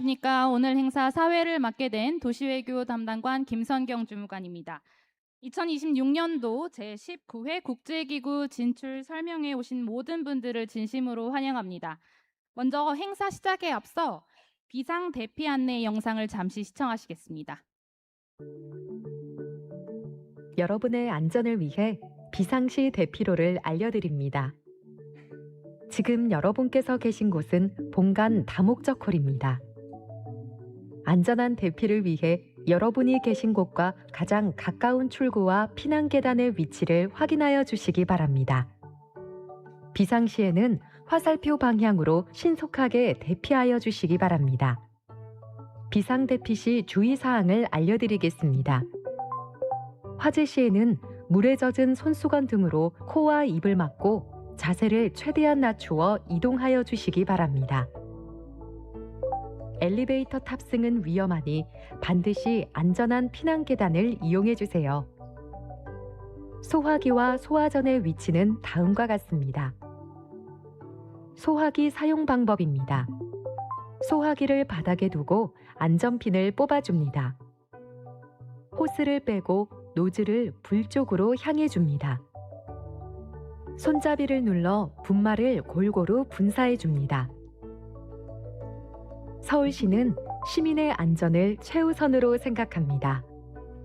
안녕하십니까. 오늘 행사 사회를 맡게 된 도시외교 담당관 김선경 주무관입니다. 2026년도 제19회 국제기구 진출 설명회에 오신 모든 분들을 진심으로 환영합니다. 먼저 행사 시작에 앞서 비상 대피 안내 영상을 잠시 시청하시겠습니다. 여러분의 안전을 위해 비상시 대피로를 알려드립니다. 지금 여러분께서 계신 곳은 본관 다목적 홀입니다. 안전한 대피를 위해 여러분이 계신 곳과 가장 가까운 출구와 피난 계단의 위치를 확인하여 주시기 바랍니다. 비상시에는 화살표 방향으로 신속하게 대피하여 주시기 바랍니다. 비상 대피 시 주의사항을 알려드리겠습니다. 화재 시에는 물에 젖은 손수건 등으로 코와 입을 막고 자세를 최대한 낮추어 이동하여 주시기 바랍니다. 엘리베이터 탑승은 위험하니 반드시 안전한 피난 계단을 이용해 주세요. 소화기와 소화전의 위치는 다음과 같습니다. 소화기 사용 방법입니다. 소화기를 바닥에 두고 안전핀을 뽑아줍니다. 호스를 빼고 노즐을 불 쪽으로 향해 줍니다. 손잡이를 눌러 분말을 골고루 분사해 줍니다. 서울시는 시민의 안전을 최우선으로 생각합니다.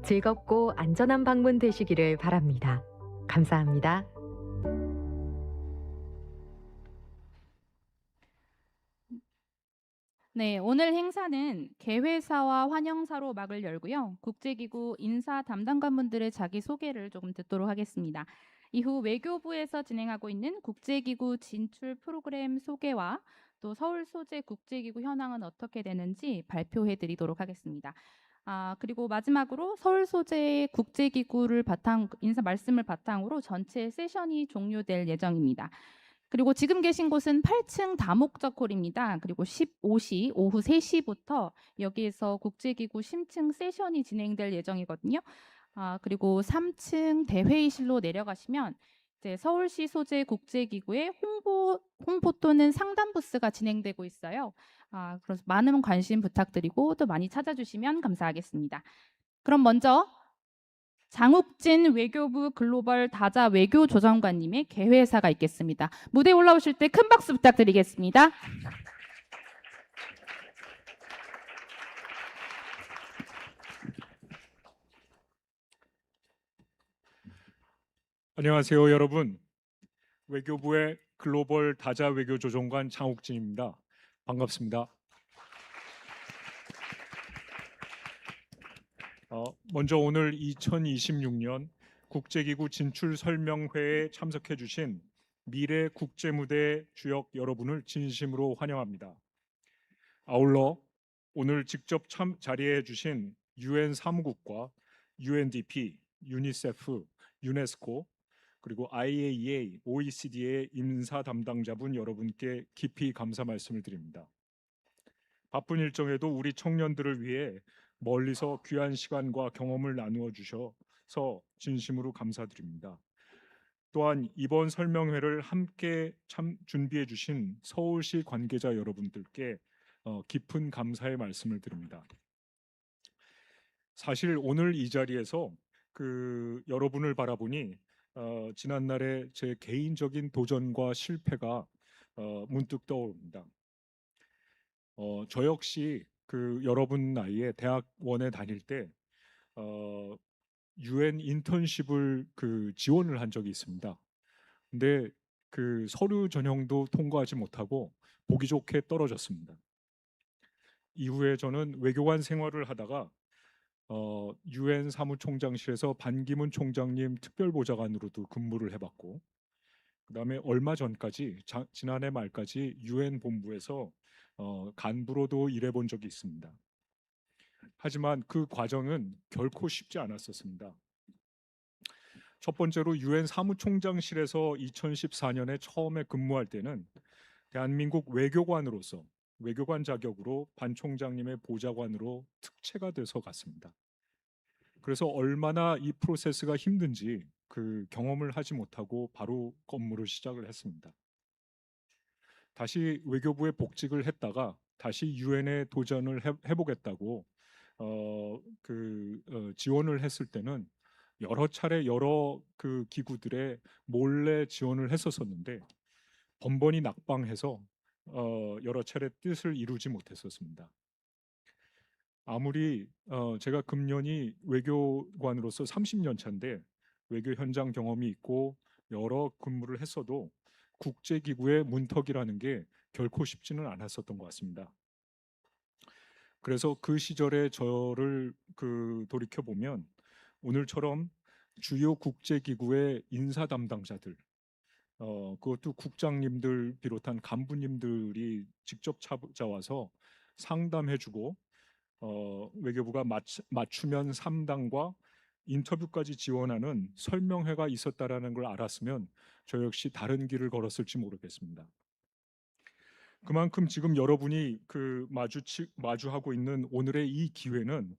즐겁고 안전한 방문 되시기를 바랍니다. 감사합니다. 네, 오늘 행사는 개회사와 환영사로 막을 열고요. 국제기구 인사 담당관분들의 자기소개를 조금 듣도록 하겠습니다. 이후 외교부에서 진행하고 있는 국제기구 진출 프로그램 소개와 또 서울 소재 국제기구 현황은 어떻게 되는지 발표해 드리도록 하겠습니다. 그리고 마지막으로 서울 소재 국제기구를 인사 말씀을 바탕으로 전체 세션이 종료될 예정입니다. 그리고 지금 계신 곳은 8층 다목적 홀입니다. 그리고 15시 오후 3시부터 여기에서 국제기구 심층 세션이 진행될 예정이거든요. 그리고 3층 대회의실로 내려가시면 이제 서울시 소재 국제기구의 홍보 또는 상담 부스가 진행되고 있어요. 그래서 많은 관심 부탁드리고 또 많이 찾아주시면 감사하겠습니다. 그럼 먼저 장욱진 외교부 글로벌 다자 외교조정관님의 개회사가 있겠습니다. 무대에 올라오실 때 큰 박수 부탁드리겠습니다. 안녕하세요, 여러분. 외교부의 글로벌 다자 외교조정관 장욱진입니다. 반갑습니다. 먼저 오늘 2026년 국제기구 진출 설명회에 참석해 주신 미래 국제무대 주역 여러분을 진심으로 환영합니다. 아울러 오늘 직접 자리해 주신 유엔사무국과 UNDP, 유니세프, 유네스코, 그리고 IAEA, OECD의 인사 담당자분 여러분께 깊이 감사 말씀을 드립니다. 바쁜 일정에도 우리 청년들을 위해 멀리서 귀한 시간과 경험을 나누어 주셔서 진심으로 감사드립니다. 또한 이번 설명회를 함께 준비해 주신 서울시 관계자 여러분들께 깊은 감사의 말씀을 드립니다. 사실 오늘 이 자리에서 여러분을 바라보니 지난날의 제 개인적인 도전과 실패가 문득 떠오릅니다. 저 역시 여러분 나이에 대학원에 다닐 때 UN 인턴십을 지원을 한 적이 있습니다. 근데 서류 전형도 통과하지 못하고 보기 좋게 떨어졌습니다. 이후에 저는 외교관 생활을 하다가 UN 사무총장실에서 반기문 총장님 특별보좌관으로도 근무를 해봤고, 그다음에 얼마 전까지 지난해 말까지 UN 본부에서 간부로도 일해본 적이 있습니다. 하지만 그 과정은 결코 쉽지 않았었습니다. 첫 번째로 UN 사무총장실에서 2014년에 처음에 근무할 때는 대한민국 외교관으로서 외교관 자격으로 반 총장님의 보좌관으로 특채가 돼서 갔습니다. 그래서 얼마나 이 프로세스가 힘든지 경험을 하지 못하고 바로 업무를 시작을 했습니다. 다시 외교부에 복직을 했다가 다시 유엔에 도전을 해보겠다고 지원을 했을 때는 여러 차례 여러 그 기구들의 몰래 지원을 했었었는데 번번이 낙방해서 여러 차례 뜻을 이루지 못했었습니다. 아무리 제가 금년이 외교관으로서 30년 차인데 외교 현장 경험이 있고 여러 근무를 했어도 국제기구의 문턱이라는 게 결코 쉽지는 않았었던 것 같습니다. 그래서 그 시절에 저를 돌이켜 보면 오늘처럼 주요 국제기구의 인사 담당자들, 그것도 국장님들 비롯한 간부님들이 직접 찾아와서 상담해주고 외교부가 맞춤형 상담과 인터뷰까지 지원하는 설명회가 있었다라는 걸 알았으면 저 역시 다른 길을 걸었을지 모르겠습니다. 그만큼 지금 여러분이 마주하고 있는 오늘의 이 기회는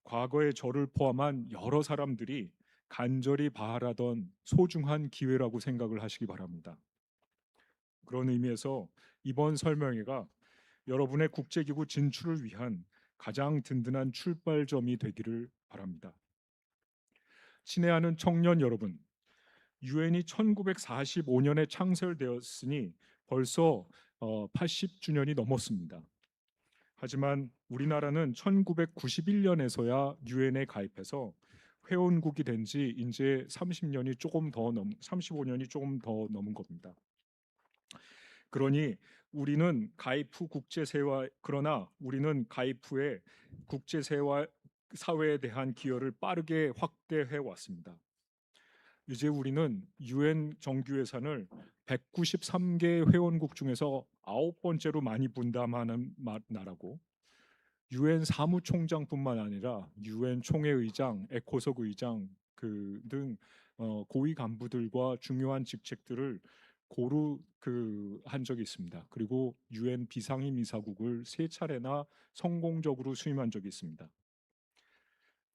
과거의 저를 포함한 여러 사람들이 간절히 바라던 소중한 기회라고 생각을 하시기 바랍니다. 그런 의미에서 이번 설명회가 여러분의 국제기구 진출을 위한 가장 든든한 출발점이 되기를 바랍니다. 친애하는 청년 여러분, 유엔이 1945년에 창설되었으니 벌써 80주년이 넘었습니다. 하지만 우리나라는 1991년에서야 유엔에 가입해서 회원국이 된 지 이제 35년이 조금 더 넘은 겁니다. 그러니 우리는 가입 후 그러나 우리는 가입 후에 사회에 대한 기여를 빠르게 확대해 왔습니다. 이제 우리는 유엔 정규 예산을 193개 회원국 중에서 9번째로 많이 분담하는 나라고 유엔 사무총장뿐만 아니라 유엔 총회의장, 에코속 의장 등 고위 간부들과 중요한 직책들을 고루 한 적이 있습니다. 그리고 유엔 비상임 이사국을 3차례나 성공적으로 수임한 적이 있습니다.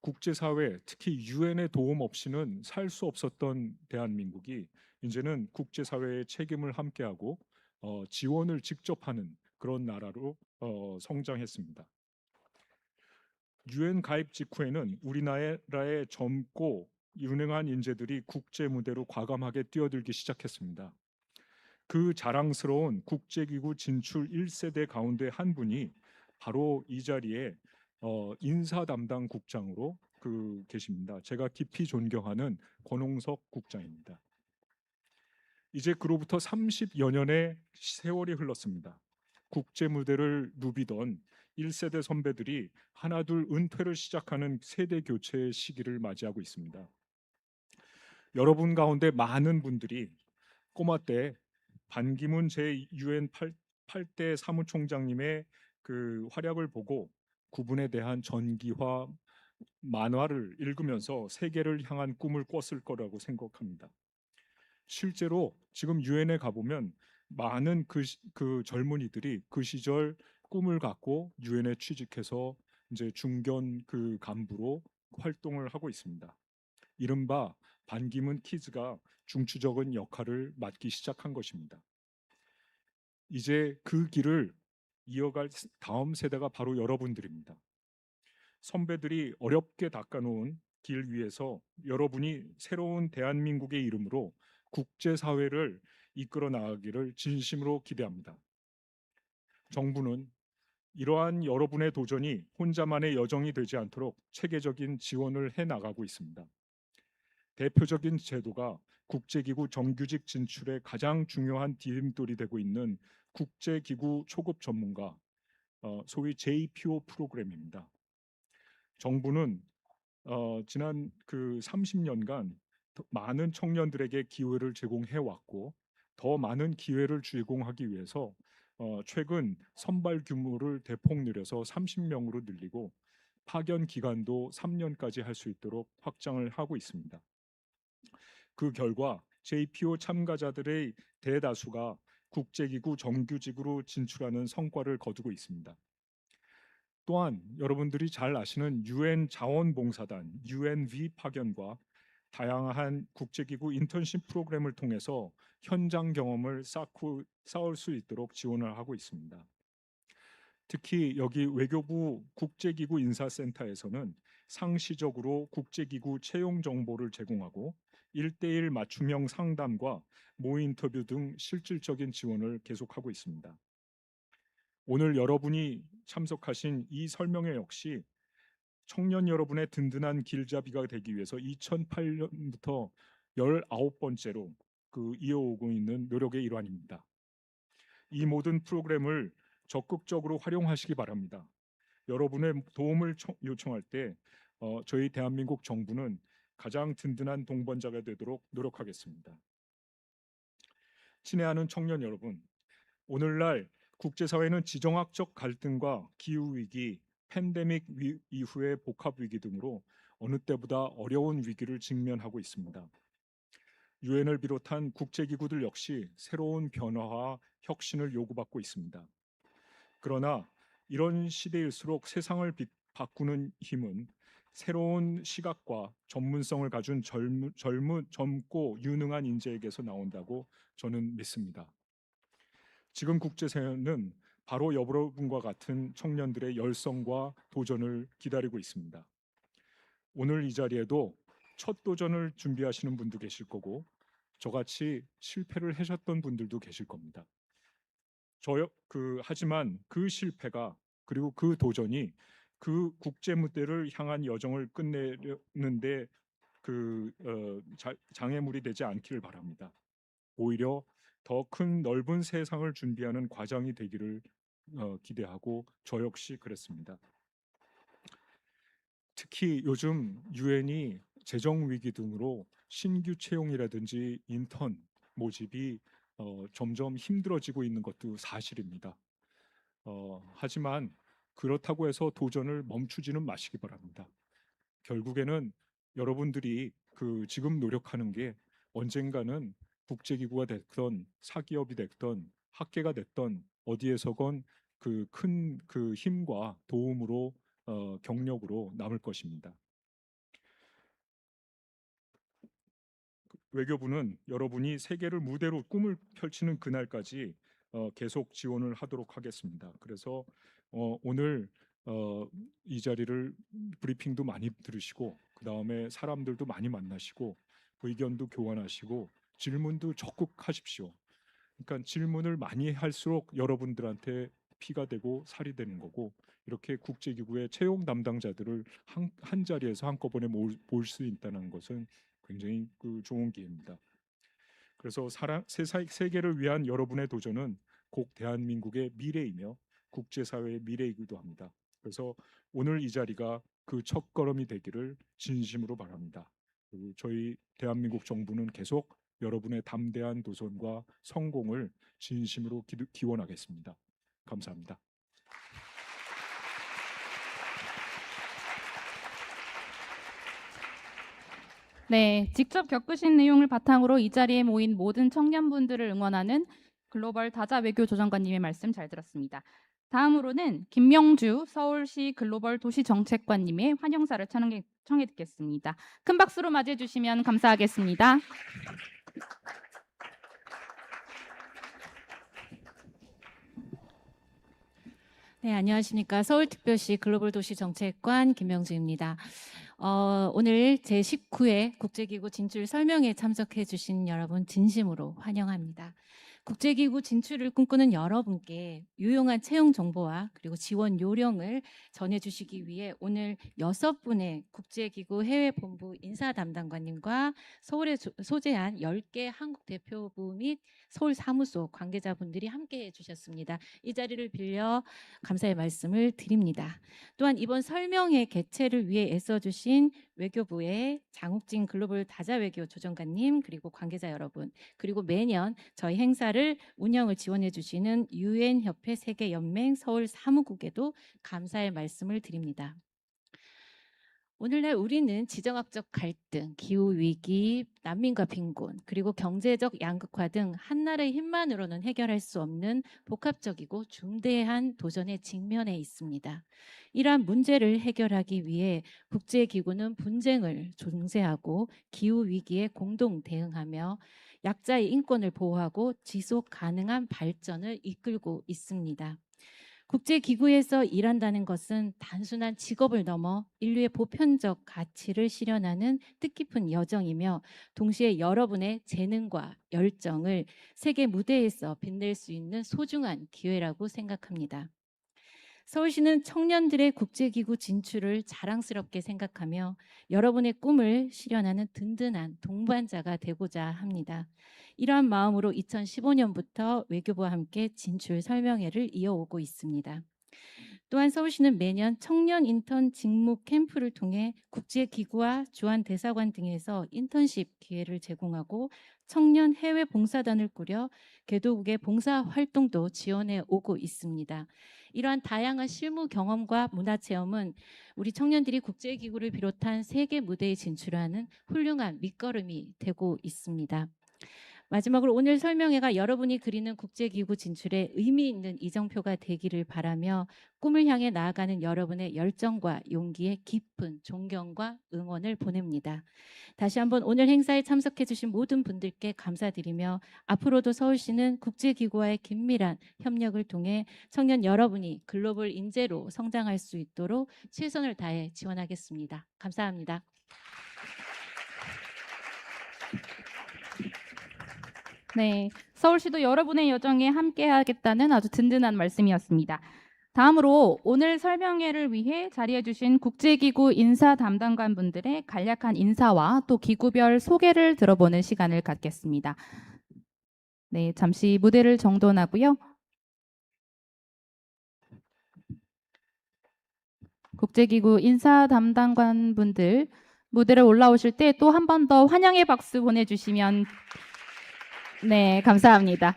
국제사회, 특히 유엔의 도움 없이는 살 수 없었던 대한민국이 이제는 국제사회의 책임을 함께하고 지원을 직접 하는 그런 나라로 성장했습니다. 유엔 가입 직후에는 우리나라의 젊고 유능한 인재들이 국제 무대로 과감하게 뛰어들기 시작했습니다. 그 자랑스러운 국제기구 진출 1세대 가운데 한 분이 바로 이 자리에 인사 담당 국장으로 계십니다. 제가 깊이 존경하는 권홍석 국장입니다. 이제 그로부터 30여 년의 세월이 흘렀습니다. 국제 무대를 누비던 1세대 선배들이 하나둘 은퇴를 시작하는 세대 교체의 시기를 맞이하고 있습니다. 여러분 가운데 많은 분들이 꼬마 때 반기문 제6회 8대 사무총장님의 활약을 보고 구분에 대한 전기화 만화를 읽으면서 세계를 향한 꿈을 꿨을 거라고 생각합니다. 실제로 지금 유엔에 가보면 많은 그 젊은이들이 그 시절 꿈을 갖고 유엔에 취직해서 이제 중견 간부로 활동을 하고 있습니다. 이른바 반기문 키즈가 중추적인 역할을 맡기 시작한 것입니다. 이제 그 길을 이어갈 다음 세대가 바로 여러분들입니다. 선배들이 어렵게 닦아놓은 길 위에서 여러분이 새로운 대한민국의 이름으로 국제사회를 이끌어 나가기를 진심으로 기대합니다. 정부는 이러한 여러분의 도전이 혼자만의 여정이 되지 않도록 체계적인 지원을 해 나가고 있습니다. 대표적인 제도가 국제기구 정규직 진출에 가장 중요한 디딤돌이 되고 있는 국제기구 초급 전문가, 소위 JPO 프로그램입니다. 정부는 지난 30년간 많은 청년들에게 기회를 제공해 왔고 더 많은 기회를 제공하기 위해서 최근 선발 규모를 대폭 늘려서 30명으로 늘리고 파견 기간도 3년까지 할 수 있도록 확장을 하고 있습니다. 그 결과 JPO 참가자들의 대다수가 국제기구 정규직으로 진출하는 성과를 거두고 있습니다. 또한 여러분들이 잘 아시는 유엔 자원봉사단 UNV 파견과 다양한 국제기구 인턴십 프로그램을 통해서 현장 경험을 쌓을 수 있도록 지원을 하고 있습니다. 특히 여기 외교부 국제기구 인사센터에서는 상시적으로 국제기구 채용 정보를 제공하고 1대1 맞춤형 상담과 모의 인터뷰 등 실질적인 지원을 계속하고 있습니다. 오늘 여러분이 참석하신 이 설명회 역시 청년 여러분의 든든한 길잡이가 되기 위해서 2008년부터 19번째로 이어오고 있는 노력의 일환입니다. 이 모든 프로그램을 적극적으로 활용하시기 바랍니다. 여러분의 도움을 요청할 때 저희 대한민국 정부는 가장 든든한 동반자가 되도록 노력하겠습니다. 친애하는 청년 여러분, 오늘날 국제사회는 지정학적 갈등과 기후위기, 팬데믹 이후의 복합위기 등으로 어느 때보다 어려운 위기를 직면하고 있습니다. 유엔을 비롯한 국제기구들 역시 새로운 변화와 혁신을 요구받고 있습니다. 그러나 이런 시대일수록 세상을 바꾸는 힘은 새로운 시각과 전문성을 가진 젊고 유능한 인재에게서 나온다고 저는 믿습니다. 지금 국제사회는 바로 여러분과 같은 청년들의 열성과 도전을 기다리고 있습니다. 오늘 이 자리에도 첫 도전을 준비하시는 분도 계실 거고 저같이 실패를 하셨던 분들도 계실 겁니다. 하지만 그 실패가 그리고 그 도전이 그 국제 무대를 향한 여정을 끝내는데 장애물이 되지 않기를 바랍니다. 오히려 더 큰 넓은 세상을 준비하는 과정이 되기를 기대하고 저 역시 그랬습니다. 특히 요즘 유엔이 재정 위기 등으로 신규 채용이라든지 인턴 모집이 점점 힘들어지고 있는 것도 사실입니다. 하지만 그렇다고 해서 도전을 멈추지는 마시기 바랍니다. 결국에는 여러분들이 지금 노력하는 게 언젠가는 국제기구가 됐던 사기업이 됐던 학계가 됐던 어디에서건 큰 힘과 도움으로 경력으로 남을 것입니다. 외교부는 여러분이 세계를 무대로 꿈을 펼치는 그날까지 계속 지원을 하도록 하겠습니다. 그래서 오늘 이 자리를 브리핑도 많이 들으시고 그 다음에 사람들도 많이 만나시고 의견도 교환하시고 질문도 적극 하십시오. 그러니까 질문을 많이 할수록 여러분들한테 피가 되고 살이 되는 거고 이렇게 국제기구의 채용 담당자들을 한 자리에서 한꺼번에 볼 수 있다는 것은 굉장히 좋은 기회입니다. 그래서 세계를 위한 여러분의 도전은 곧 대한민국의 미래이며 국제사회의 미래이기도 합니다. 그래서 오늘 이 자리가 그 첫걸음이 되기를 진심으로 바랍니다. 그리고 저희 대한민국 정부는 계속 여러분의 담대한 도전과 성공을 진심으로 기원하겠습니다. 감사합니다. 네, 직접 겪으신 내용을 바탕으로 이 자리에 모인 모든 청년분들을 응원하는 글로벌 다자 외교 조정관님의 말씀 잘 들었습니다. 다음으로는 김명주 서울시 글로벌 도시정책관님의 환영사를 청해 듣겠습니다. 큰 박수로 맞이해 주시면 감사하겠습니다. 네, 안녕하십니까. 서울특별시 글로벌도시정책관 김명주입니다. 오늘 제19회 국제기구 진출 설명회에 참석해 주신 여러분 진심으로 환영합니다. 국제기구 진출을 꿈꾸는 여러분께 유용한 채용 정보와 그리고 지원 요령을 전해주시기 위해 오늘 6분의 국제기구 해외본부 인사담당관님과 서울에 소재한 10개 한국 대표부 및 서울 사무소 관계자분들이 함께해 주셨습니다. 이 자리를 빌려 감사의 말씀을 드립니다. 또한 이번 설명회 개최를 위해 애써주신 외교부의 장욱진 글로벌 다자외교 조정관님 그리고 관계자 여러분 그리고 매년 저희 행사를 운영을 지원해 주시는 유엔협회 세계연맹 서울 사무국에도 감사의 말씀을 드립니다. 오늘날 우리는 지정학적 갈등, 기후위기, 난민과 빈곤, 그리고 경제적 양극화 등 한나라의 힘만으로는 해결할 수 없는 복합적이고 중대한 도전에 직면해 있습니다. 이러한 문제를 해결하기 위해 국제기구는 분쟁을 중재하고 기후위기에 공동 대응하며 약자의 인권을 보호하고 지속 가능한 발전을 이끌고 있습니다. 국제기구에서 일한다는 것은 단순한 직업을 넘어 인류의 보편적 가치를 실현하는 뜻깊은 여정이며 동시에 여러분의 재능과 열정을 세계 무대에서 빛낼 수 있는 소중한 기회라고 생각합니다. 서울시는 청년들의 국제기구 진출을 자랑스럽게 생각하며 여러분의 꿈을 실현하는 든든한 동반자가 되고자 합니다. 이러한 마음으로 2015년부터 외교부와 함께 진출 설명회를 이어오고 있습니다. 또한 서울시는 매년 청년 인턴 직무 캠프를 통해 국제기구와 주한대사관 등에서 인턴십 기회를 제공하고 청년 해외 봉사단을 꾸려 개도국의 봉사활동도 지원해 오고 있습니다. 이러한 다양한 실무 경험과 문화체험은 우리 청년들이 국제기구를 비롯한 세계 무대에 진출하는 훌륭한 밑거름이 되고 있습니다. 마지막으로 오늘 설명회가 여러분이 그리는 국제기구 진출에 의미 있는 이정표가 되기를 바라며 꿈을 향해 나아가는 여러분의 열정과 용기에 깊은 존경과 응원을 보냅니다. 다시 한번 오늘 행사에 참석해 주신 모든 분들께 감사드리며 앞으로도 서울시는 국제기구와의 긴밀한 협력을 통해 청년 여러분이 글로벌 인재로 성장할 수 있도록 최선을 다해 지원하겠습니다. 감사합니다. 네, 서울시도 여러분의 여정에 함께하겠다는 아주 든든한 말씀이었습니다. 다음으로 오늘 설명회를 위해 자리해 주신 국제기구 인사 담당관 분들의 간략한 인사와 또 기구별 소개를 들어보는 시간을 갖겠습니다. 네, 잠시 무대를 정돈하고요. 국제기구 인사 담당관 분들 무대를 올라오실 때 또 한 번 더 환영의 박수 보내주시면 네, 감사합니다.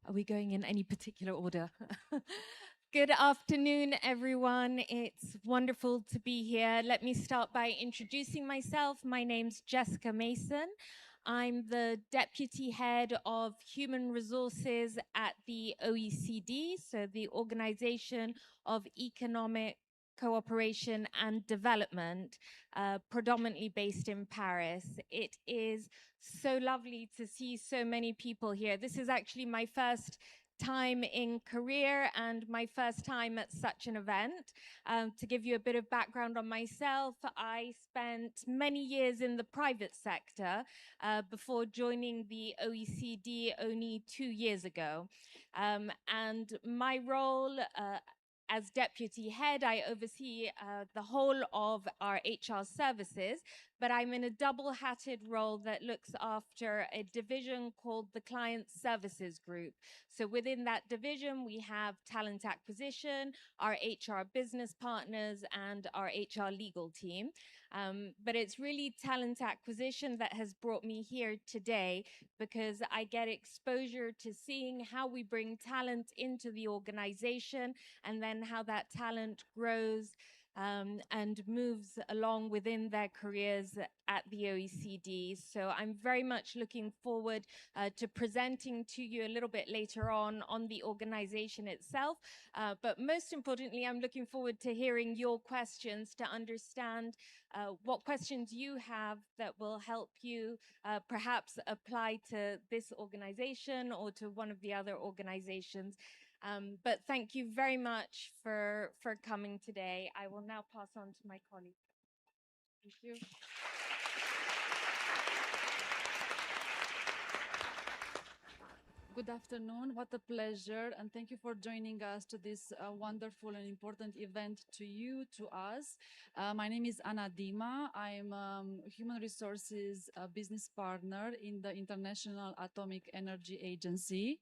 Are we going in any particular order? Good afternoon, everyone. It's wonderful to be here. Let me start by introducing myself. My name's Jessica Mason. I'm the Deputy Head of Human Resources at the OECD, so the Organization of Economic Cooperation and Development, predominantly based in Paris. It is so lovely to see so many people here. This is actually my first time in career and my first time at such an event. To give you a bit of background on myself, I spent many years in the private sector before joining the OECD only 2 years ago. And my role as deputy head, I oversee the whole of our HR services, but I'm in a double-hatted role that looks after a division called the Client Services Group. So within that division, we have talent acquisition, our HR business partners, and our HR legal team. But it's really talent acquisition that has brought me here today, because I get exposure to seeing how we bring talent into the organization and then how that talent grows and moves along within their careers at the OECD. So I'm very much looking forward to presenting to you a little bit later on the organization itself. But most importantly, I'm looking forward to hearing your questions to understand what questions you have that will help you perhaps apply to this organization or to one of the other organizations. But thank you very much for coming today. I will now pass on to my colleague. Thank you. Good afternoon. What a pleasure, and thank you for joining us to this wonderful and important event to you, to us. My name is Anna Dima. I'm Human Resources Business Partner in the International Atomic Energy Agency.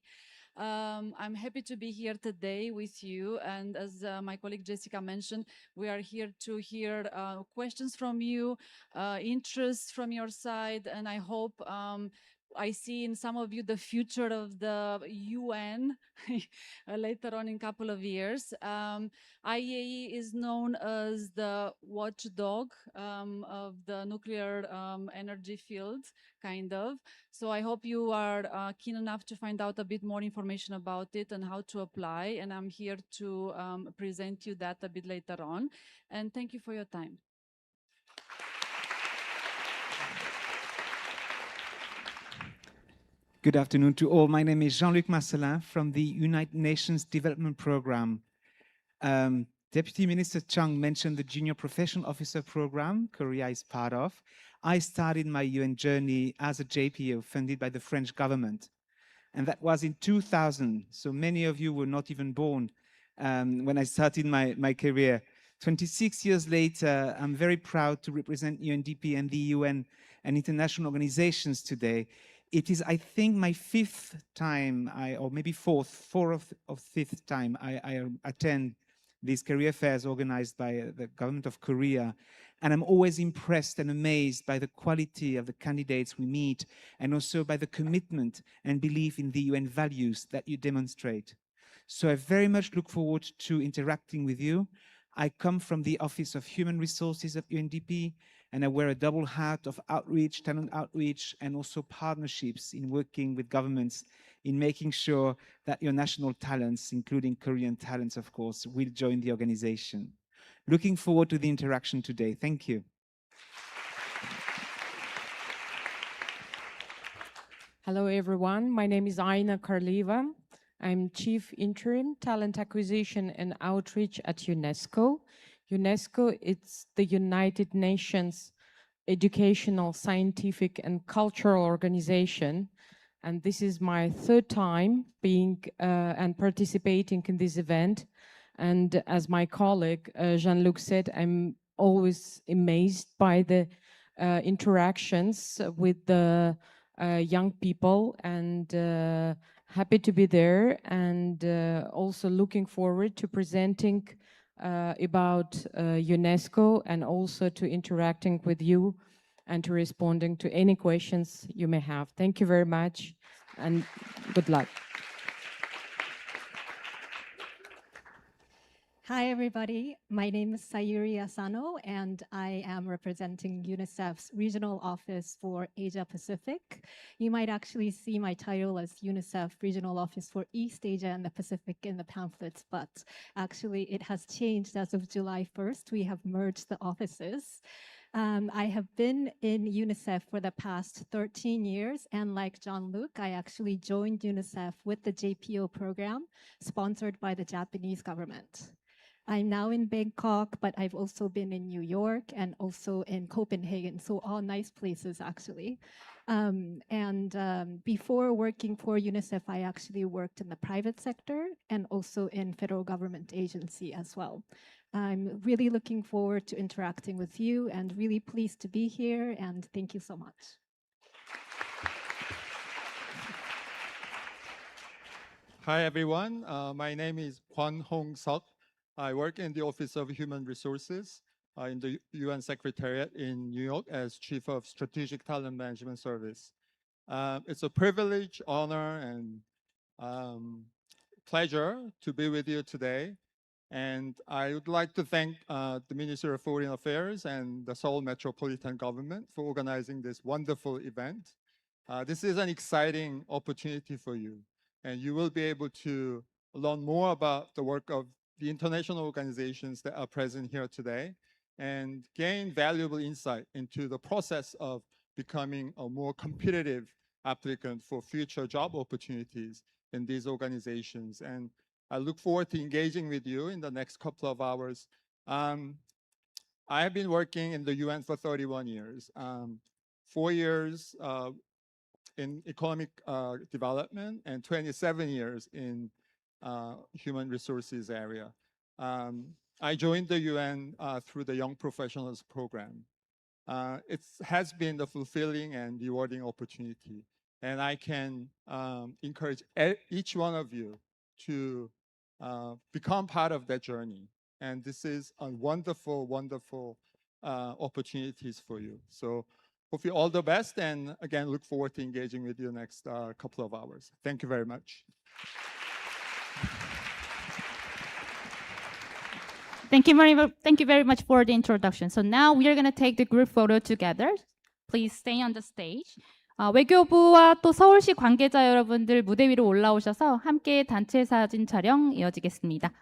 I'm happy to be here today with you, and as my colleague Jessica mentioned, we are here to hear questions from you, interests from your side, and I hope I see in some of you the future of the UN later on in a couple of years. IAEA is known as the watchdog of the nuclear energy field, kind of. So I hope you are keen enough to find out a bit more information about it and how to apply. And I'm here to present you that a bit later on. And thank you for your time. Good afternoon to all. My name is Jean-Luc Marcelin from the United Nations Development Programme. Deputy Minister Chung mentioned the Junior Professional Officer Program Korea is part of. I started my UN journey as a JPO funded by the French government. And that was in 2000. So many of you were not even born when I started my career. 26 years later, I'm very proud to represent UNDP and the UN and international organizations today. It is, I think, my fifth time, or maybe fourth or fifth time I attend these career fairs organized by the government of Korea. And I'm always impressed and amazed by the quality of the candidates we meet, and also by the commitment and belief in the UN values that you demonstrate. So I very much look forward to interacting with you. I come from the Office of Human Resources at UNDP, and I wear a double hat of outreach, talent outreach, and also partnerships in working with governments in making sure that your national talents, including Korean talents, of course, will join the organization. Looking forward to the interaction today. Thank you. Hello, everyone. My name is Aina Karlieva. I'm Chief Interim Talent Acquisition and Outreach at UNESCO. UNESCO, it's the United Nations educational, scientific, and cultural organization. And this is my third time being and participating in this event. And as my colleague Jean-Luc said, I'm always amazed by the interactions with the young people, and happy to be there, and also looking forward to presenting about UNESCO, and also to interacting with you and to responding to any questions you may have. Thank you very much, and good luck. Hi, everybody. My name is Sayuri Asano, and I am representing UNICEF's Regional Office for Asia Pacific. You might actually see my title as UNICEF Regional Office for East Asia and the Pacific in the pamphlets, but actually it has changed as of July 1st. We have merged the offices. I have been in UNICEF for the past 13 years, and like Jean-Luc, I actually joined UNICEF with the JPO program sponsored by the Japanese government. I'm now in Bangkok, but I've also been in New York and also in Copenhagen, so all nice places actually. Before working for UNICEF, I actually worked in the private sector and also in federal government agency as well. I'm really looking forward to interacting with you and really pleased to be here, and thank you so much. Hi, everyone. My name is Kwon Hong Sok. I work in the Office of Human Resources in the UN Secretariat in New York as Chief of Strategic Talent Management Service. It's a privilege, honor, and pleasure to be with you today. And I would like to thank the Ministry of Foreign Affairs and the Seoul Metropolitan Government for organizing this wonderful event. This is an exciting opportunity for you, and you will be able to learn more about the work of the international organizations that are present here today, and gain valuable insight into the process of becoming a more competitive applicant for future job opportunities in these organizations. And I look forward to engaging with you in the next couple of hours. I have been working in the UN for 31 years, 4 years in economic development, and 27 years in human resources area. I joined the UN through the Young Professionals Program. It has been a fulfilling and rewarding opportunity, and I can encourage each one of you to become part of that journey. And this is a wonderful, wonderful opportunities for you. So Hope you all the best, and again, look forward to engaging with you the next couple of hours. Thank you very much. Thank you very much for the introduction. So now we are going to take the group photo together. Please stay on the stage. 외교부와 또 서울시 관계자 여러분들 무대 위로 올라오셔서 함께 단체 사진 촬영 이어지겠습니다.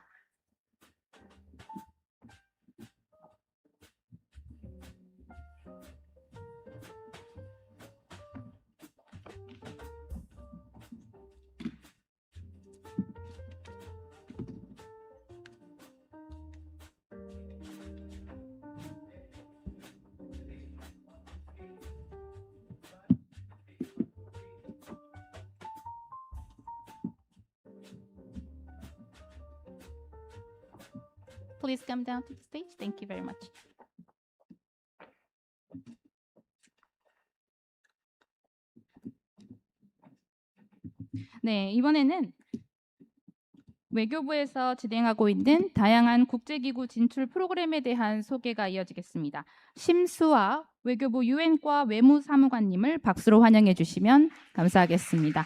Please come down to the stage. Thank you very much. 네, 이번에는 외교부에서 진행하고 있는 다양한 국제기구 진출 프로그램에 대한 소개가 이어지겠습니다. 심수아 외교부 유엔과 외무사무관님을 박수로 환영해 주시면 감사하겠습니다.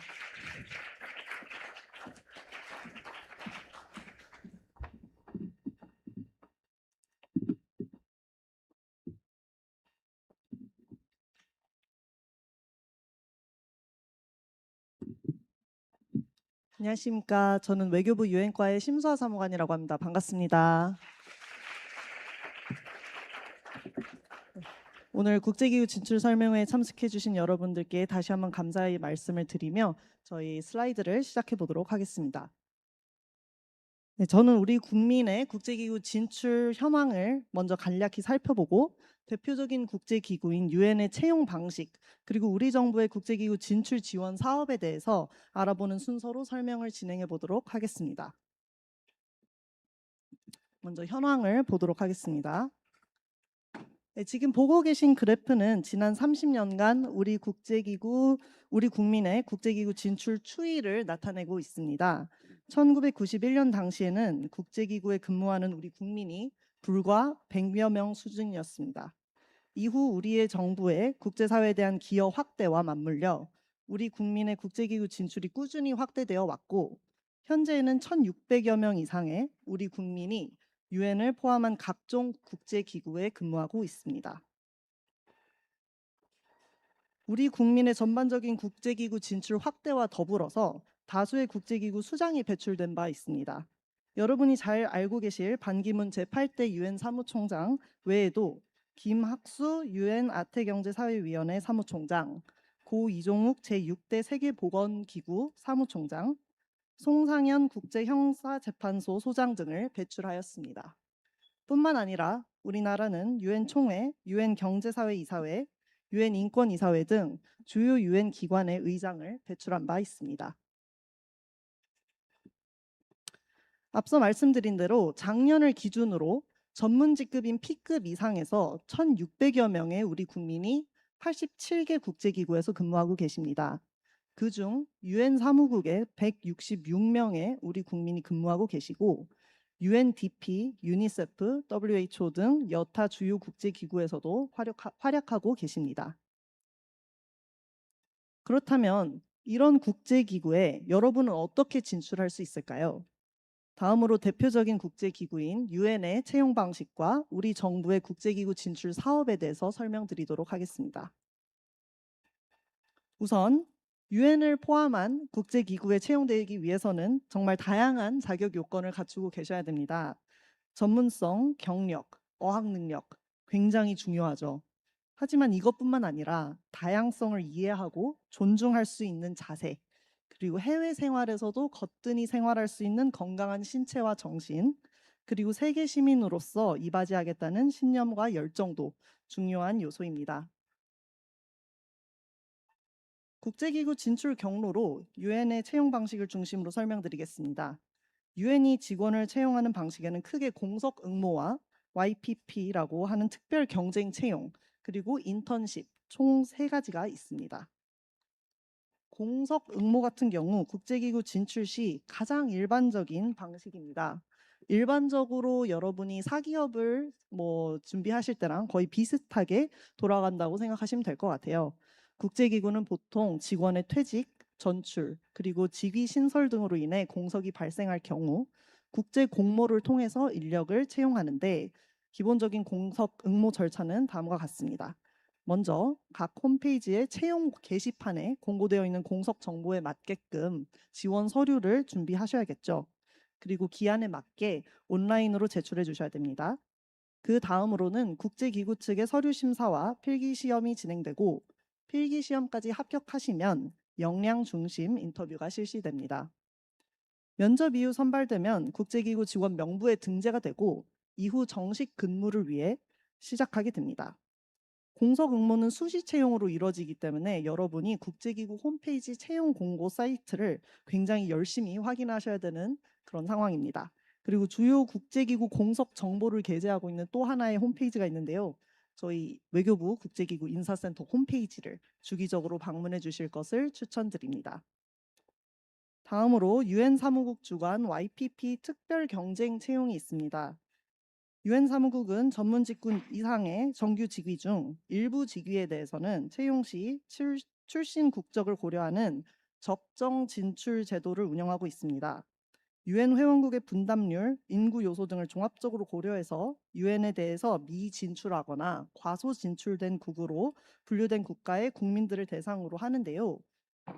안녕하십니까. 저는 외교부 유엔과의 심수아 사무관이라고 합니다. 반갑습니다. 오늘 국제기구 진출 설명회에 참석해 주신 여러분들께 다시 한번 감사의 말씀을 드리며 저희 슬라이드를 시작해 보도록 하겠습니다. 네, 저는 우리 국민의 국제기구 진출 현황을 먼저 간략히 살펴보고 대표적인 국제기구인 유엔의 채용 방식, 그리고 우리 정부의 국제기구 진출 지원 사업에 대해서 알아보는 순서로 설명을 진행해 보도록 하겠습니다. 먼저 현황을 보도록 하겠습니다. 네, 지금 보고 계신 그래프는 지난 30년간 우리 국민의 국제기구 진출 추이를 나타내고 있습니다. 1991년 당시에는 국제기구에 근무하는 우리 국민이 불과 100여 명 수준이었습니다. 이후 우리의 정부의 국제사회에 대한 기여 확대와 맞물려 우리 국민의 국제기구 진출이 꾸준히 확대되어 왔고, 현재에는 1,600여 명 이상의 우리 국민이 유엔을 포함한 각종 국제기구에 근무하고 있습니다. 우리 국민의 전반적인 국제기구 진출 확대와 더불어서 다수의 국제기구 수장이 배출된 바 있습니다. 여러분이 잘 알고 계실 반기문 제8대 유엔 사무총장 외에도 김학수 유엔 아태경제사회위원회 사무총장, 고 이종욱 제6대 세계보건기구 사무총장, 송상현 국제형사재판소 소장 등을 배출하였습니다. 뿐만 아니라 우리나라는 유엔 총회, 유엔 경제사회이사회, 유엔 인권이사회 등 주요 유엔 기관의 의장을 배출한 바 있습니다. 앞서 말씀드린 대로 작년을 기준으로 전문 직급인 P급 이상에서 1,600여 명의 우리 국민이 87개 국제기구에서 근무하고 계십니다. 그중 유엔사무국에 166명의 우리 국민이 근무하고 계시고, UNDP, UNICEF, WHO 등 여타 주요 국제기구에서도 활약하고 계십니다. 그렇다면 이런 국제기구에 여러분은 어떻게 진출할 수 있을까요? 다음으로 대표적인 국제기구인 유엔의 채용 방식과 우리 정부의 국제기구 진출 사업에 대해서 설명드리도록 하겠습니다. 우선 유엔을 포함한 국제기구에 채용되기 위해서는 정말 다양한 자격 요건을 갖추고 계셔야 됩니다. 전문성, 경력, 어학 능력 굉장히 중요하죠. 하지만 이것뿐만 아니라 다양성을 이해하고 존중할 수 있는 자세, 그리고 해외 생활에서도 거뜬히 생활할 수 있는 건강한 신체와 정신, 그리고 세계 시민으로서 이바지하겠다는 신념과 열정도 중요한 요소입니다. 국제기구 진출 경로로 유엔의 채용 방식을 중심으로 설명드리겠습니다. 유엔이 직원을 채용하는 방식에는 크게 공석 응모와 YPP라고 하는 특별 경쟁 채용, 그리고 인턴십 총 3가지가 있습니다. 공석 응모 같은 경우 국제기구 진출 시 가장 일반적인 방식입니다. 일반적으로 여러분이 사기업을 준비하실 때랑 거의 비슷하게 돌아간다고 생각하시면 될 것 같아요. 국제기구는 보통 직원의 퇴직, 전출, 그리고 직위 신설 등으로 인해 공석이 발생할 경우 국제 공모를 통해서 인력을 채용하는데 기본적인 공석 응모 절차는 다음과 같습니다. 먼저 각 홈페이지의 채용 게시판에 공고되어 있는 공석 정보에 맞게끔 지원 서류를 준비하셔야겠죠. 그리고 기한에 맞게 온라인으로 제출해 주셔야 됩니다. 그 다음으로는 국제기구 측의 서류 심사와 필기 시험이 진행되고 필기 시험까지 합격하시면 역량 중심 인터뷰가 실시됩니다. 면접 이후 선발되면 국제기구 직원 명부에 등재가 되고 이후 정식 근무를 위해 시작하게 됩니다. 공석 응모는 수시 채용으로 이루어지기 때문에 여러분이 국제기구 홈페이지 채용 공고 사이트를 굉장히 열심히 확인하셔야 되는 그런 상황입니다. 그리고 주요 국제기구 공석 정보를 게재하고 있는 또 하나의 홈페이지가 있는데요. 저희 외교부 국제기구 인사센터 홈페이지를 주기적으로 방문해 주실 것을 추천드립니다. 다음으로 유엔사무국 주관 YPP 특별 경쟁 채용이 있습니다. 유엔사무국은 전문 직군 이상의 정규 직위 중 일부 직위에 대해서는 채용 시 출신 국적을 고려하는 적정 진출 제도를 운영하고 있습니다. 유엔 회원국의 분담률, 인구 요소 등을 종합적으로 고려해서 유엔에 대해서 미진출하거나 과소 진출된 국으로 분류된 국가의 국민들을 대상으로 하는데요.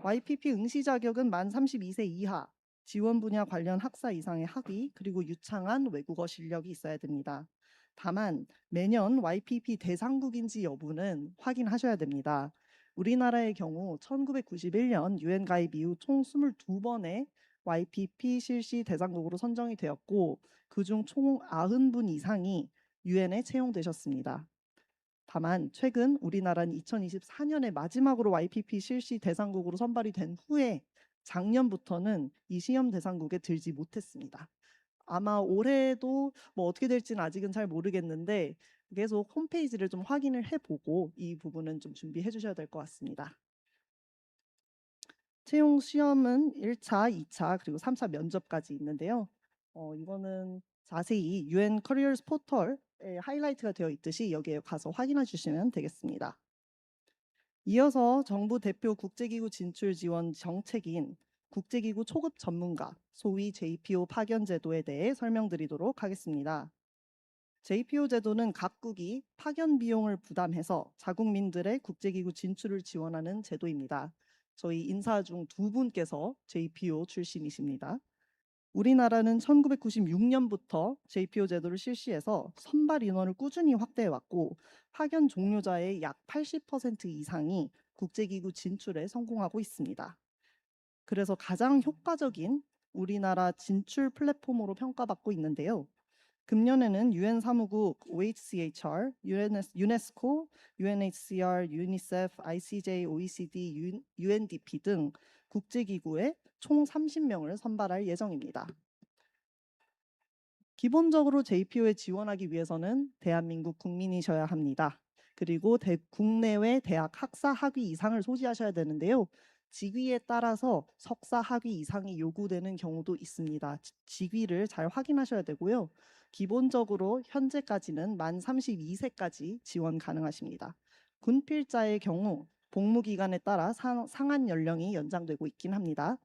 YPP 응시 자격은 만 32세 이하, 지원 분야 관련 학사 이상의 학위, 그리고 유창한 외국어 실력이 있어야 됩니다. 다만 매년 YPP 대상국인지 여부는 확인하셔야 됩니다. 우리나라의 경우 1991년 유엔 가입 이후 총 22번의 YPP 실시 대상국으로 선정이 되었고 그중 총 90분 이상이 유엔에 채용되셨습니다. 다만 최근 우리나라는 2024년에 마지막으로 YPP 실시 대상국으로 선발이 된 후에 작년부터는 이 시험 대상국에 들지 못했습니다. 아마 올해도 어떻게 될지는 아직은 잘 모르겠는데 계속 홈페이지를 좀 확인을 해보고 이 부분은 좀 준비해 주셔야 될 것 같습니다. 채용 시험은 1차, 2차 그리고 3차 면접까지 있는데요. 이거는 자세히 UN 커리어스 포털에 하이라이트가 되어 있듯이 여기에 가서 확인해 주시면 되겠습니다. 이어서 정부 대표 국제기구 진출 지원 정책인 국제기구 초급 전문가, 소위 JPO 파견 제도에 대해 설명드리도록 하겠습니다. JPO 제도는 각국이 파견 비용을 부담해서 자국민들의 국제기구 진출을 지원하는 제도입니다. 저희 인사 중 2분께서 JPO 출신이십니다. 우리나라는 1996년부터 JPO 제도를 실시해서 선발 인원을 꾸준히 확대해왔고 파견 종료자의 약 80% 이상이 국제기구 진출에 성공하고 있습니다. 그래서 가장 효과적인 우리나라 진출 플랫폼으로 평가받고 있는데요. 금년에는 유엔 사무국, OHCHR, 유네스코, UNHCR, UNICEF, ICJ, OECD, UNDP 등 국제기구에 총 30명을 선발할 예정입니다. 기본적으로 JPO에 지원하기 위해서는 대한민국 국민이셔야 합니다. 그리고 국내외 대학 학사 학위 이상을 소지하셔야 되는데요. 직위에 따라서 석사 학위 이상이 요구되는 경우도 있습니다. 직위를 잘 확인하셔야 되고요. 기본적으로 현재까지는 만 32세까지 지원 가능하십니다. 군필자의 경우 복무 기간에 따라 상한 연령이 연장되고 있긴 합니다.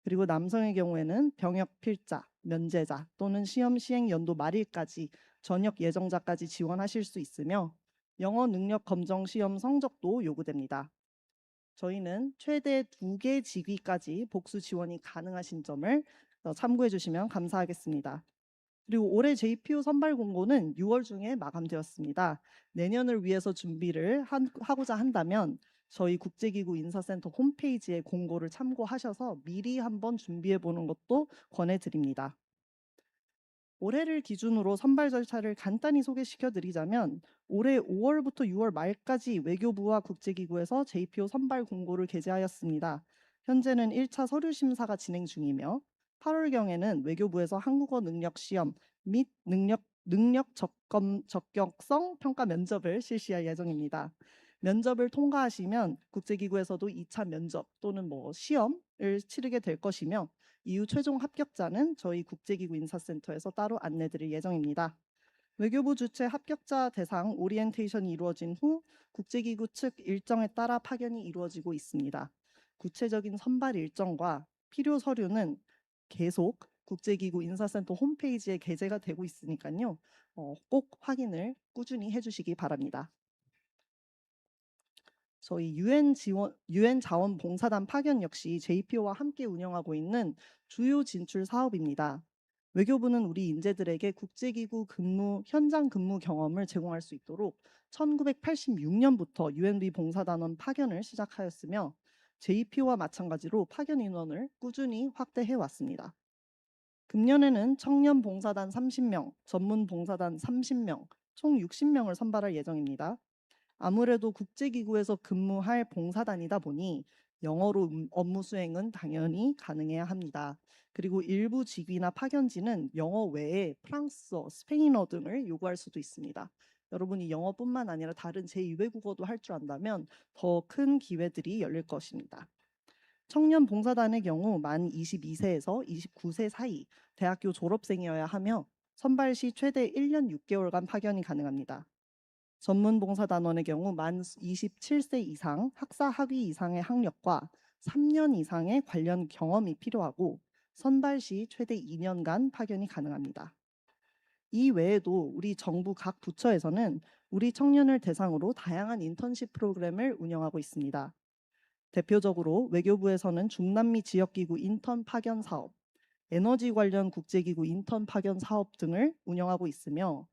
그리고 남성의 경우에는 병역 필자, 면제자 또는 시험 시행 연도 말일까지 전역 예정자까지 지원하실 수 있으며 영어 능력 검정 시험 성적도 요구됩니다. 저희는 최대 2개 직위까지 복수 지원이 가능하신 점을 참고해 주시면 감사하겠습니다. 그리고 올해 JPO 선발 공고는 6월 중에 마감되었습니다. 내년을 위해서 준비를 하고자 한다면 저희 국제기구 인사센터 홈페이지에 공고를 참고하셔서 미리 한번 준비해 보는 것도 권해드립니다. 올해를 기준으로 선발 절차를 간단히 소개시켜 드리자면 올해 5월부터 6월 말까지 외교부와 국제기구에서 JPO 선발 공고를 게재하였습니다. 현재는 1차 서류 심사가 진행 중이며 8월경에는 외교부에서 한국어 능력 시험 및 능력 적격성 평가 면접을 실시할 예정입니다. 면접을 통과하시면 국제기구에서도 2차 면접 또는 시험을 치르게 될 것이며 이후 최종 합격자는 저희 국제기구 인사센터에서 따로 안내드릴 예정입니다. 외교부 주최 합격자 대상 오리엔테이션이 이루어진 후 국제기구 측 일정에 따라 파견이 이루어지고 있습니다. 구체적인 선발 일정과 필요 서류는 계속 국제기구 인사센터 홈페이지에 게재가 되고 있으니까요. 꼭 확인을 꾸준히 해주시기 바랍니다. 저희 유엔 자원봉사단 파견 역시 JPO와 함께 운영하고 있는 주요 진출 사업입니다. 외교부는 우리 인재들에게 국제기구 현장 근무 경험을 제공할 수 있도록 1986년부터 UNB 봉사단원 파견을 시작하였으며 JPO와 마찬가지로 파견 인원을 꾸준히 확대해 왔습니다. 금년에는 청년 봉사단 30명, 전문 봉사단 30명, 총 60명을 선발할 예정입니다. 아무래도 국제기구에서 근무할 봉사단이다 보니 영어로 업무 수행은 당연히 가능해야 합니다. 그리고 일부 직위나 파견지는 영어 외에 프랑스어, 스페인어 등을 요구할 수도 있습니다. 여러분이 영어뿐만 아니라 다른 제2외국어도 할 줄 안다면 더 큰 기회들이 열릴 것입니다. 청년 봉사단의 경우 만 22세에서 29세 사이 대학교 졸업생이어야 하며 선발 시 최대 1년 6개월간 파견이 가능합니다. 전문 봉사단원의 경우 만 27세 이상 학사 학위 이상의 학력과 3년 이상의 관련 경험이 필요하고 선발 시 최대 2년간 파견이 가능합니다. 이 외에도 우리 정부 각 부처에서는 우리 청년을 대상으로 다양한 인턴십 프로그램을 운영하고 있습니다. 대표적으로 외교부에서는 중남미 지역기구 인턴 파견 사업, 에너지 관련 국제기구 인턴 파견 사업 등을 운영하고 있으며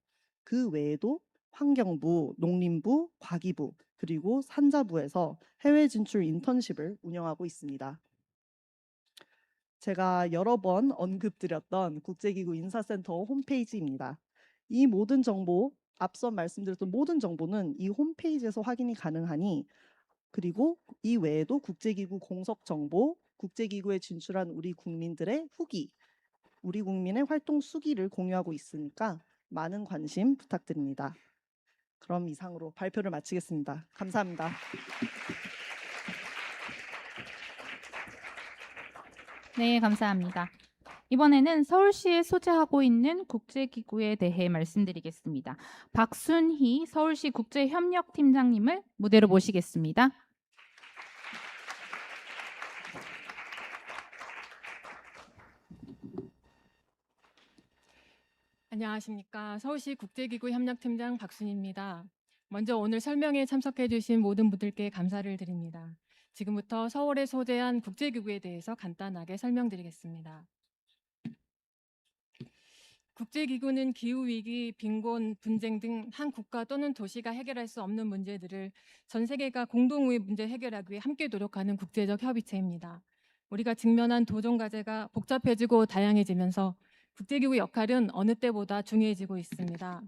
그 외에도 환경부, 농림부, 과기부, 그리고 산자부에서 해외 진출 인턴십을 운영하고 있습니다. 제가 여러 번 언급드렸던 국제기구 인사센터 홈페이지입니다. 이 모든 정보, 앞서 말씀드렸던 모든 정보는 이 홈페이지에서 확인이 가능하니 그리고 이 외에도 국제기구 공석 정보, 국제기구에 진출한 우리 국민들의 후기, 우리 국민의 활동 수기를 공유하고 있으니까 많은 관심 부탁드립니다. 그럼 이상으로 발표를 마치겠습니다. 감사합니다. 네, 감사합니다. 이번에는 서울시에 소재하고 있는 국제기구에 대해 말씀드리겠습니다. 박순희 서울시 국제협력팀장님을 무대로 모시겠습니다. 안녕하십니까. 서울시 국제기구 협력팀장 박순희입니다. 먼저 오늘 설명에 참석해 주신 모든 분들께 감사를 드립니다. 지금부터 서울에 소재한 국제기구에 대해서 간단하게 설명드리겠습니다. 국제기구는 기후위기, 빈곤, 분쟁 등 한 국가 또는 도시가 해결할 수 없는 문제들을 전 세계가 공동의 문제 해결하기 위해 함께 노력하는 국제적 협의체입니다. 우리가 직면한 도전 과제가 복잡해지고 다양해지면서 국제기구 역할은 어느 때보다 중요해지고 있습니다.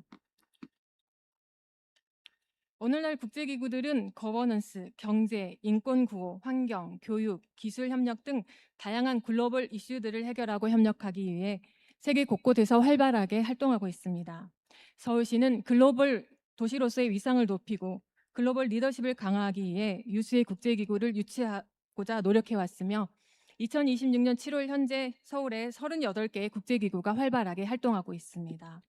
오늘날 국제기구들은 거버넌스, 경제, 인권 구호, 환경, 교육, 기술 협력 등 다양한 글로벌 이슈들을 해결하고 협력하기 위해 세계 곳곳에서 활발하게 활동하고 있습니다. 서울시는 글로벌 도시로서의 위상을 높이고 글로벌 리더십을 강화하기 위해 유수의 국제기구를 유치하고자 노력해왔으며 2026년 7월 현재 서울에 38개의 국제기구가 활발하게 활동하고 있습니다.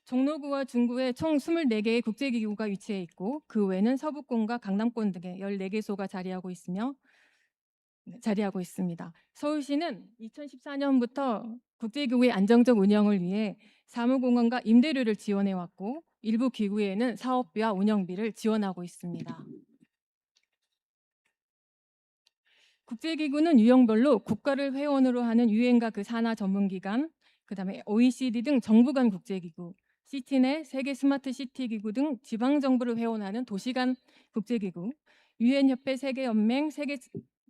종로구와 중구에 총 24개의 국제기구가 위치해 있고 그 외에는 서북권과 강남권 등의 14개소가 자리하고 있습니다. 서울시는 2014년부터 국제기구의 안정적 운영을 위해 사무공간과 임대료를 지원해왔고 일부 기구에는 사업비와 운영비를 지원하고 있습니다. 국제기구는 유형별로 국가를 회원으로 하는 유엔과 그 산하 전문기관, 그다음에 OECD 등 정부 간 국제기구, 시티넷, 세계 스마트 시티 기구 등 지방 정부를 회원하는 도시 간 국제기구, 유엔협회, 세계연맹, 세계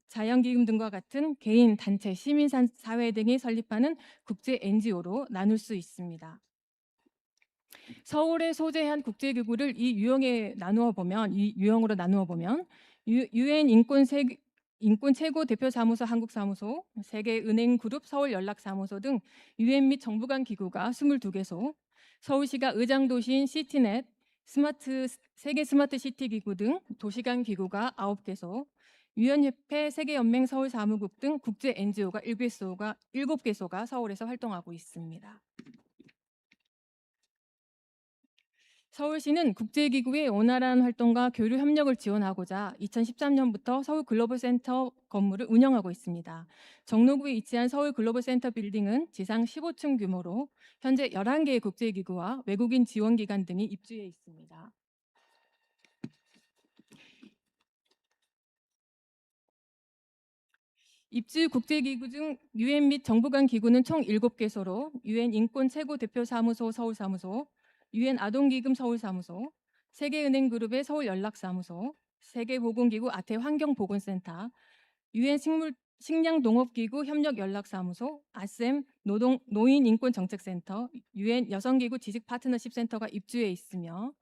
자연기금 등과 같은 개인, 단체, 시민사회 등이 설립하는 국제 NGO로 나눌 수 있습니다. 서울에 소재한 국제기구를 이 유형으로 나누어 보면 유엔 인권 최고 대표 사무소 한국 사무소, 세계은행 그룹 서울 연락 사무소 등 유엔 및 정부 간 기구가 22개소, 서울시가 의장 도시인 시티넷, 세계 스마트 시티 기구 등 도시간 기구가 9개소, 유엔협회 세계연맹 서울사무국 등 국제 NGO가 7개소가 서울에서 활동하고 있습니다. 서울시는 국제기구의 원활한 활동과 교류 협력을 지원하고자 2013년부터 서울 글로벌센터 건물을 운영하고 있습니다. 정로구에 위치한 서울 글로벌센터 빌딩은 지상 15층 규모로 현재 11개의 국제기구와 외국인 지원기관 등이 입주해 있습니다. 입주 국제기구 중 유엔 및 정부 간 기구는 총 7개소로 유엔 인권 최고 대표 사무소 서울사무소, 유엔아동기금 서울사무소, 세계은행그룹의 서울연락사무소, 세계보건기구 아태 환경보건센터, 유엔 식량농업기구 협력연락사무소, 아셈 노인인권정책센터, 유엔 여성기구 지식파트너십센터가 입주해 있으며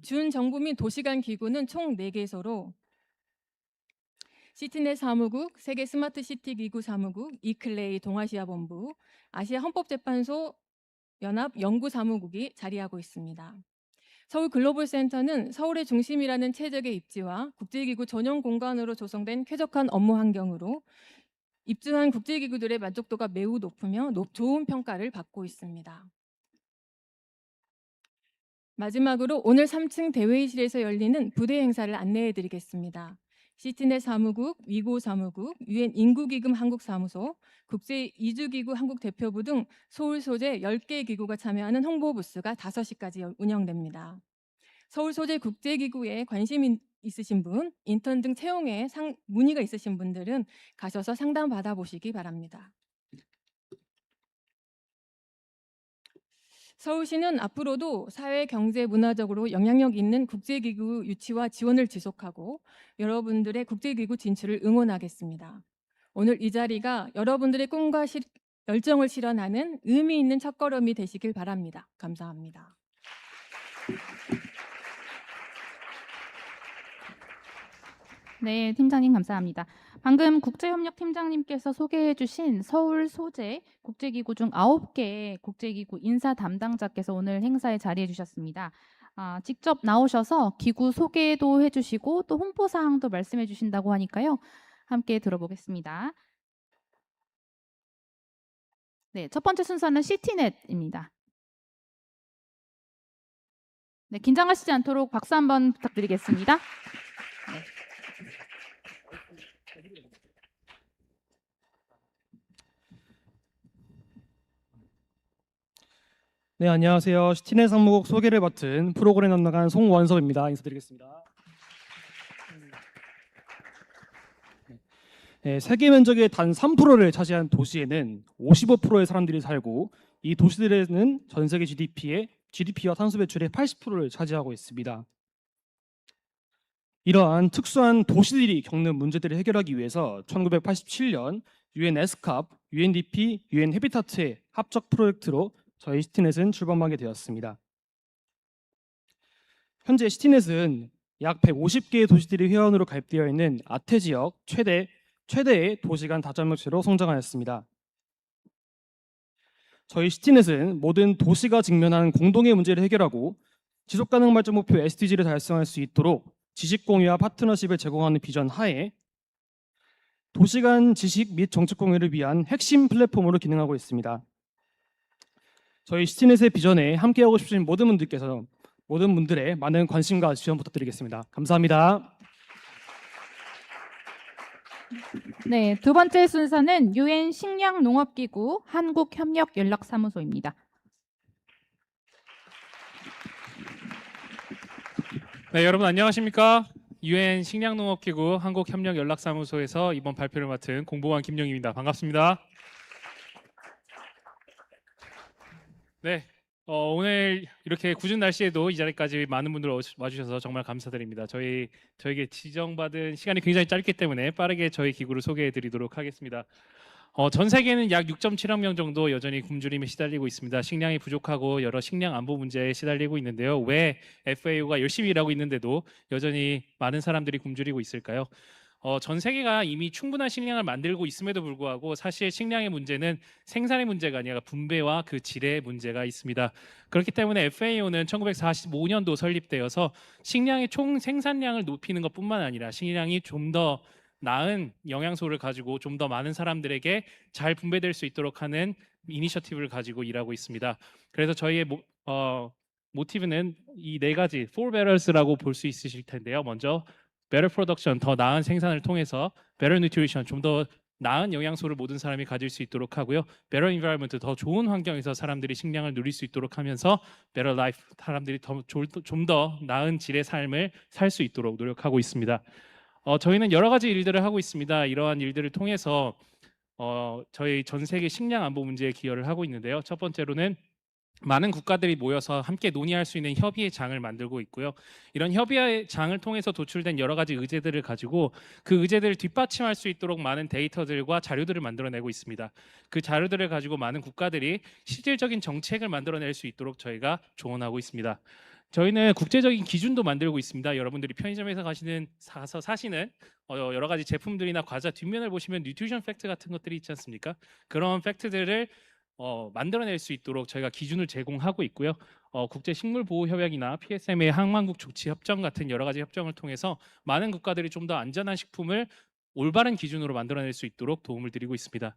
준정부 및 도시간 기구는 총 4개소로 시티넷 사무국, 세계 스마트 시티 기구 사무국, 이클레이 동아시아 본부, 아시아 헌법재판소 연합 연구사무국이 자리하고 있습니다. 서울 글로벌센터는 서울의 중심이라는 최적의 입지와 국제기구 전용 공간으로 조성된 쾌적한 업무 환경으로 입주한 국제기구들의 만족도가 매우 높으며 좋은 평가를 받고 있습니다. 마지막으로 오늘 3층 대회의실에서 열리는 부대 행사를 안내해 드리겠습니다. 시티넷 사무국, 위고 사무국, 유엔 인구기금 한국사무소, 국제이주기구 한국대표부 등 서울 소재 10개 기구가 참여하는 홍보 부스가 5시까지 운영됩니다. 서울 소재 국제기구에 관심 있으신 분, 인턴 등 채용에 문의가 있으신 분들은 가셔서 상담 받아보시기 바랍니다. 서울시는 앞으로도 사회, 경제, 문화적으로 영향력 있는 국제기구 유치와 지원을 지속하고 여러분들의 국제기구 진출을 응원하겠습니다. 오늘 이 자리가 여러분들의 꿈과 열정을 실현하는 의미 있는 첫걸음이 되시길 바랍니다. 감사합니다. 네, 팀장님 감사합니다. 방금 국제협력팀장님께서 소개해 주신 서울 소재 국제기구 중 9개 국제기구 인사 담당자께서 오늘 행사에 자리해 주셨습니다. 직접 나오셔서 기구 소개도 해주시고 또 홍보사항도 말씀해 주신다고 하니까요. 함께 들어보겠습니다. 네, 첫 번째 순서는 시티넷입니다. 네, 긴장하시지 않도록 박수 한번 부탁드리겠습니다. 네. 네, 안녕하세요. 시티넷 사무국 소개를 맡은 프로그램 담당관 송원섭입니다. 인사드리겠습니다. 네, 세계 면적의 단 3%를 차지한 도시에는 55%의 사람들이 살고 이 도시들에는 전 세계 GDP와 탄소 배출의 80%를 차지하고 있습니다. 이러한 특수한 도시들이 겪는 문제들을 해결하기 위해서 1987년 유엔 에스캅, UNDP, 유엔 해비타트의 합작 프로젝트로 저희 시티넷은 출범하게 되었습니다. 현재 시티넷은 약 150개의 도시들이 회원으로 가입되어 있는 아태 지역 최대의 도시간 다자업체로 성장하였습니다. 저희 시티넷은 모든 도시가 직면하는 공동의 문제를 해결하고 지속가능 발전 목표 SDG를 달성할 수 있도록 지식 공유와 파트너십을 제공하는 비전 하에 도시간 지식 및 정책 공유를 위한 핵심 플랫폼으로 기능하고 있습니다. 저희 시티넷의 비전에 함께하고 싶으신 모든 분들의 많은 관심과 지원 부탁드리겠습니다. 감사합니다. 네, 두 번째 순서는 유엔 식량농업기구 한국협력연락사무소입니다. 네, 여러분 안녕하십니까? 유엔 식량농업기구 한국협력연락사무소에서 이번 발표를 맡은 공보관 김용입니다. 반갑습니다. 네, 오늘 이렇게 궂은 날씨에도 이 자리까지 많은 분들 와주셔서 정말 감사드립니다. 저에게 지정받은 시간이 굉장히 짧기 때문에 빠르게 저희 기구를 소개해드리도록 하겠습니다. 전 세계는 약 6.7억 명 정도 여전히 굶주림에 시달리고 있습니다. 식량이 부족하고 여러 식량 안보 문제에 시달리고 있는데요. 왜 FAO가 열심히 일하고 있는데도 여전히 많은 사람들이 굶주리고 있을까요? 전 세계가 이미 충분한 식량을 만들고 있음에도 불구하고 사실 식량의 문제는 생산의 문제가 아니라 분배와 그 질의 문제가 있습니다. 그렇기 때문에 FAO는 1945년도 설립되어서 식량의 총 생산량을 높이는 것뿐만 아니라 식량이 좀 더 나은 영양소를 가지고 좀 더 많은 사람들에게 잘 분배될 수 있도록 하는 이니셔티브를 가지고 일하고 있습니다. 그래서 저희의 모티브는 이 네 가지 4 betters라고 볼 수 있으실 텐데요. 먼저 better production, 더 나은 생산을 통해서 better nutrition, 좀 더 나은 영양소를 모든 사람이 가질 수 있도록 하고요. better environment, 더 좋은 환경에서 사람들이 식량을 누릴 수 있도록 하면서 better life, 사람들이 좀 더 나은 질의 삶을 살 수 있도록 노력하고 있습니다. 저희는 여러 가지 일들을 하고 있습니다. 이러한 일들을 통해서 저희 전 세계 식량 안보 문제에 기여를 하고 있는데요. 첫 번째로는 많은 국가들이 모여서 함께 논의할 수 있는 협의의 장을 만들고 있고요. 이런 협의의 장을 통해서 도출된 여러 가지 의제들을 가지고 그 의제들을 뒷받침할 수 있도록 많은 데이터들과 자료들을 만들어내고 있습니다. 그 자료들을 가지고 많은 국가들이 실질적인 정책을 만들어낼 수 있도록 저희가 조언하고 있습니다. 저희는 국제적인 기준도 만들고 있습니다. 여러분들이 편의점에서 가서 사시는 여러 가지 제품들이나 과자 뒷면을 보시면 뉴트리션 팩트 같은 것들이 있지 않습니까? 그런 팩트들을 만들어낼 수 있도록 저희가 기준을 제공하고 있고요. 국제식물보호협약이나 PSM의 항만국 조치협정 같은 여러 가지 협정을 통해서 많은 국가들이 좀 더 안전한 식품을 올바른 기준으로 만들어낼 수 있도록 도움을 드리고 있습니다.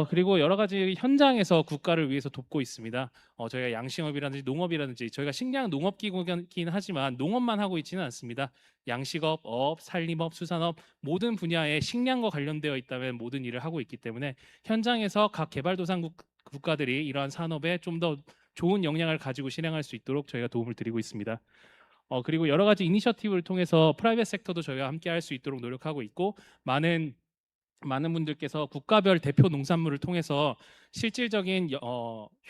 그리고 여러 가지 현장에서 국가를 위해서 돕고 있습니다. 저희가 양식업이라든지 농업이라든지 저희가 식량 농업기구긴 하지만 농업만 하고 있지는 않습니다. 양식업, 어업, 산림업, 수산업 모든 분야에 식량과 관련되어 있다면 모든 일을 하고 있기 때문에 현장에서 각 개발도상국 국가들이 이러한 산업에 좀 더 좋은 역량을 가지고 실행할 수 있도록 저희가 도움을 드리고 있습니다. 그리고 여러 가지 이니셔티브를 통해서 프라이빗 섹터도 저희가 함께 할 수 있도록 노력하고 있고 많은 분들께서 국가별 대표 농산물을 통해서 실질적인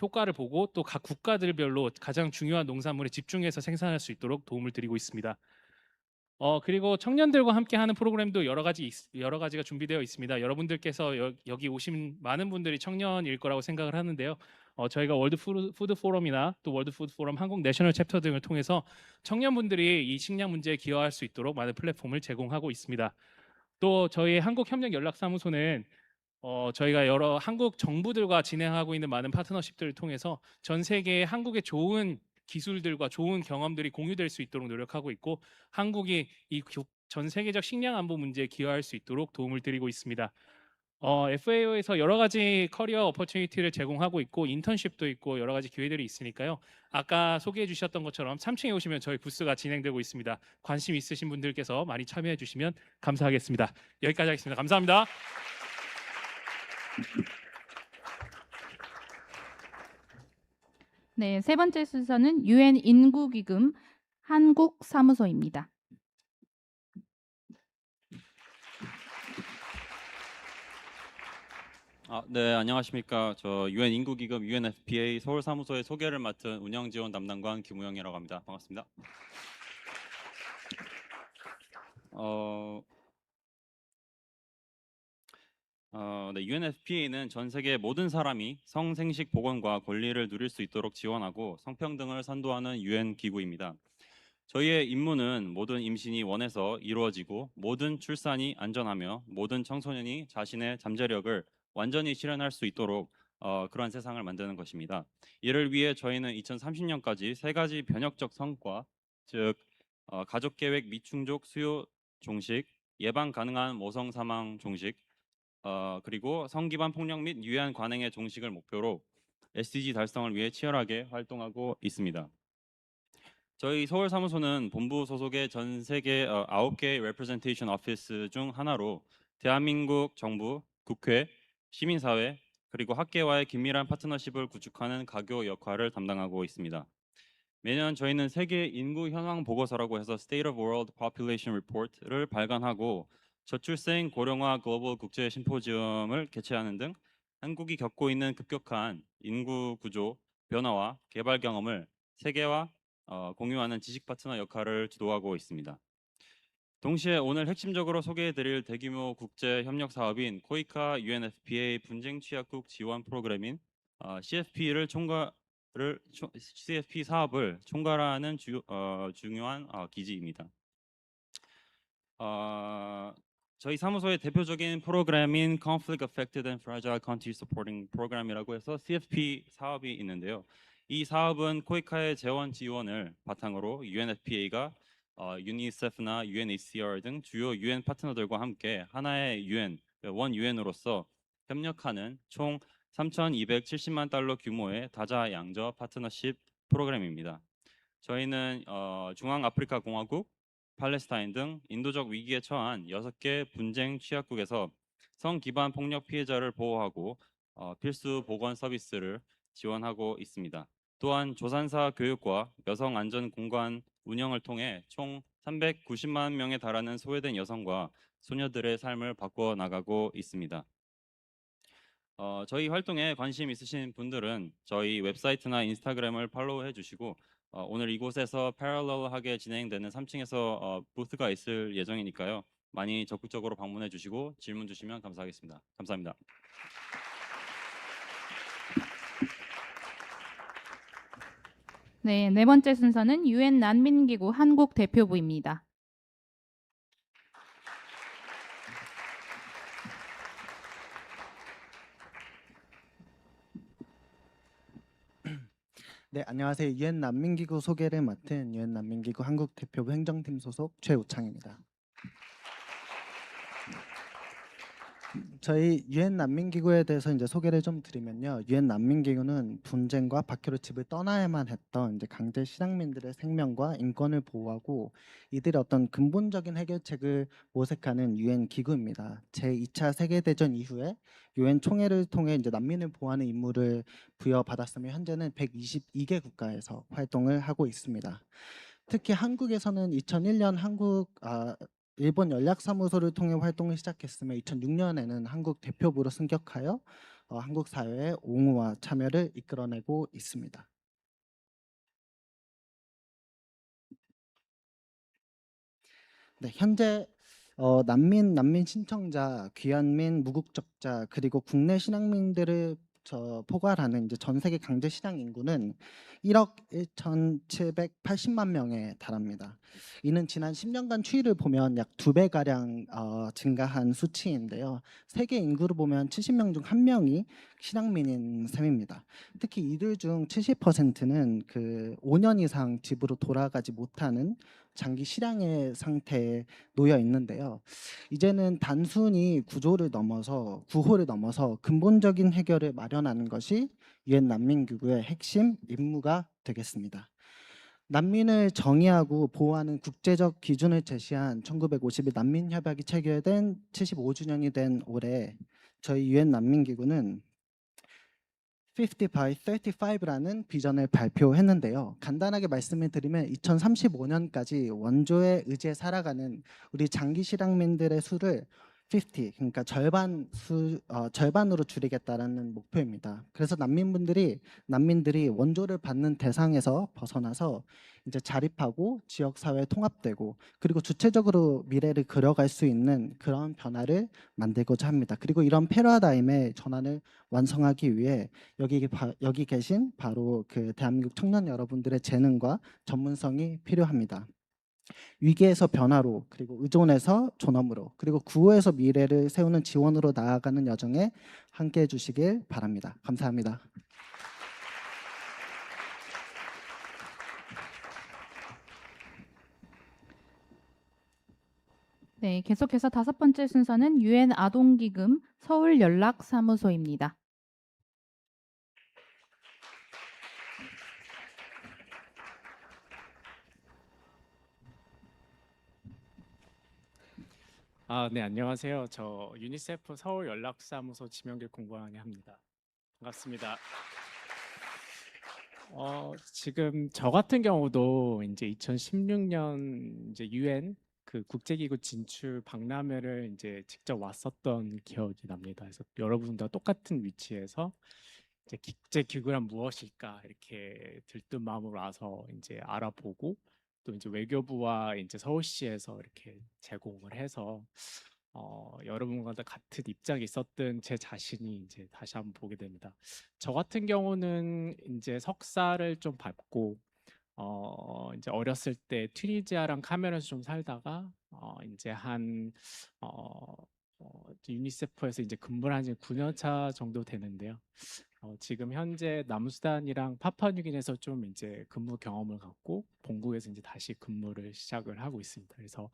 효과를 보고 또 각 국가들별로 가장 중요한 농산물에 집중해서 생산할 수 있도록 도움을 드리고 있습니다. 그리고 청년들과 함께하는 프로그램도 여러 가지가 준비되어 있습니다. 여러분들께서 여기 오신 많은 분들이 청년일 거라고 생각을 하는데요. 저희가 월드 푸드 포럼이나 또 월드 푸드 포럼 한국 내셔널 챕터 등을 통해서 청년분들이 이 식량 문제에 기여할 수 있도록 많은 플랫폼을 제공하고 있습니다. 또 저희 한국협력연락사무소는 저희가 여러 한국 정부들과 진행하고 있는 많은 파트너십들을 통해서 전 세계의 한국의 좋은 기술들과 좋은 경험들이 공유될 수 있도록 노력하고 있고 한국이 이 전 세계적 식량 안보 문제에 기여할 수 있도록 도움을 드리고 있습니다. FAO에서 여러 가지 커리어 어퍼튜니티를 제공하고 있고 인턴십도 있고 여러 가지 기회들이 있으니까요. 아까 소개해 주셨던 것처럼 3층에 오시면 저희 부스가 진행되고 있습니다. 관심 있으신 분들께서 많이 참여해 주시면 감사하겠습니다. 여기까지 하겠습니다. 감사합니다. 네, 세 번째 순서는 유엔 인구기금 한국 사무소입니다. 네, 안녕하십니까. 저 유엔 인구기금 UNFPA 서울 사무소의 소개를 맡은 운영지원 담당관 김우영이라고 합니다. 반갑습니다. 네, UNFPA는 전 세계 모든 사람이 성생식 보건과 권리를 누릴 수 있도록 지원하고 성평등을 선도하는 유엔 기구입니다. 저희의 임무는 모든 임신이 원해서 이루어지고 모든 출산이 안전하며 모든 청소년이 자신의 잠재력을 완전히 실현할 수 있도록 그러한 세상을 만드는 것입니다. 이를 위해 저희는 2030년까지 세 가지 변혁적 성과, 즉 가족계획 미충족 수요 종식, 예방 가능한 모성 사망 종식, 그리고 성기반 폭력 및 유해한 관행의 종식을 목표로 SDG 달성을 위해 치열하게 활동하고 있습니다. 저희 서울 사무소는 본부 소속의 전 세계 9개의 레프레젠테이션 오피스 중 하나로 대한민국 정부, 국회, 시민사회, 그리고 학계와의 긴밀한 파트너십을 구축하는 가교 역할을 담당하고 있습니다. 매년 저희는 세계 인구 현황 보고서라고 해서 State of World Population Report를 발간하고 저출생 고령화 글로벌 국제 심포지엄을 개최하는 등 한국이 겪고 있는 급격한 인구 구조 변화와 개발 경험을 세계와 공유하는 지식 파트너 역할을 주도하고 있습니다. 동시에 오늘 핵심적으로 소개해드릴 대규모 국제 협력 사업인 코이카 UNFPA 분쟁 취약국 지원 프로그램인 CFP 사업을 총괄하는 중요한 기지입니다. 저희 사무소의 대표적인 프로그램인 Conflict Affected and Fragile Country Supporting Program이라고 해서 CFP 사업이 있는데요. 이 사업은 코이카의 재원 지원을 바탕으로 UNFPA가 UNICEF나 UNHCR 등 주요 UN 파트너들과 함께 하나의 원 유엔으로서 협력하는 총 3,270만 달러 규모의 다자양저 파트너십 프로그램입니다. 저희는 중앙아프리카 공화국, 팔레스타인 등 인도적 위기에 처한 6개 분쟁 취약국에서 성 기반 폭력 피해자를 보호하고 필수 보건 서비스를 지원하고 있습니다. 또한 조산사 교육과 여성 안전 공간 운영을 통해 총 390만 명에 달하는 소외된 여성과 소녀들의 삶을 바꿔 나가고 있습니다. 저희 활동에 관심 있으신 분들은 저희 웹사이트나 인스타그램을 팔로우해 주시고 오늘 이곳에서 패러럴하게 진행되는 3층에서 부스가 있을 예정이니까요. 많이 적극적으로 방문해 주시고 질문 주시면 감사하겠습니다. 감사합니다. 네, 네 번째 순서는 유엔 난민기구 한국 대표부입니다. 네, 안녕하세요. 유엔 난민기구 소개를 맡은 유엔 난민기구 한국 대표부 행정팀 소속 최우창입니다. 저희 유엔 난민기구에 대해서 이제 소개를 좀 드리면요. 유엔 난민기구는 분쟁과 박해로 집을 떠나야만 했던 이제 강제 실향민들의 생명과 인권을 보호하고 이들의 어떤 근본적인 해결책을 모색하는 유엔 기구입니다. 제2차 세계대전 이후에 유엔 총회를 통해 이제 난민을 보호하는 임무를 부여받았으며 현재는 122개 국가에서 활동을 하고 있습니다. 특히 한국에서는 2001년 일본 연락사무소를 통해 활동을 시작했으며 2006년에는 한국 대표부로 승격하여 한국 사회의 옹호와 참여를 이끌어내고 있습니다. 네, 현재 난민 신청자, 귀환민, 무국적자 그리고 국내 신앙민들을 포괄하는 이제 전 세계 강제 실향 인구는 1억 1,780만 명에 달합니다. 이는 지난 10년간 추이를 보면 약 2배 가량 증가한 수치인데요. 세계 인구를 보면 70명 중 1명이 실향민인 셈입니다. 특히 이들 중 70%는 그 5년 이상 집으로 돌아가지 못하는 장기 실향의 상태에 놓여 있는데요. 이제는 단순히 구호를 넘어서 근본적인 해결을 마련하는 것이 유엔 난민기구의 핵심 임무가 되겠습니다. 난민을 정의하고 보호하는 국제적 기준을 제시한 1951 난민협약이 체결된 75주년이 된 올해 저희 유엔 난민기구는 50 by 35라는 비전을 발표했는데요. 간단하게 말씀을 드리면 2035년까지 원조에 의지해 살아가는 우리 장기 실향민들의 수를 50, 그러니까 절반으로 줄이겠다라는 목표입니다. 그래서 난민들이 원조를 받는 대상에서 벗어나서 이제 자립하고 지역 사회에 통합되고 그리고 주체적으로 미래를 그려갈 수 있는 그런 변화를 만들고자 합니다. 그리고 이런 패러다임의 전환을 완성하기 위해 여기 계신 바로 그 대한민국 청년 여러분들의 재능과 전문성이 필요합니다. 위기에서 변화로 그리고 의존에서 존엄으로 그리고 구호에서 미래를 세우는 지원으로 나아가는 여정에 함께해 주시길 바랍니다. 감사합니다. 네, 계속해서 5번째 순서는 유엔아동기금 서울연락사무소입니다. 네, 안녕하세요. 저 유니세프 서울연락사무소 지명길 공무원이 합니다. 반갑습니다. 지금 저 같은 경우도 이제 2016년 이제 유엔 그 국제기구 진출 박람회를 이제 직접 왔었던 기억이 납니다. 그래서 여러분과 똑같은 위치에서 이제 국제기구란 무엇일까 이렇게 들뜬 마음으로 와서 이제 알아보고 또 이제 외교부와 이제 서울시에서 이렇게 제공을 해서 여러분과 같은 입장이 있었던 제 자신이 이제 다시 한번 보게 됩니다. 저 같은 경우는 이제 석사를 좀 밟고 이제 어렸을 때 튀니지아랑 카메룬에서 좀 살다가 이제 유니세프에서 이제 근무를 한 지 9년 차 정도 되는데요. 지금 현재 남수단이랑 파푸아뉴기니에서 좀 이제 근무 경험을 갖고 본국에서 이제 다시 근무를 시작을 하고 있습니다. 그래서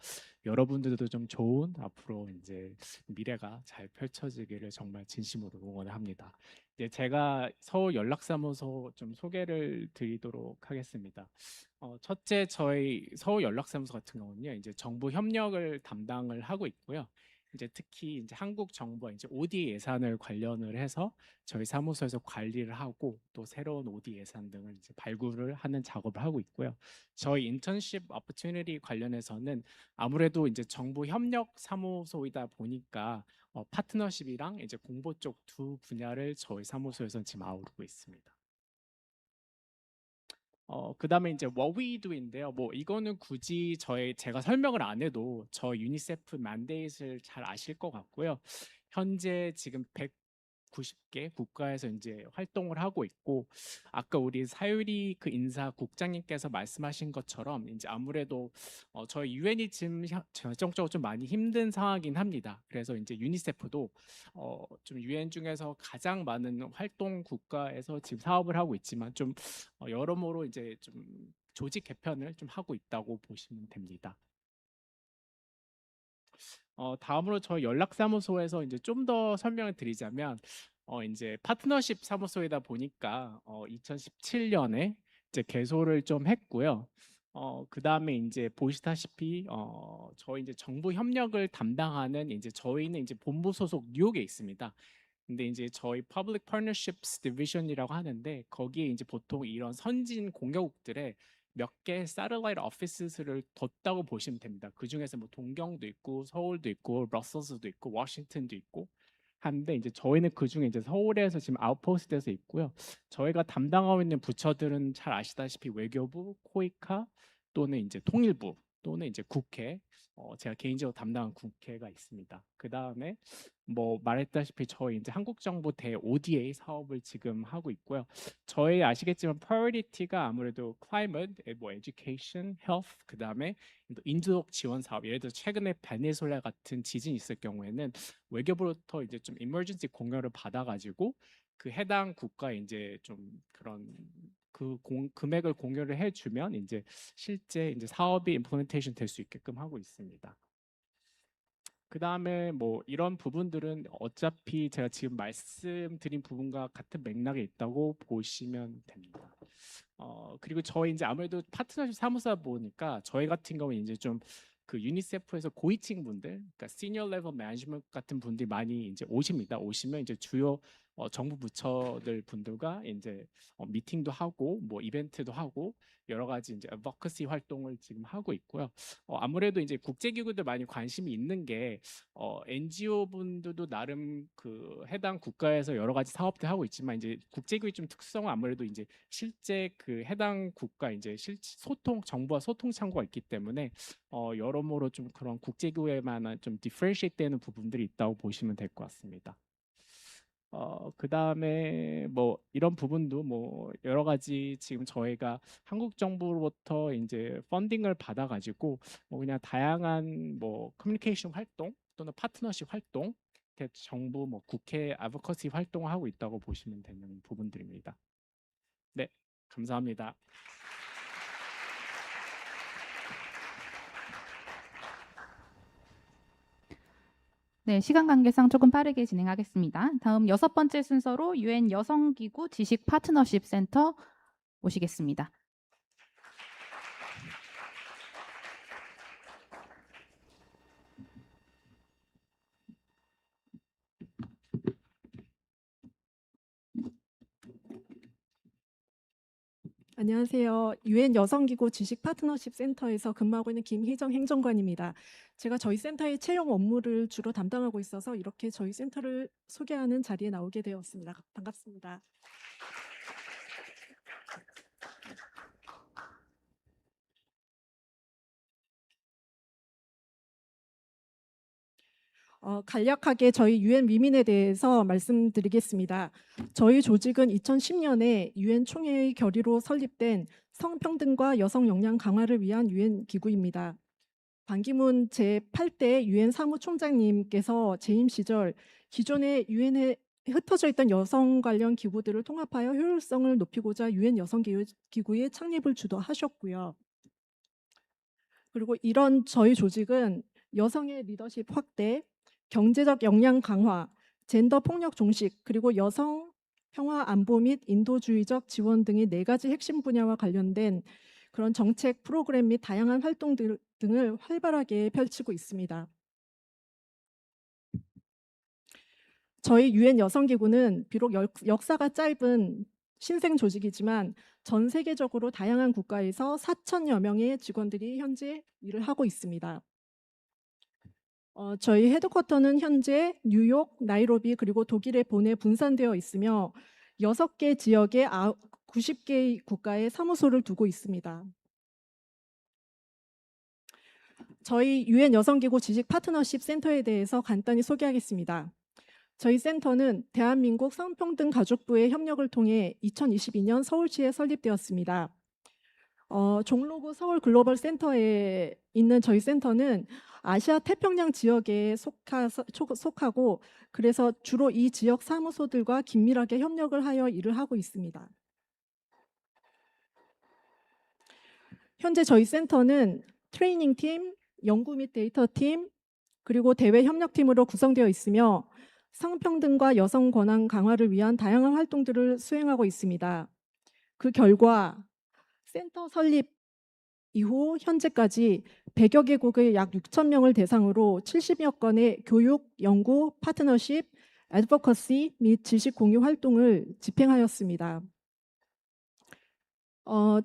여러분들도 좀 좋은 앞으로 이제 미래가 잘 펼쳐지기를 정말 진심으로 응원을 합니다. 이제 제가 서울 연락사무소 좀 소개를 드리도록 하겠습니다. 첫째, 저희 서울 연락사무소 같은 경우는요, 이제 정부 협력을 담당을 하고 있고요. 이제 특히 이제 한국 정부와 이제 OD 예산을 관련을 해서 저희 사무소에서 관리를 하고 또 새로운 OD 예산 등을 이제 발굴을 하는 작업을 하고 있고요. 저희 인턴십 오퍼튜니티 관련해서는 아무래도 이제 정부 협력 사무소이다 보니까 파트너십이랑 이제 공보 쪽 두 분야를 저희 사무소에서는 지금 아우르고 있습니다. 그다음에 이제 what we do인데요. 뭐 이거는 굳이 제가 설명을 안 해도 저 유니세프 만데이트를 잘 아실 것 같고요. 현재 지금 190개 국가에서 이제 활동을 하고 있고, 아까 우리 사유리 그 인사 국장님께서 말씀하신 것처럼 이제 아무래도 저희 유엔이 지금 결정적으로 좀 많이 힘든 상황이긴 합니다. 그래서 이제 유니세프도 좀 유엔 중에서 가장 많은 활동 국가에서 지금 사업을 하고 있지만 좀 여러모로 이제 좀 조직 개편을 좀 하고 있다고 보시면 됩니다. 다음으로 저희 연락사무소에서 이제 좀 더 설명을 드리자면 이제 파트너십 사무소이다 보니까 2017년에 이제 개소를 좀 했고요. 그다음에 이제 보시다시피 저희 이제 정부 협력을 담당하는 이제 저희는 이제 본부 소속 뉴욕에 있습니다. 근데 이제 저희 Public Partnerships Division이라고 하는데 거기에 이제 보통 이런 선진 공여국들의 몇 개 사텔라이트 오피스를 뒀다고 보시면 됩니다. 그 중에서 뭐 동경도 있고 서울도 있고 러셀스도 있고 워싱턴도 있고 한데 이제 저희는 그 중에 이제 서울에서 지금 아웃포스트에서 있고요. 저희가 담당하고 있는 부처들은 잘 아시다시피 외교부, 코이카 또는 이제 통일부 또는 이제 국회, 제가 개인적으로 담당한 국회가 있습니다. 그 다음에 뭐 말했다시피 저희 이제 한국정부 대 ODA 사업을 지금 하고 있고요. 저희 아시겠지만 priority가 아무래도 climate, 뭐 education, health, 그 다음에 인도적 지원 사업. 예를 들어 최근에 베네수엘라 같은 지진이 있을 경우에는 외교부로부터 이제 좀 emergency 공여를 받아가지고 그 해당 국가에 이제 좀 그런 금액을 공유를 해주면 이제 실제 이제 사업이 implementation 될 수 있게끔 하고 있습니다. 그 다음에 뭐 이런 부분들은 어차피 제가 지금 말씀드린 부분과 같은 맥락에 있다고 보시면 됩니다. 그리고 저희 이제 아무래도 파트너십 사무소다 보니까 저희 같은 경우는 이제 좀 그 유니세프에서 고위층 분들, 그러니까 시니어 레벨 매니지먼트 같은 분들이 많이 이제 오시면 이제 주요 정부 부처들 분들과 이제 미팅도 하고 뭐 이벤트도 하고 여러 가지 이제 어드보커시 활동을 지금 하고 있고요. 아무래도 이제 국제기구들 많이 관심이 있는 게 NGO 분들도 나름 그 해당 국가에서 여러 가지 사업들 하고 있지만 이제 국제기구의 좀 특성은 아무래도 이제 실제 그 해당 국가 이제 정부와 소통 창구가 있기 때문에 여러모로 좀 그런 국제기구에만한 좀 디퍼런시에이트 되는 부분들이 있다고 보시면 될 것 같습니다. 그 다음에 뭐 이런 부분도 뭐 여러 가지 지금 저희가 한국 정부로부터 이제 펀딩을 받아가지고 뭐 그냥 다양한 뭐 커뮤니케이션 활동 또는 파트너십 활동, 정부 뭐 국회 아드보커시 활동을 하고 있다고 보시면 되는 부분들입니다. 네, 감사합니다. 네, 시간 관계상 조금 빠르게 진행하겠습니다. 다음 6번째 순서로 유엔 여성기구 지식 파트너십 센터 모시겠습니다. 안녕하세요. 유엔 여성기구 지식 파트너십 센터에서 근무하고 있는 김희정 행정관입니다. 제가 저희 센터의 채용 업무를 주로 담당하고 있어서 이렇게 저희 센터를 소개하는 자리에 나오게 되었습니다. 반갑습니다. 간략하게 저희 유엔 위민에 대해서 말씀드리겠습니다. 저희 조직은 2010년에 유엔 총회의 결의로 설립된 성평등과 여성 역량 강화를 위한 유엔 기구입니다. 반기문 제8대 유엔 사무총장님께서 재임 시절 기존의 유엔에 흩어져 있던 여성 관련 기구들을 통합하여 효율성을 높이고자 유엔 여성기구의 창립을 주도하셨고요. 그리고 이런 저희 조직은 여성의 리더십 확대, 경제적 역량 강화, 젠더 폭력 종식, 그리고 여성 평화 안보 및 인도주의적 지원 등의 4가지 핵심 분야와 관련된 그런 정책 프로그램 및 다양한 활동 등을 활발하게 펼치고 있습니다. 저희 유엔 여성기구는 비록 역사가 짧은 신생 조직이지만 전 세계적으로 다양한 국가에서 4천여 명의 직원들이 현재 일을 하고 있습니다. 저희 헤드쿼터는 현재 뉴욕, 나이로비 그리고 독일에 본에 분산되어 있으며 6개 지역에 90개의 국가에 사무소를 두고 있습니다. 저희 유엔 여성기구 지식 파트너십 센터에 대해서 간단히 소개하겠습니다. 저희 센터는 대한민국 성평등 가족부의 협력을 통해 2022년 서울시에 설립되었습니다. 종로구 서울 글로벌 센터에 있는 저희 센터는 아시아 태평양 지역에 속하고 그래서 주로 이 지역 사무소들과 긴밀하게 협력을 하여 일을 하고 있습니다. 현재 저희 센터는 트레이닝팀, 연구 및 데이터팀, 그리고 대외 협력팀으로 구성되어 있으며 성평등과 여성 권한 강화를 위한 다양한 활동들을 수행하고 있습니다. 그 결과 센터 설립 이후 현재까지 100여 개국의 약 6천 명을 대상으로 70여 건의 교육, 연구, 파트너십, 애드보커시 및 지식 공유 활동을 집행하였습니다.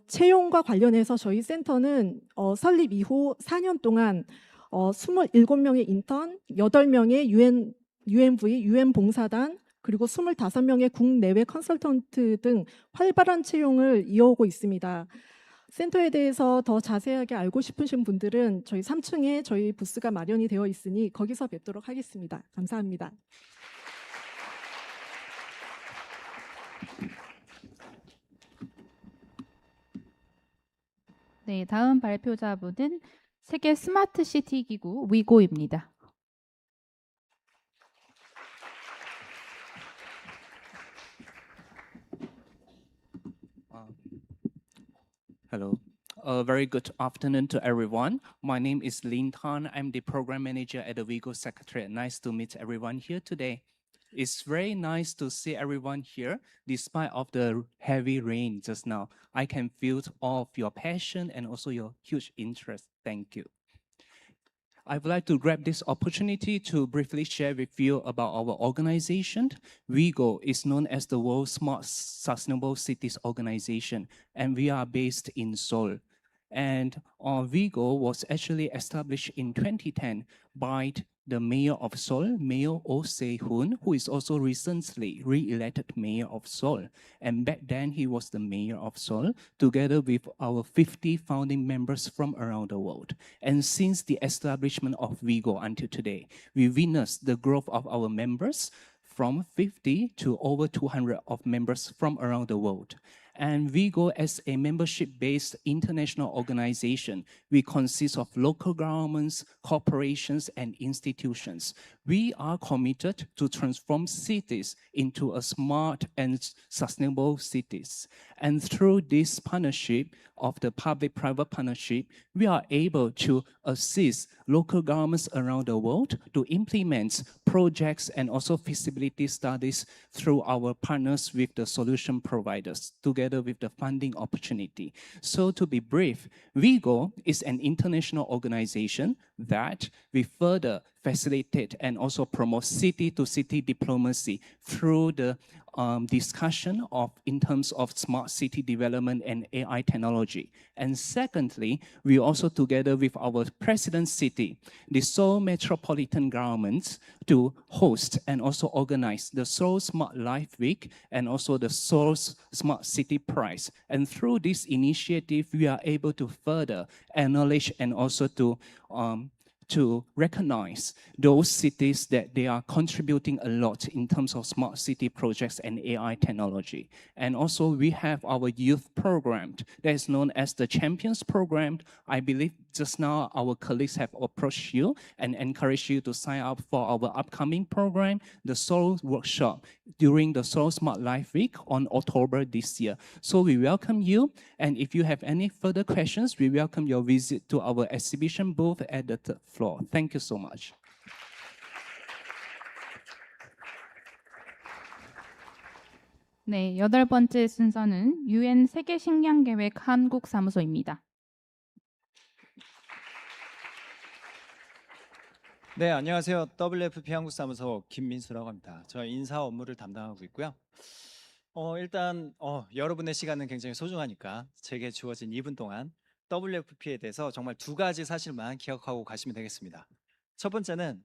채용과 관련해서 저희 센터는 설립 이후 4년 동안 27명의 인턴, 8명의 UNV, UN 봉사단, 그리고 25명의 국내외 컨설턴트 등 활발한 채용을 이어오고 있습니다. 센터에 대해서 더 자세하게 알고 싶으신 분들은 저희 3층에 저희 부스가 마련이 되어 있으니 거기서 뵙도록 하겠습니다. 감사합니다. 네, 다음 발표자분은 세계 스마트 시티 기구 위고입니다. Hello. A very good afternoon to everyone. My name is Lin Tan. I'm the program manager at the WIGO Secretariat. Nice to meet everyone here today. It's very nice to see everyone here, despite of the heavy rain just now. I can feel all of your passion and also your huge interest. Thank you. I would like to grab this opportunity to briefly share with you about our organization. WIGO is known as the World's Smart Sustainable Cities Organization, and we are based in Seoul. And WIGO was actually established in 2010 by the mayor of Seoul, Mayor Oh Se-hoon, who is also recently re-elected mayor of Seoul. And back then, he was the mayor of Seoul, together with our 50 founding members from around the world. And since the establishment of WIGO until today, we witnessed the growth of our members from 50 to over 200 of members from around the world. And WIGO, as a membership-based international organization, we consist of local governments, corporations, and institutions. We are committed to transform cities into a smart and sustainable cities. And through this partnership of the public-private partnership, we are able to assist local governments around the world to implement projects and also feasibility studies through our partners with the solution providers, together with the funding opportunity. So to be brief, WIGO is an international organization that we further facilitate and also promote city-to-city diplomacy through the discussion of in terms of smart city development and AI technology. And secondly, we also together with our president city, the Seoul Metropolitan Government, to host and also organize the Seoul Smart Life Week and also the Seoul Smart City Prize. And through this initiative, we are able to further acknowledge and also to to recognize those cities that they are contributing a lot in terms of smart city projects and AI technology. And also we have our youth program that is known as the Champions Program. I believe just now our colleagues have approached you and encouraged you to sign up for our upcoming program, the Seoul Workshop, during the Seoul Smart Life Week on October this year. So we welcome you, and if you have any further questions, we welcome your visit to our exhibition booth at the third floor. Thank you so much. 네, 여덟 번째 순서는 유엔 세계 식량 계획 한국 사무소입니다. 네, 안녕하세요. WFP 한국사무소 김민수라고 합니다. 저 인사 업무를 담당하고 있고요. 일단 여러분의 시간은 굉장히 소중하니까 제게 주어진 2분 동안 WFP에 대해서 정말 두 가지 사실만 기억하고 가시면 되겠습니다. 첫 번째는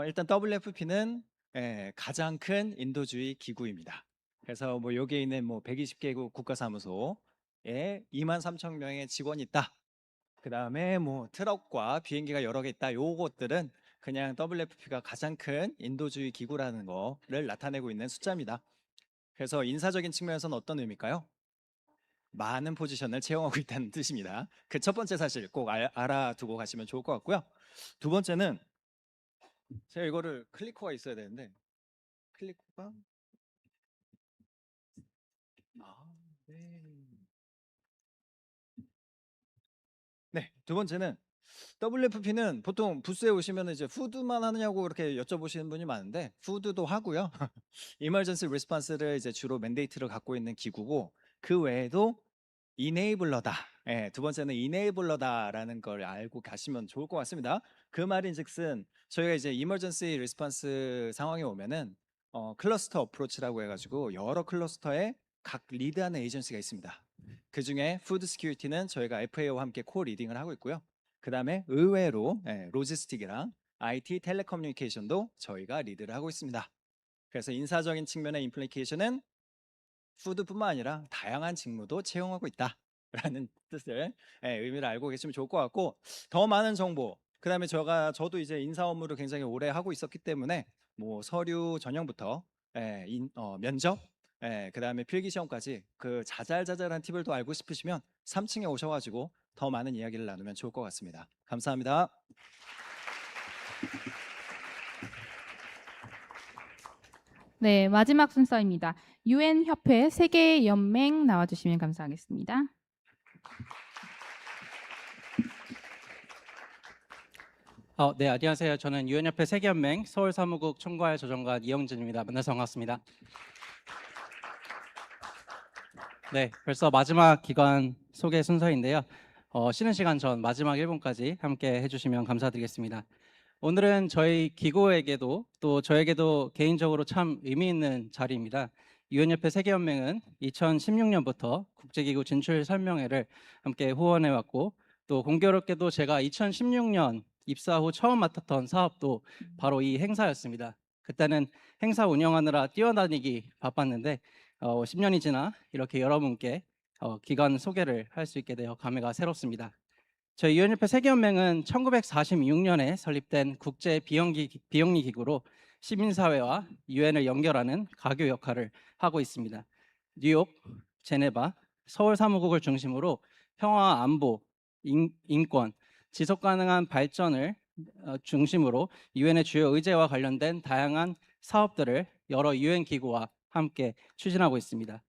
일단 WFP는 가장 큰 인도주의 기구입니다. 그래서 뭐 여기에 있는 120개국 국가사무소에 23,000명의 직원이 있다. 그 다음에 뭐 트럭과 비행기가 여러 개 있다. 요것들은 그냥 WFP가 가장 큰 인도주의 기구라는 거를 나타내고 있는 숫자입니다. 그래서 인사적인 측면에서는 어떤 의미일까요? 많은 포지션을 채용하고 있다는 뜻입니다. 그 첫 번째 사실 꼭 알아두고 가시면 좋을 것 같고요. 두 번째는 제가 이거를 클리커가 있어야 되는데 클리커가 네, 두 번째는 WFP는 보통 부스에 오시면 이제 푸드만 하느냐고 이렇게 여쭤보시는 분이 많은데 푸드도 하고요. 이머전시 리스폰스를 이제 주로 맨데이트를 갖고 있는 기구고 그 외에도 이네이블러다. 두 번째는 이네이블러다라는 걸 알고 가시면 좋을 것 같습니다. 그 말인즉슨 저희가 이제 이머전시 리스폰스 상황에 오면은 클러스터 어프로치라고 해가지고 여러 클러스터에 각 리드하는 에이전시가 있습니다. 그 중에 푸드 시큐리티는 저희가 FAO와 함께 코 리딩을 하고 있고요. 그 다음에 의외로 로지스틱이랑 IT 텔레커뮤니케이션도 저희가 리드를 하고 있습니다. 그래서 인사적인 측면의 임플리케이션은 푸드뿐만 아니라 다양한 직무도 채용하고 있다라는 뜻을 의미를 알고 계시면 좋을 것 같고 더 많은 정보 그 다음에 저도 이제 인사 업무를 굉장히 오래 하고 있었기 때문에 뭐 서류 전형부터 면접 그 다음에 필기시험까지 그 자잘자잘한 팁을 더 알고 싶으시면 3층에 오셔가지고 더 많은 이야기를 나누면 좋을 것 같습니다. 감사합니다. 네, 마지막 순서입니다. 유엔 협회 세계 연맹 나와주시면 감사하겠습니다. 네, 안녕하세요. 저는 유엔협회 세계연맹 서울사무국 총괄 조정관 이영진입니다. 만나서 반갑습니다. 네, 벌써 마지막 기관 소개 순서인데요. 쉬는 시간 전 마지막 1분까지 함께 해주시면 감사드리겠습니다. 오늘은 저희 기구에게도 또 저에게도 개인적으로 참 의미 있는 자리입니다. 유엔협회 세계연맹은 2016년부터 국제기구 진출 설명회를 함께 후원해왔고 또 공교롭게도 제가 2016년 입사 후 처음 맡았던 사업도 바로 이 행사였습니다. 그때는 행사 운영하느라 뛰어다니기 바빴는데 10년이 지나 이렇게 여러분께 기관 소개를 할 수 있게 되어 감회가 새롭습니다. 저희 유엔협회 세계연맹은 1946년에 설립된 국제 비영리 기구로 시민사회와 유엔을 연결하는 가교 역할을 하고 있습니다. 뉴욕, 제네바, 서울 사무국을 중심으로 평화 안보, 인권, 지속 가능한 발전을 중심으로 유엔의 주요 의제와 관련된 다양한 사업들을 여러 유엔 기구와 함께 추진하고 있습니다.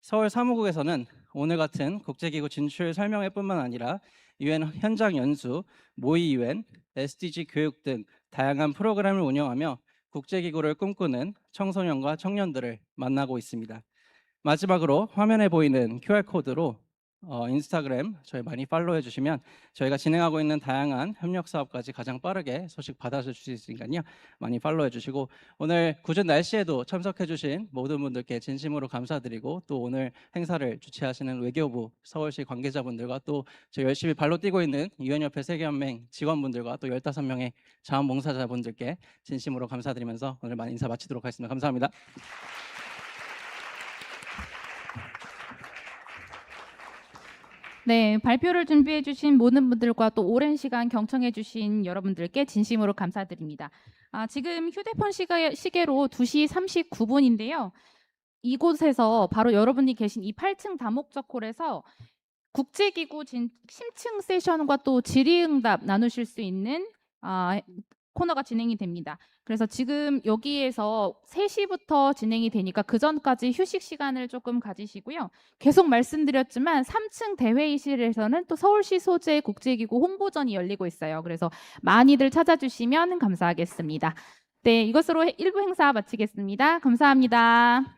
서울 사무국에서는 오늘 같은 국제기구 진출 설명회뿐만 아니라 유엔 현장 연수, 모의 유엔, SDG 교육 등 다양한 프로그램을 운영하며 국제기구를 꿈꾸는 청소년과 청년들을 만나고 있습니다. 마지막으로 화면에 보이는 QR코드로 인스타그램 저희 많이 팔로우해 주시면 저희가 진행하고 있는 다양한 협력 사업까지 가장 빠르게 소식 받아줄 수 있으니까요. 많이 팔로우해 주시고 오늘 궂은 날씨에도 참석해 주신 모든 분들께 진심으로 감사드리고 또 오늘 행사를 주최하시는 외교부 서울시 관계자분들과 또 저 열심히 발로 뛰고 있는 유엔협회 세계연맹 직원분들과 또 15명의 자원봉사자분들께 진심으로 감사드리면서 오늘 많이 인사 마치도록 하겠습니다. 감사합니다. 네, 발표를 준비해 주신 모든 분들과 또 오랜 시간 경청해 주신 여러분들께 진심으로 감사드립니다. 지금 휴대폰 시계로 2시 39분인데요. 이곳에서 바로 여러분이 계신 이 8층 다목적 홀에서 국제기구 심층 세션과 또 질의응답 나누실 수 있는 코너가 진행이 됩니다. 그래서 지금 여기에서 3시부터 진행이 되니까 그 전까지 휴식 시간을 조금 가지시고요. 계속 말씀드렸지만 3층 대회의실에서는 또 서울시 소재 국제기구 홍보전이 열리고 있어요. 그래서 많이들 찾아주시면 감사하겠습니다. 네, 이것으로 1부 행사 마치겠습니다. 감사합니다.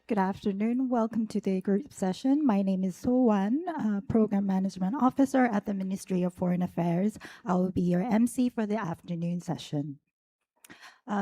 Good afternoon. Welcome to the group session. My name is Sok Kwon, Program Management Officer at the Ministry of Foreign Affairs. I will be your MC for the afternoon session.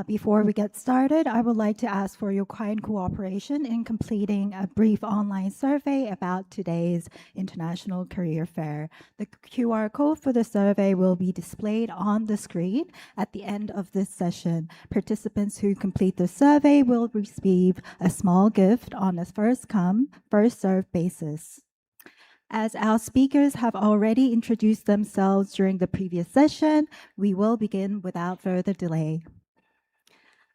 Before we get started, I would like to ask for your kind cooperation in completing a brief online survey about today's International Career Fair. The QR code for the survey will be displayed on the screen at the end of this session. Participants who complete the survey will receive a small gift on a first-come, first-served basis. As our speakers have already introduced themselves during the previous session, we will begin without further delay.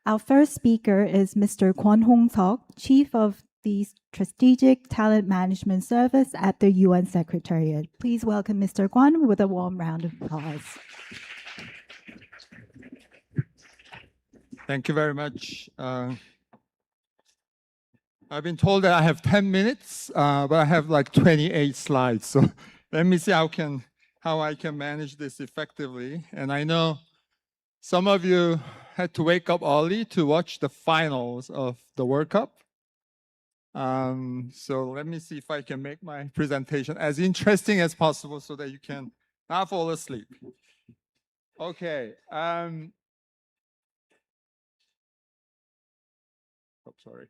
Our first speaker is Mr. Kwon Hong-seok, Chief of the Strategic Talent Management Service at the UN Secretariat. Please welcome Mr. Kwon with a warm round of applause. Thank you very much. I've been told that I have 10 minutes, but I have like 28 slides. So let me see how I can manage this effectively. And I know some of you had to wake up early to watch the finals of the World Cup. So let me see if I can make my presentation as interesting as possible so that you can not fall asleep. Okay. Oh, sorry.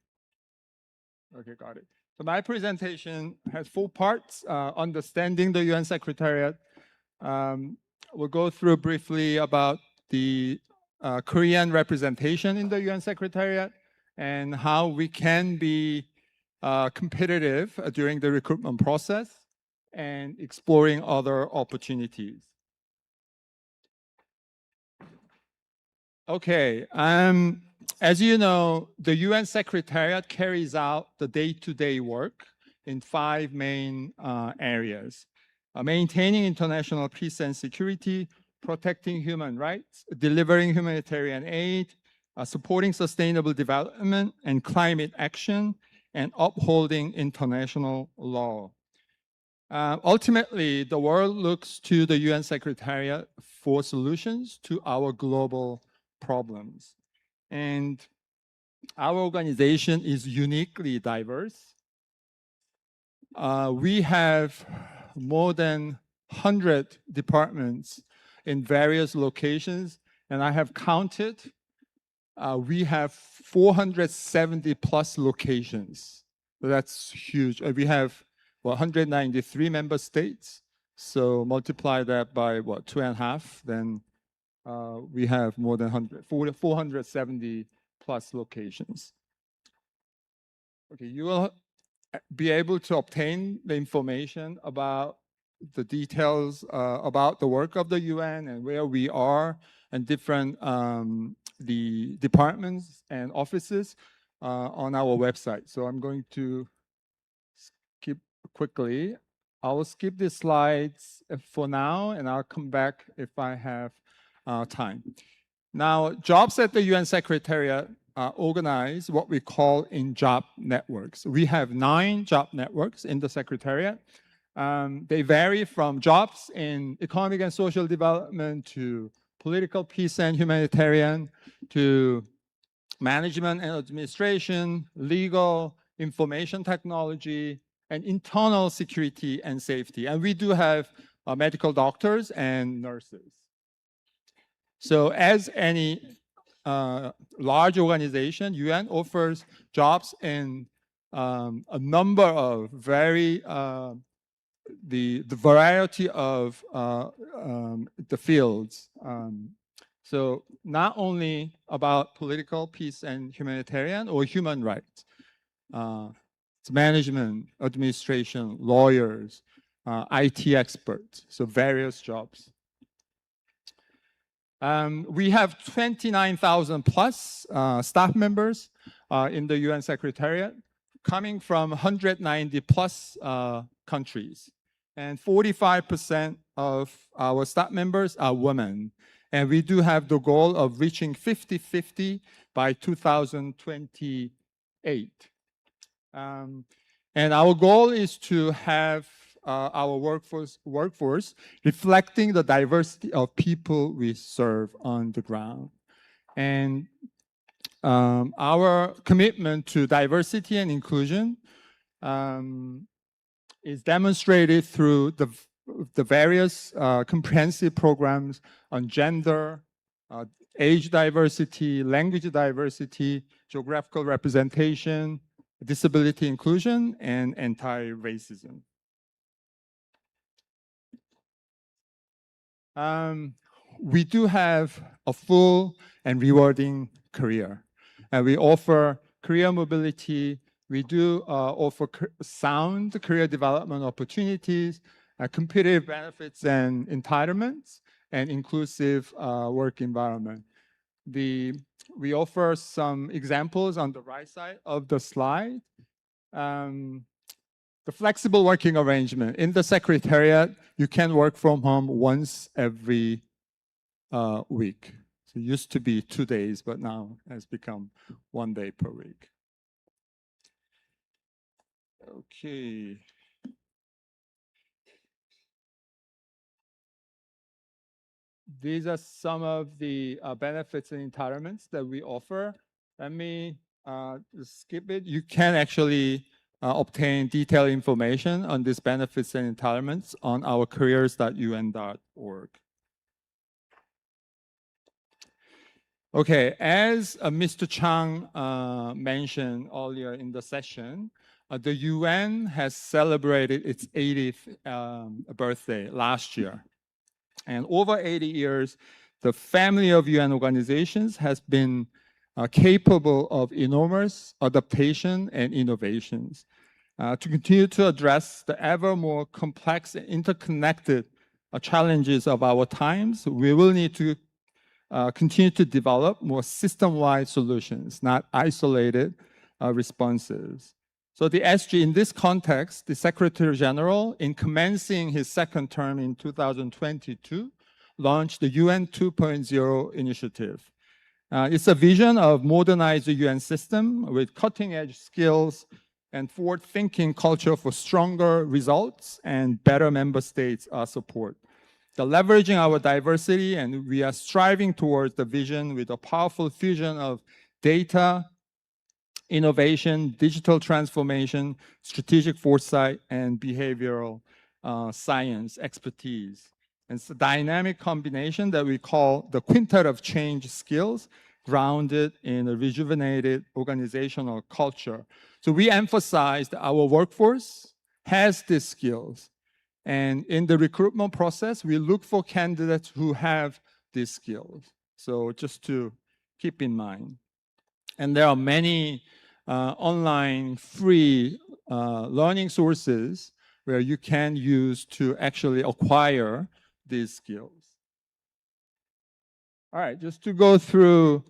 Okay, got it. So my presentation has 4 parts. Understanding the UN Secretariat. We'll go through briefly about the Korean representation in the UN Secretariat and how we can be competitive during the recruitment process and exploring other opportunities. Okay, as you know, the UN Secretariat carries out the day-to-day work in 5 main areas. Maintaining international peace and security, protecting human rights, delivering humanitarian aid, supporting sustainable development and climate action, and upholding international law. Ultimately, the world looks to the UN Secretariat for solutions to our global problems. And our organization is uniquely diverse. We have more than 100 departments in various locations, and I have counted, we have 470 plus locations. So that's huge. We have 193 member states, so multiply that by 2.5, then we have more than 470 plus locations. Okay, you will be able to obtain the information about the details about the work of the UN and where we are and different the departments and offices on our website. So I'm going to skip quickly. I will skip the slides for now, and I'll come back if I have time. Now, jobs at the UN Secretariat organize what we call in job networks. We have 9 job networks in the Secretariat. They vary from jobs in economic and social development to political peace and humanitarian to management and administration, legal, information technology, and internal security and safety. And we do have medical doctors and nurses. So as any large organization, UN offers jobs in a number of very the variety of the fields. So not only about political peace and humanitarian or human rights, it's management, administration, lawyers, IT experts, so various jobs. We have 29,000 plus staff members in the UN Secretariat, coming from 190 plus countries. And 45% of our staff members are women. And we do have the goal of reaching 50-50 by 2028. And our goal is to have our workforce reflecting the diversity of people we serve on the ground. And our commitment to diversity and inclusion is demonstrated through the various comprehensive programs on gender, age diversity, language diversity, geographical representation, disability inclusion, and anti-racism. We do have a full and rewarding career. We offer career mobility. We do offer sound career development opportunities, competitive benefits and entitlements, and inclusive work environment. We offer some examples on the right side of the slide. The flexible working arrangement. In the Secretariat, you can work from home once every week. So it used to be 2 days, but now has become 1 day per week. Okay. These are some of the benefits and entitlements that we offer. Let me skip it. You can actually obtain detailed information on these benefits and entitlements on our careers.un.org. Okay, as Mr. Chang mentioned earlier in the session, the UN has celebrated its 80th birthday last year. And over 80 years, the family of UN organizations has been capable of enormous adaptation and innovations. To continue to address the ever more complex and interconnected challenges of our times, we will need to continue to develop more system-wide solutions, not isolated responses. So the SG, in this context, the Secretary General, in commencing his second term in 2022, launched the UN 2.0 initiative. It's a vision of modernize the UN system with cutting-edge skills and forward-thinking culture for stronger results and better member states support. The leveraging our diversity, and we are striving towards the vision with a powerful fusion of data, innovation, digital transformation, strategic foresight, and behavioral science expertise. And it's a dynamic combination that we call the quintet of change skills, grounded in a rejuvenated organizational culture. So we emphasize that our workforce has these skills. And in the recruitment process, we look for candidates who have these skills. So just to keep in mind. And there are many online free learning sources where you can use to actually acquire these skills. All right, just to go through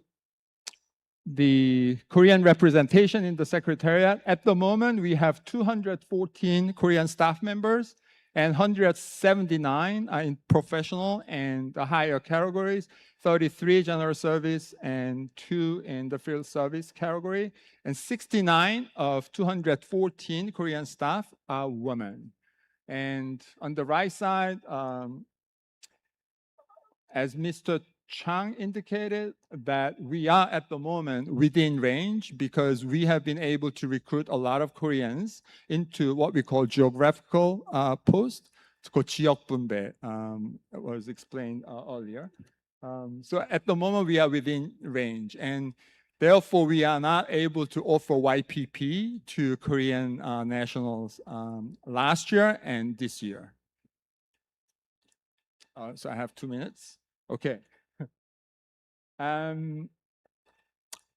the Korean representation in the Secretariat. At the moment, we have 214 Korean staff members and 179 are in professional and the higher categories, 33 general service and 2 in the field service category, and 69 of 214 Korean staff are women. And on the right side, as Mr. Chang indicated, that we are at the moment within range because we have been able to recruit a lot of Koreans into what we call geographical posts. It's called 지역분배, that was explained earlier. So at the moment we are within range, and therefore we are not able to offer YPP to Korean nationals last year and this year. So I have 2 minutes. Okay.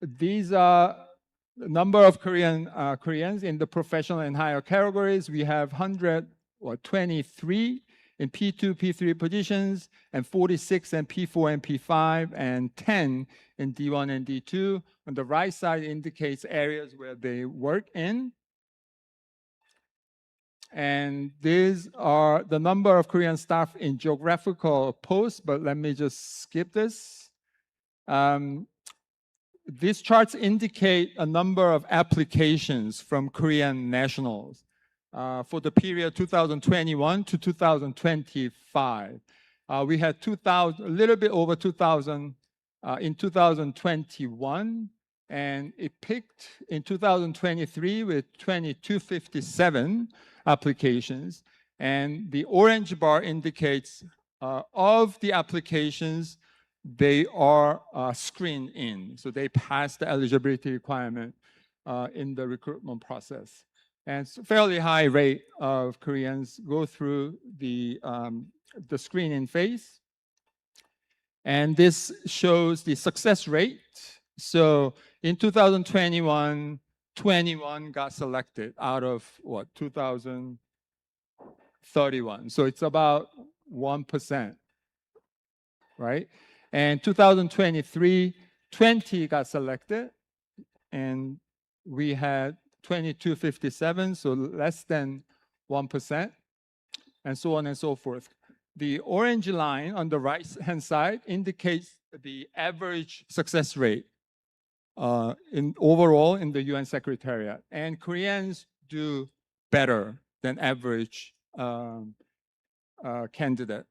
These are the number of Koreans in the professional and higher categories. We have 123 in P2, P3 positions, and 46 in P4 and P5, and 10 in D1 and D2. On the right side indicates areas where they work in. And these are the number of Korean staff in geographical posts, but let me just skip this. These charts indicate a number of applications from Korean nationals for the period 2021 to 2025. We had a little bit over 2,000 in 2021, And it peaked in 2023 with 2257 applications. And the orange bar indicates of the applications, they are screened in. So they pass the eligibility requirement in the recruitment process. And it's a fairly high rate of Koreans go through the screening phase. And this shows the success rate. So in 2021, 21 got selected out of what, 2031. So it's about 1%, right? And 2023, 20 got selected, and we had 2257, so less than 1%, and so on and so forth. The orange line on the right-hand side indicates the average success rate overall in the UN Secretariat. And Koreans do better than average candidate.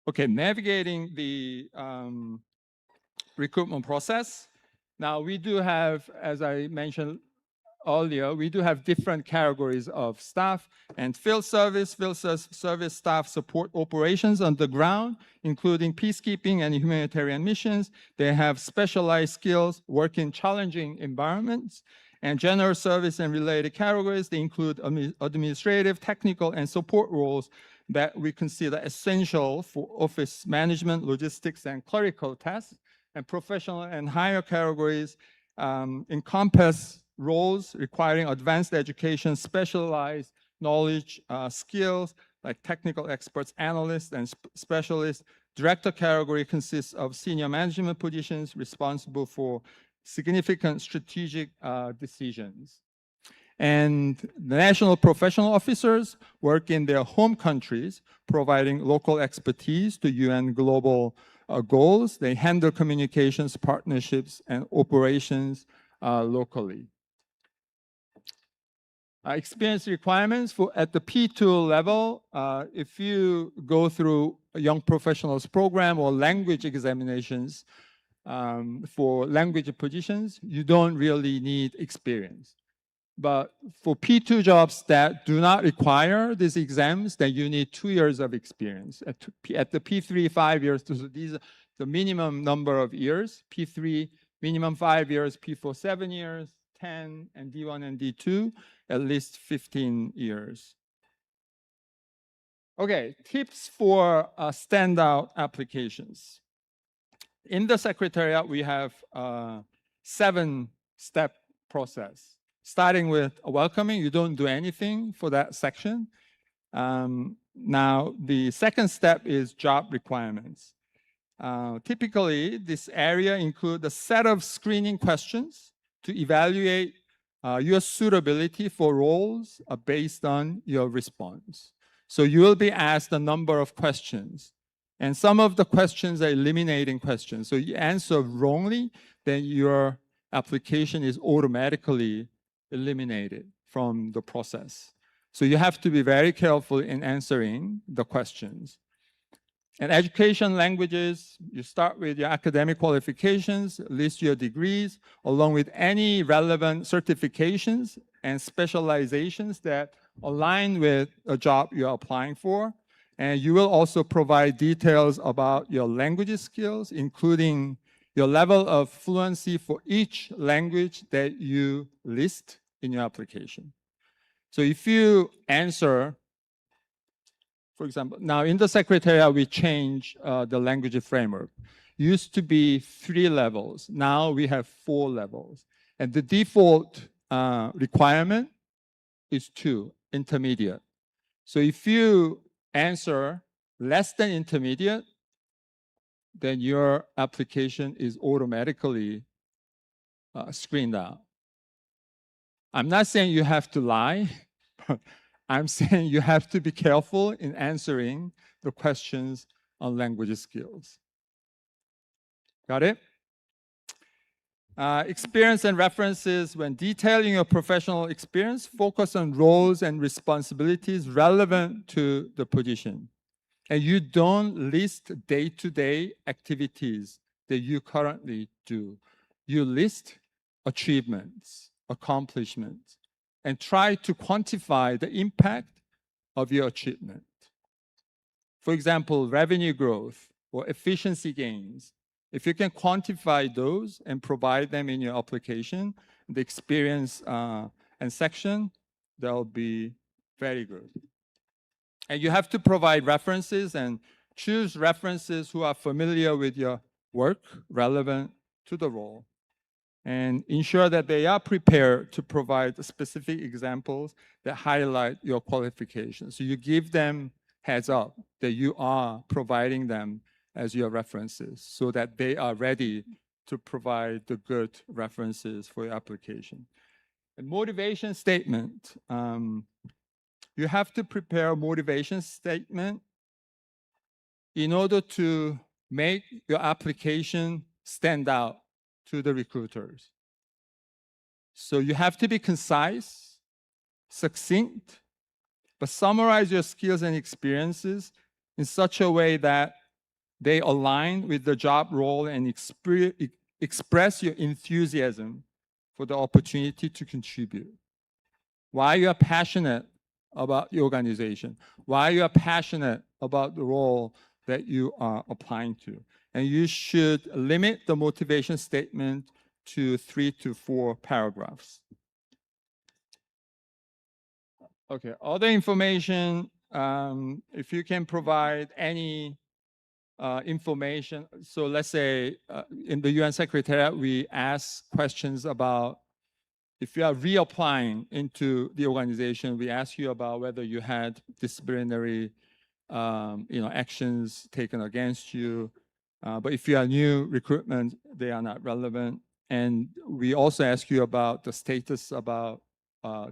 Okay, navigating the recruitment process. Now we do have, as I mentioned earlier, we do have different categories of staff, and field service staff support operations on the ground, including peacekeeping and humanitarian missions. They have specialized skills, work in challenging environments, and general service and related categories. They include administrative, technical, and support roles that we consider essential for office management, logistics, and clerical tasks. And professional and higher categories encompass roles requiring advanced education, specialized knowledge, skills, like technical experts, analysts, and specialists. Director category consists of senior management positions responsible for significant strategic decisions. And the national professional officers work in their home countries, providing local expertise to UN global goals. They handle communications, partnerships, and operations locally. Experience requirements at the P2 level. If you go through a young professionals program or language examinations for language positions, you don't really need experience. But for P2 jobs that do not require these exams, then you need 2 years of experience. At the P3, 5 years. So these are the minimum number of years. P3, minimum 5 years. P4, 7 years. 10, and D1 and D2, at least 15 years. Okay, tips for standout applications. In the Secretariat, we have a 7-step process. Starting with welcoming, you don't do anything for that section. Now, the second step is job requirements. Typically, this area includes a set of screening questions to evaluate your suitability for roles based on your response. So you will be asked a number of questions. And some of the questions are eliminating questions. So you answer wrongly, then your application is automatically eliminated from the process. So you have to be very careful in answering the questions. And education languages, you start with your academic qualifications, list your degrees, along with any relevant certifications and specializations that align with a job you're applying for. And you will also provide details about your language skills, including your level of fluency for each language that you list in your application. So if you answer, for example, now in the Secretariat, we change the language framework. Used to be 3 levels. Now we have 4 levels. And the default requirement is 2, intermediate. So if you answer less than intermediate, then your application is automatically screened out. I'm not saying you have to lie, but I'm saying you have to be careful in answering the questions on language skills. Got it? Experience and references. When detailing your professional experience, focus on roles and responsibilities relevant to the position. and you don't list day-to-day activities that you currently do. You list achievements, accomplishments, and try to quantify the impact of your achievement. For example, revenue growth or efficiency gains. If you can quantify those and provide them in your application, the experience and section, that'll be very good. And you have to provide references and choose references who are familiar with your work, relevant to the role. And ensure that they are prepared to provide specific examples that highlight your qualifications. So you give them heads up that you are providing them as your references so that they are ready to provide the good references for your application. And motivation statement. You have to prepare a motivation statement in order to make your application stand out to the recruiters. So you have to be concise, succinct, but summarize your skills and experiences in such a way that they align with the job role and express your enthusiasm for the opportunity to contribute. Why you are passionate about the organization, why you are passionate about the role that you are applying to. And you should limit the motivation statement to 3 to 4 paragraphs. Okay, other information, if you can provide any information. So let's say in the UN Secretariat, we ask questions about if you are reapplying into the organization, we ask you about whether you had disciplinary actions taken against you. But if you are new recruitment, they are not relevant. And we also ask you about the status about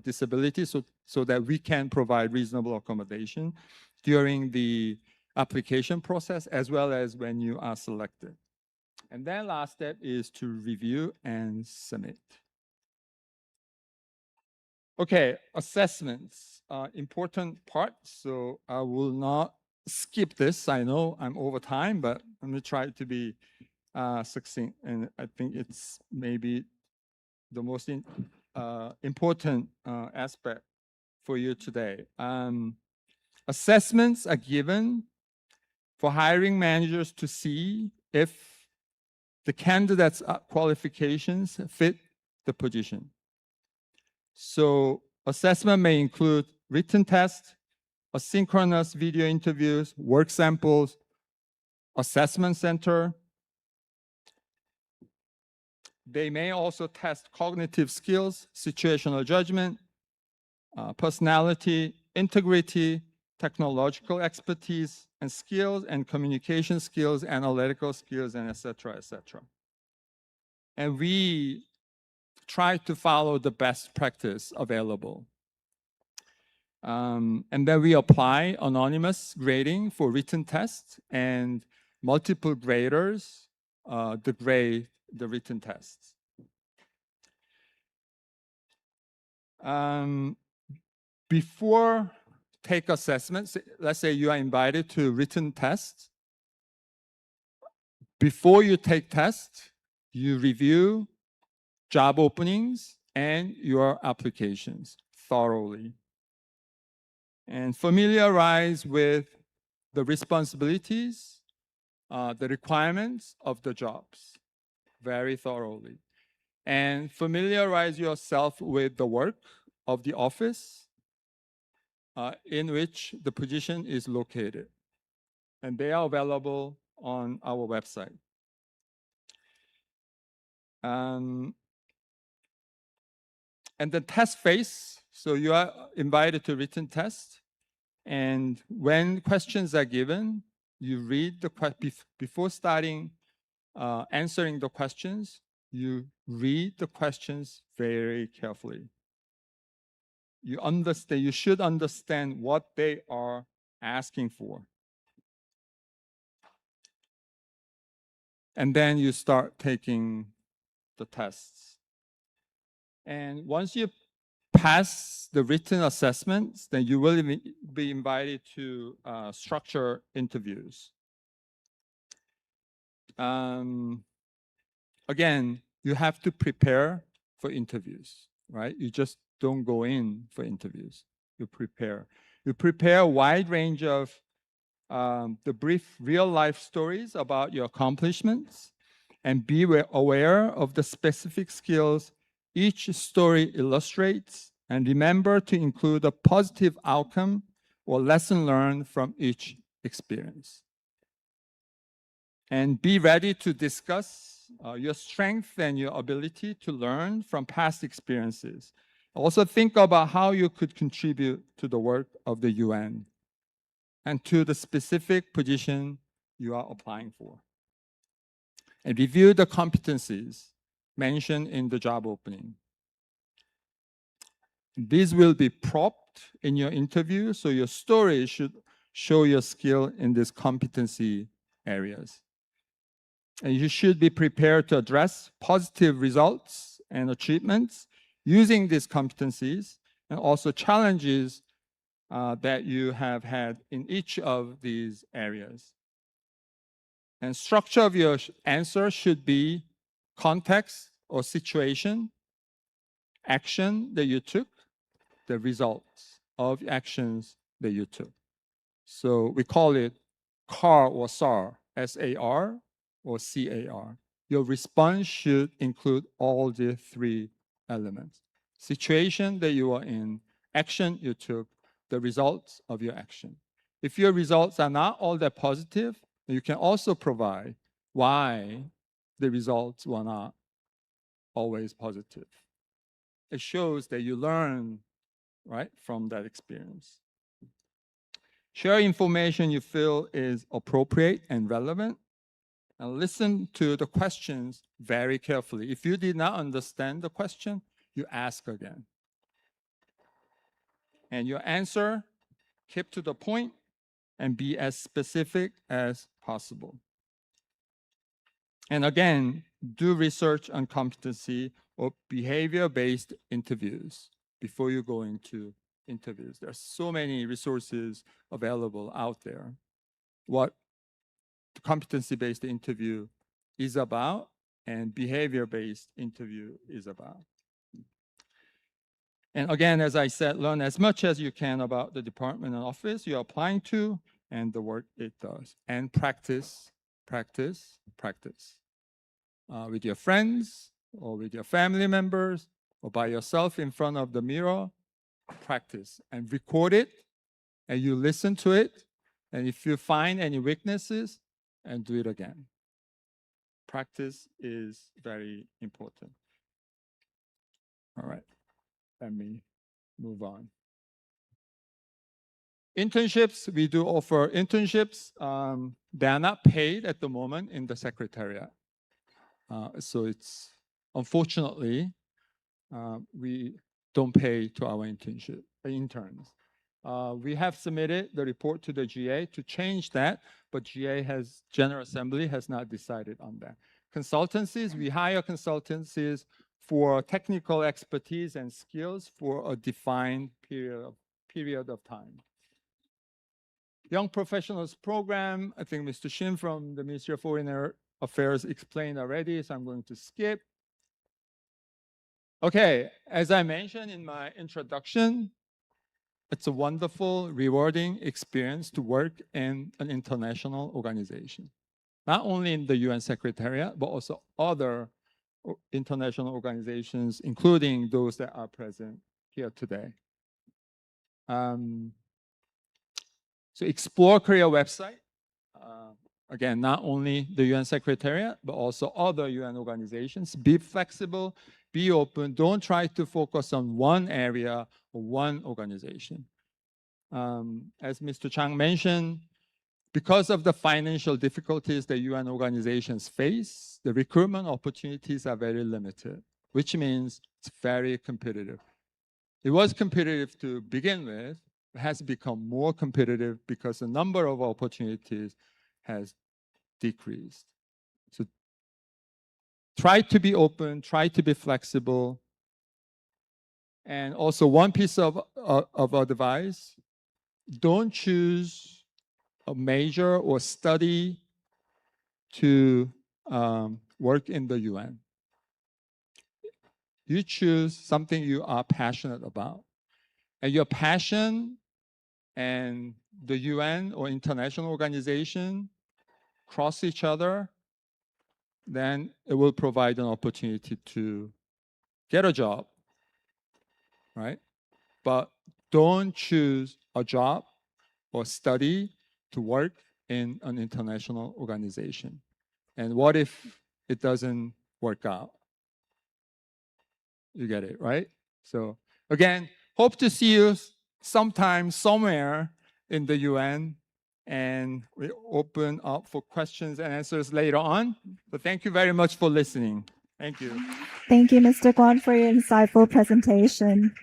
disability so that we can provide reasonable accommodation during the application process as well as when you are selected. And then last step is to review and submit. Okay, assessments are important part, so I will not skip this. I know I'm over time, but I'm gonna try to be succinct, and I think it's maybe the most important aspect for you today. Assessments are given for hiring managers to see if the candidate's qualifications fit the position. So assessment may include written tests, asynchronous video interviews, work samples, assessment center. They may also test cognitive skills, situational judgment, personality, integrity, technological expertise and skills, and communication skills, analytical skills, and et cetera, et cetera. And we try to follow the best practice available. And then we apply anonymous grading for written tests, and multiple graders grade the written tests. Before take assessments, let's say you are invited to written tests. Before you take tests, you review job openings and your applications thoroughly and familiarize with the responsibilities, the requirements of the jobs very thoroughly, and familiarize yourself with the work of the office in which the position is located. And they are available on our website. And the test phase, so you are invited to written test. And when questions are given, you read the before starting answering the questions, you read the questions very carefully. You should understand what they are asking for. And then you start taking the tests. And once you pass the written assessments, then you will be invited to structure interviews. Again, you have to prepare for interviews, right? You just don't go in for interviews. You prepare. You prepare a wide range of the brief real-life stories about your accomplishments, and be aware of the specific skills each story illustrates, and remember to include a positive outcome or lesson learned from each experience. And be ready to discuss your strength and your ability to learn from past experiences. Also think about how you could contribute to the work of the UN and to the specific position you are applying for. And review the competencies mentioned in the job opening. These will be propped in your interview, so your story should show your skill in these competency areas. And you should be prepared to address positive results and achievements using these competencies, and also challenges that you have had in each of these areas. And structure of your answer should be context or situation, action that you took, the results of actions that you took. So we call it CAR or SAR, S-A-R or C-A-R. Your response should include all the three elements: situation that you are in, action you took, the results of your action. If your results are not all that positive, you can also provide why the results were not always positive. It shows that you learn, right, from that experience. Share information you feel is appropriate and relevant, and listen to the questions very carefully. If you did not understand the question, you ask again. And your answer, keep to the point and be as specific as possible. And again, do research on competency or behavior-based interviews before you go into interviews. There are so many resources available out there. What the competency-based interview is about and behavior-based interview is about. And again, as I said, learn as much as you can about the department and office you're applying to and the work it does. And practice, practice, practice. With your friends or with your family members or by yourself in front of the mirror, practice and record it, and you listen to it. And if you find any weaknesses, and do it again. Practice is very important. All right, let me move on. Internships, we do offer internships. They are not paid at the moment in the Secretariat. So it's, unfortunately, we don't pay to our interns. We have submitted the report to the GA to change that, but General Assembly has not decided on that. Consultancies, we hire consultancies for technical expertise and skills for a defined period of time. Young Professionals Program, I think Mr. Shin from the Ministry of Foreign Affairs explained already, so I'm going to skip. Okay, as I mentioned in my introduction, it's a wonderful, rewarding experience to work in an international organization. Not only in the UN Secretariat, but also other international organizations, including those that are present here today. So Explore Korea website. Again, not only the UN Secretariat, but also other UN organizations. Be flexible, be open. Don't try to focus on one area or one organization. As Mr. Chang mentioned, because of the financial difficulties that UN organizations face, the recruitment opportunities are very limited, which means it's very competitive. It was competitive to begin with, but has become more competitive because the number of opportunities has decreased. So try to be open, try to be flexible, And also one piece of advice, don't choose a major or study to work in the UN. You choose something you are passionate about. And your passion and the UN or international organization cross each other, then it will provide an opportunity to get a job, right? But don't choose a job or study to work in an international organization. And what if it doesn't work out? You get it, right? So again, hope to see you sometime, somewhere in the UN, and we open up for questions and answers later on. So thank you very much for listening. Thank you. Thank you, Mr. Kwon, for your insightful presentation.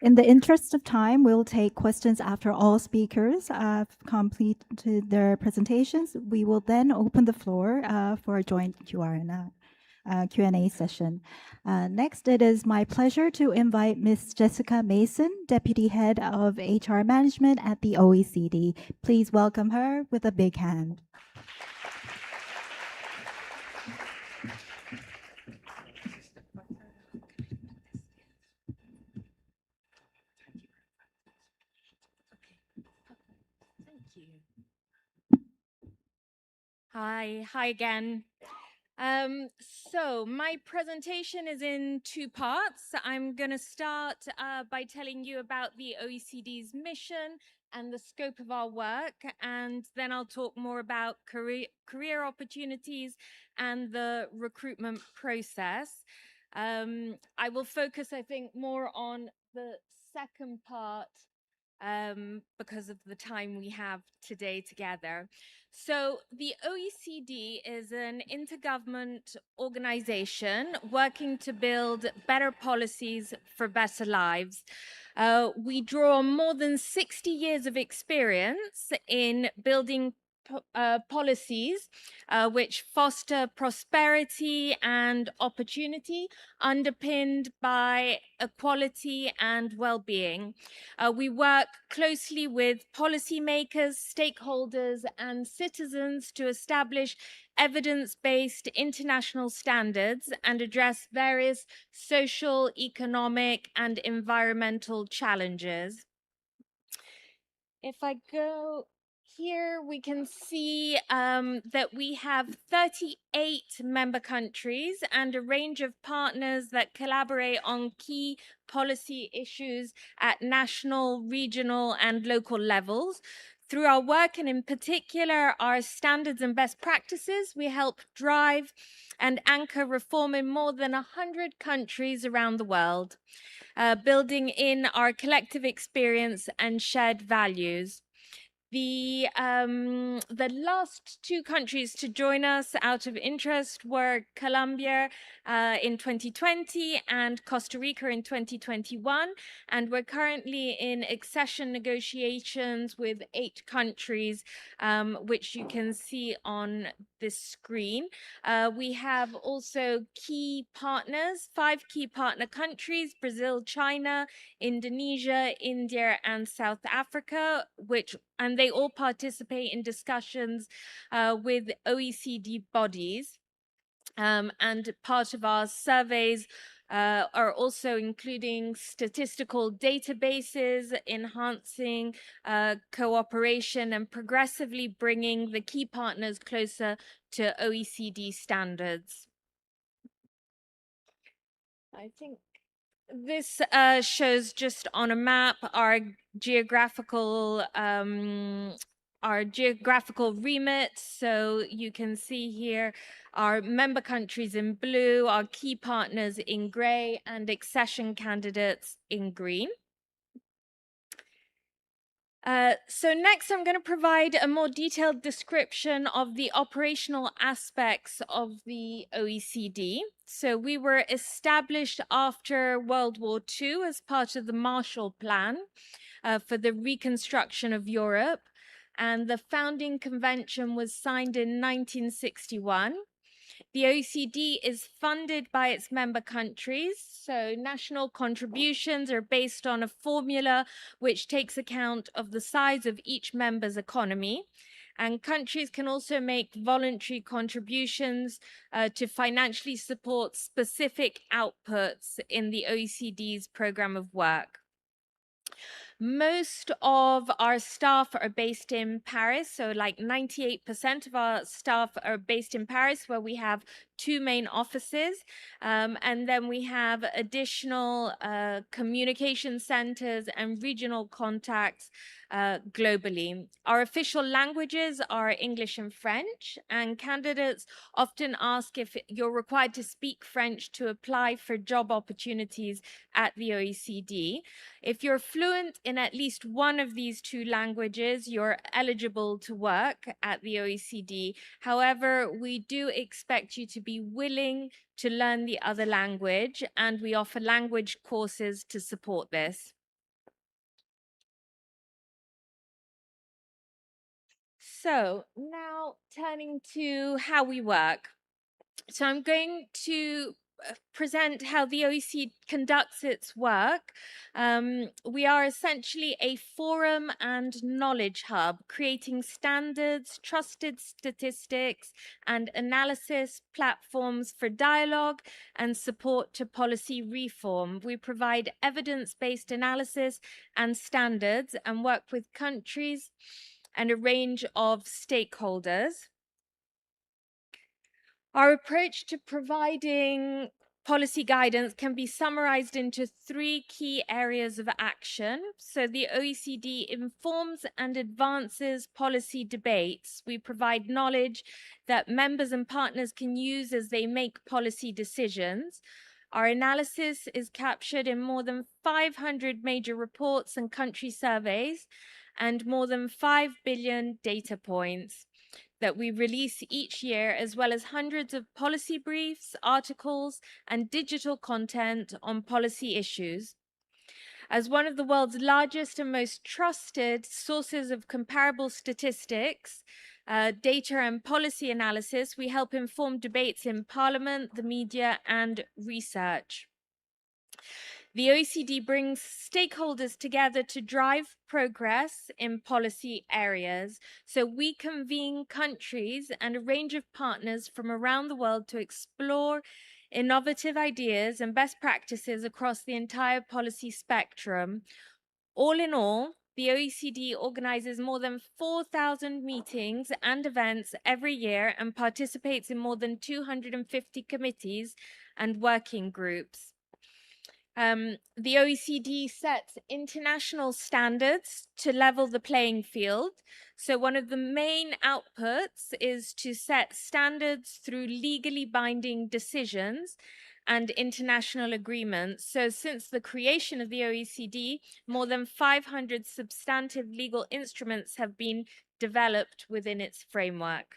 In the interest of time, we'll take questions after all speakers have completed their presentations. We will then open the floor for a joint Q&A session. Next, it is my pleasure to invite Ms. Jessica Mason, Deputy Head of HR Management at the OECD. Please welcome her with a big hand. Hi again. So my presentation is in two parts. I'm going to start by telling you about the OECD's mission and the scope of our work, and then I'll talk more about career opportunities and the recruitment process. I will focus, I think, more on the second part because of the time we have today together. So the OECD is an intergovernment organization working to build better policies for better lives. We draw on more than 60 years of experience in building policies which foster prosperity and opportunity, underpinned by equality and well-being. We work closely with policymakers, stakeholders, and citizens to establish evidence-based international standards and address various social, economic, and environmental challenges. If I go here, we can see that we have 38 member countries and a range of partners that collaborate on key policy issues at national, regional, and local levels. Through our work, and in particular our standards and best practices, we help drive and anchor reform in more than 100 countries around the world, building in our collective experience and shared values. The last two countries to join us out of interest were Colombia in 2020 and Costa Rica in 2021, and we're currently in accession negotiations with 8 countries, which you can see on this screen. We have also key partners, 5 key partner countries: Brazil, China, Indonesia, India, and South Africa, and they all participate in discussions with OECD bodies. And part of our surveys are also including statistical databases, enhancing cooperation, and progressively bringing the key partners closer to OECD standards. I think this shows just on a map our geographical remit. So you can see here our member countries in blue, our key partners in gray, and accession candidates in green. So next, I'm going to provide a more detailed description of the operational aspects of the OECD. So we were established after World War II as part of the Marshall Plan for the reconstruction of Europe. And the founding convention was signed in 1961. The OECD is funded by its member countries, so national contributions are based on a formula which takes account of the size of each member's economy. And countries can also make voluntary contributions to financially support specific outputs in the OECD's program of work. Most of our staff are based in Paris, so like 98% of our staff are based in Paris, where we have 2 main offices, and then we have additional communication centers and regional contacts globally. Our official languages are English and French, and candidates often ask if you're required to speak French to apply for job opportunities at the OECD. If you're fluent in at least one of these 2 languages, you're eligible to work at the OECD. However, we do expect you to be willing to learn the other language, and we offer language courses to support this. So now turning to how we work. So I'm going to present how the OECD conducts its work. We are essentially a forum and knowledge hub, creating standards, trusted statistics, and analysis platforms for dialogue and support to policy reform. We provide evidence-based analysis and standards and work with countries and a range of stakeholders. Our approach to providing policy guidance can be summarized into 3 key areas of action. So the OECD informs and advances policy debates. We provide knowledge that members and partners can use as they make policy decisions. Our analysis is captured in more than 500 major reports and country surveys, and more than 5 billion data points that we release each year, as well as hundreds of policy briefs, articles, and digital content on policy issues. As one of the world's largest and most trusted sources of comparable statistics, data and policy analysis, we help inform debates in Parliament, the media, and research. The OECD brings stakeholders together to drive progress in policy areas. So we convene countries and a range of partners from around the world to explore innovative ideas and best practices across the entire policy spectrum. All in all, the OECD organizes more than 4,000 meetings and events every year and participates in more than 250 committees and working groups. The OECD sets international standards to level the playing field. So one of the main outputs is to set standards through legally binding decisions and international agreements. So since the creation of the OECD, more than 500 substantive legal instruments have been developed within its framework.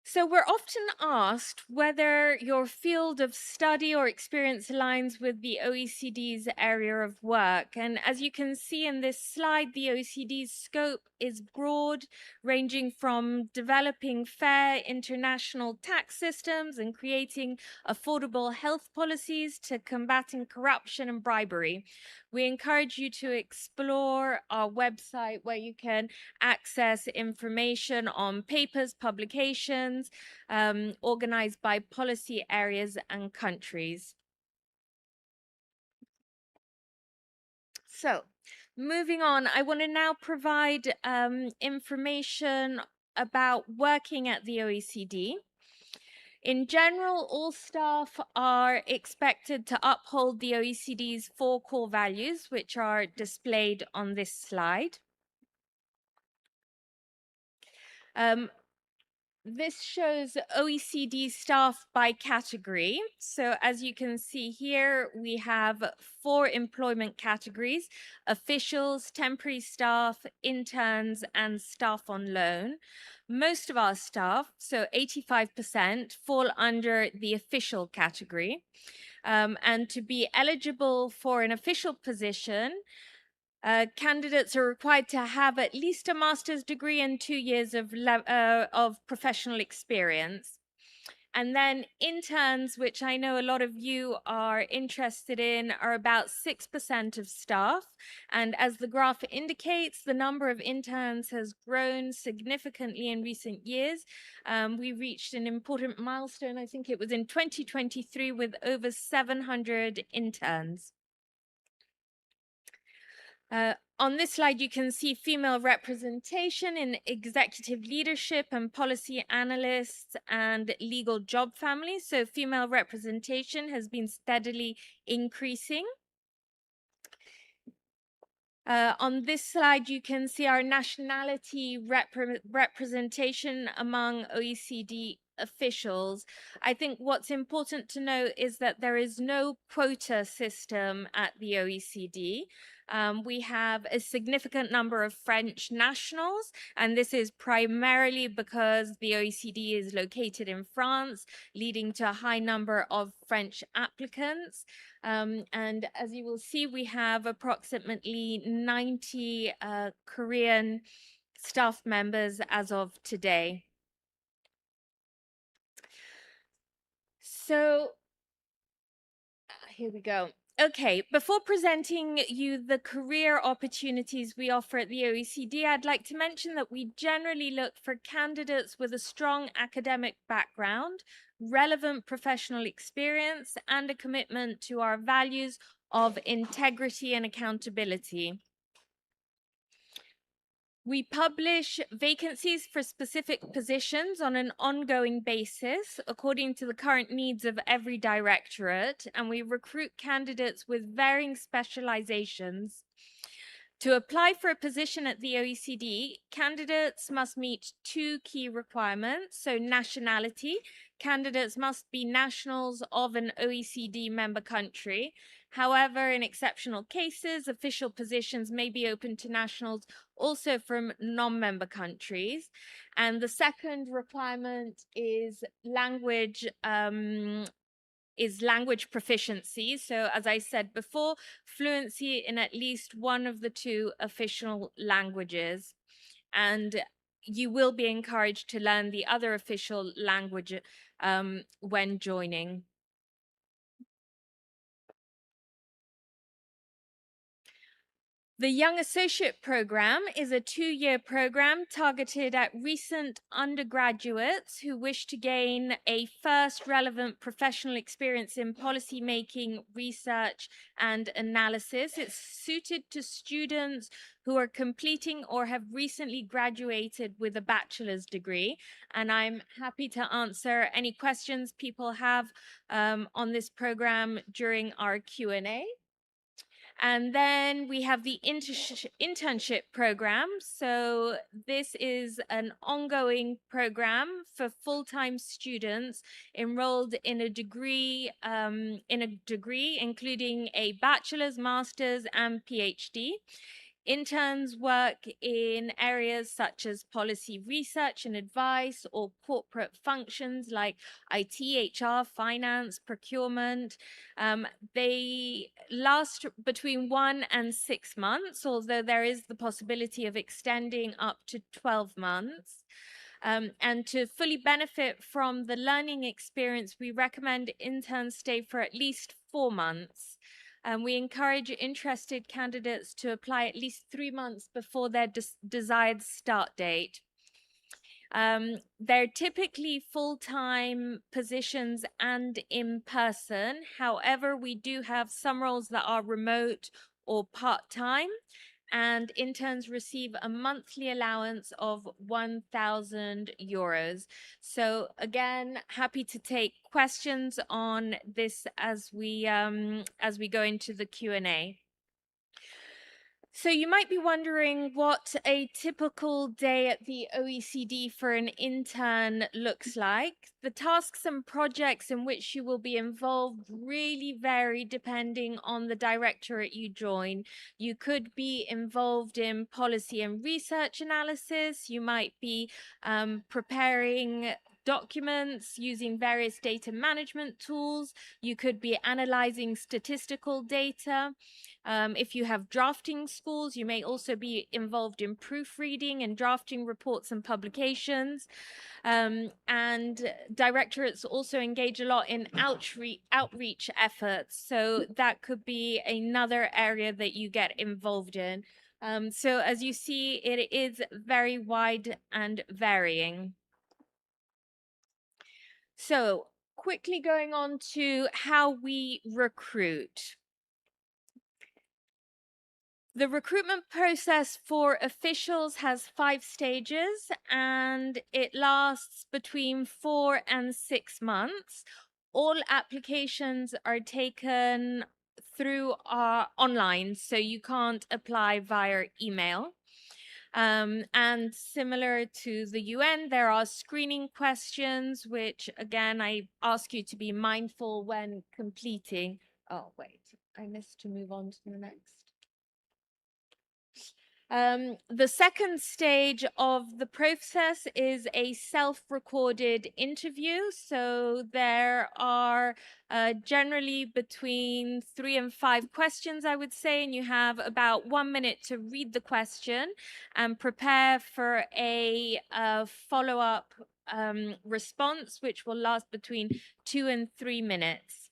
So we're often asked whether your field of study or experience aligns with the OECD's area of work. And as you can see in this slide, the OECD's scope is broad, ranging from developing fair international tax systems and creating affordable health policies to combating corruption and bribery. We encourage you to explore our website, where you can access information on papers, publications, organized by policy areas and countries. So, moving on, I want to now provide information about working at the OECD. In general, all staff are expected to uphold the OECD's 4 core values, which are displayed on this slide. This shows OECD staff by category. So as you can see here, we have 4 employment categories: officials, temporary staff, interns, and staff on loan. Most of our staff, so 85%, fall under the official category. And to be eligible for an official position, Candidates are required to have at least a master's degree and 2 years of professional experience. And then interns, which I know a lot of you are interested in, are about 6% of staff. And as the graph indicates, the number of interns has grown significantly in recent years. We reached an important milestone, I think it was in 2023, with over 700 interns. On this slide, you can see female representation in executive leadership and policy analysts and legal job families. So female representation has been steadily increasing. On this slide, you can see our nationality representation among OECD officials. I think what's important to know is that there is no quota system at the OECD. We have a significant number of French nationals, and this is primarily because the OECD is located in France, leading to a high number of French applicants. And as you will see, we have approximately 90 Korean staff members as of today. So here we go. Okay, before presenting you the career opportunities we offer at the OECD, I'd like to mention that we generally look for candidates with a strong academic background, relevant professional experience, and a commitment to our values of integrity and accountability. We publish vacancies for specific positions on an ongoing basis according to the current needs of every directorate, and we recruit candidates with varying specializations. To apply for a position at the OECD, candidates must meet 2 key requirements. So nationality, candidates must be nationals of an OECD member country. However, in exceptional cases, official positions may be open to nationals also from non-member countries. And the second requirement is language proficiency. So as I said before, fluency in at least one of the 2 official languages. And you will be encouraged to learn the other official language when joining. The Young Associate Program is a 2-year program targeted at recent undergraduates who wish to gain a first relevant professional experience in policymaking, research, and analysis. It's suited to students who are completing or have recently graduated with a bachelor's degree. And I'm happy to answer any questions people have on this program during our Q&A. And then we have the internship program. So this is an ongoing program for full-time students enrolled in a degree, including a bachelor's, master's, and PhD. Interns work in areas such as policy research and advice or corporate functions like IT, HR, finance, procurement. They last between 1 and 6 months, although there is the possibility of extending up to 12 months. And to fully benefit from the learning experience, we recommend interns stay for at least 4 months. We encourage interested candidates to apply at least 3 months before their desired start date. They're typically full-time positions and in person. However, we do have some roles that are remote or part-time, and interns receive a monthly allowance of 1,000 euros. So again, happy to take questions on this as we go into the Q&A. So you might be wondering what a typical day at the OECD for an intern looks like. The tasks and projects in which you will be involved really vary depending on the directorate you join. You could be involved in policy and research analysis. You might be preparing documents using various data management tools. You could be analyzing statistical data. If you have drafting schools, you may also be involved in proofreading and drafting reports and publications. And directorates also engage a lot in outreach efforts. So that could be another area that you get involved in. So as you see, it is very wide and varying. So quickly going on to how we recruit. The recruitment process for officials has 5 stages, and it lasts between 4 and 6 months. All applications are taken through online, so you can't apply via email. And similar to the UN, there are screening questions, which again, I ask you to be mindful when completing. Oh, wait, I missed to move on to the next. The second stage of the process is a self-recorded interview. So there are generally between 3 and 5 questions, I would say, and you have about 1 minute to read the question and prepare for a follow-up response, which will last between 2 and 3 minutes.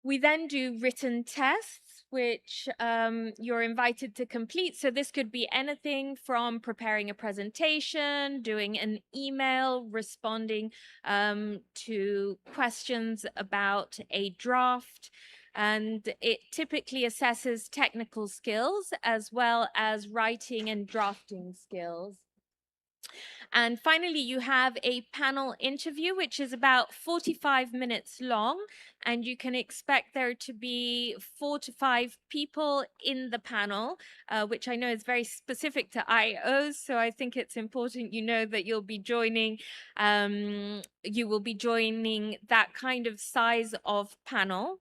We then do written tests, which you're invited to complete. So this could be anything from preparing a presentation, doing an email, responding to questions about a draft. And it typically assesses technical skills as well as writing and drafting skills. And finally, you have a panel interview, which is about 45 minutes long, and you can expect there to be 4 to 5 people in the panel, which I know is very specific to IOs. So I think it's important you know that you'll be joining, you will be joining that kind of size of panel.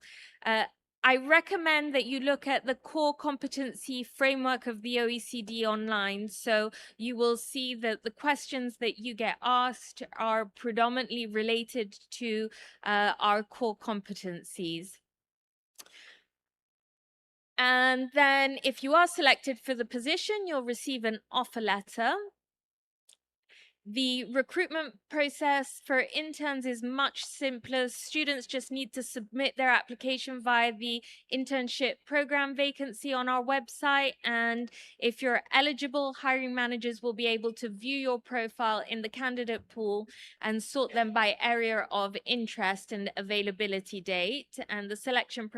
I recommend that you look at the core competency framework of the OECD online. So you will see that the questions that you get asked are predominantly related to our core competencies. And then if you are selected for the position, you'll receive an offer letter. The recruitment process for interns is much simpler. Students just need to submit their application via the internship program vacancy on our website. And if you're eligible, hiring managers will be able to view your profile in the candidate pool and sort them by area of interest and availability date. And the selection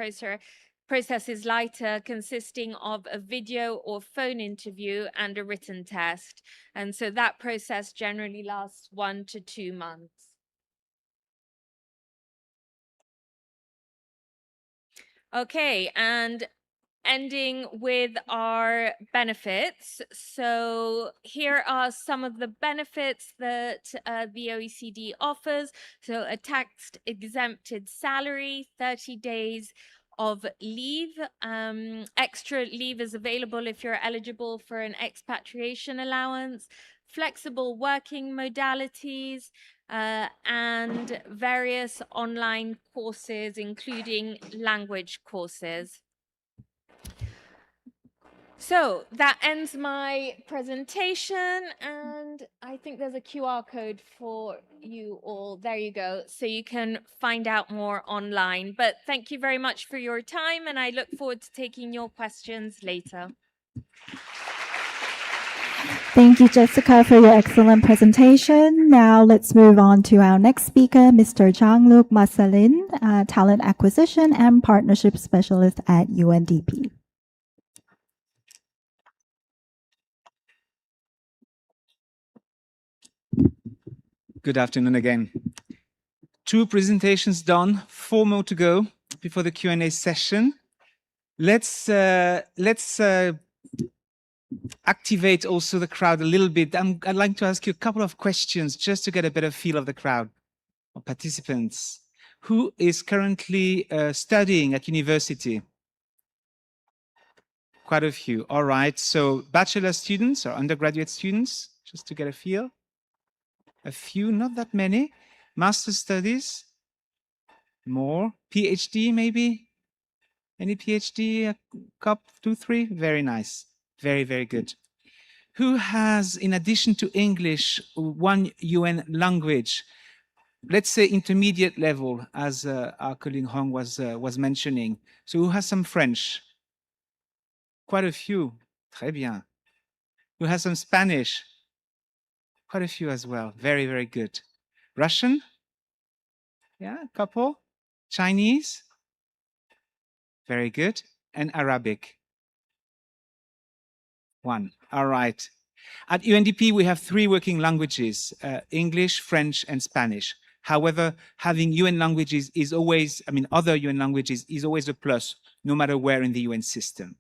process is lighter, consisting of a video or phone interview and a written test. And so that process generally lasts 1 to 2 months. Okay, and ending with our benefits. So here are some of the benefits that the OECD offers. So a tax-exempted salary, 30 days of leave. Extra leave is available if you're eligible for an expatriation allowance, flexible working modalities, and various online courses, including language courses. So that ends my presentation, and I think there's a QR code for you all. There you go. So you can find out more online. But thank you very much for your time, and I look forward to taking your questions later. Thank you, Jessica, for your excellent presentation. Now let's move on to our next speaker, Mr. Jean-Luc Marcelin, Talent Acquisition and Partnership Specialist at UNDP. Good afternoon again. 2 presentations done, 4 more to go before the Q&A session. Let's activate also the crowd a little bit. I'd like to ask you a couple of questions just to get a better feel of the crowd of participants. Who is currently studying at university? Quite a few. All right. So bachelor students or undergraduate students, just to get a feel. A few, not that many. Master's studies, more. PhD maybe. Any PhD? A cup, 2, 3? Very nice. Very, very good. Who has, in addition to English, one UN language? Let's say intermediate level, as our colleague Hong was mentioning. So who has some French? Quite a few. Très bien. Who has some Spanish? Quite a few as well. Very, very good. Russian? Yeah, a couple. Chinese? Very good. And Arabic? One. All right. At UNDP, we have 3 working languages, English, French, and Spanish. However, having UN languages is always, other UN languages is always a plus, no matter where in the UN system.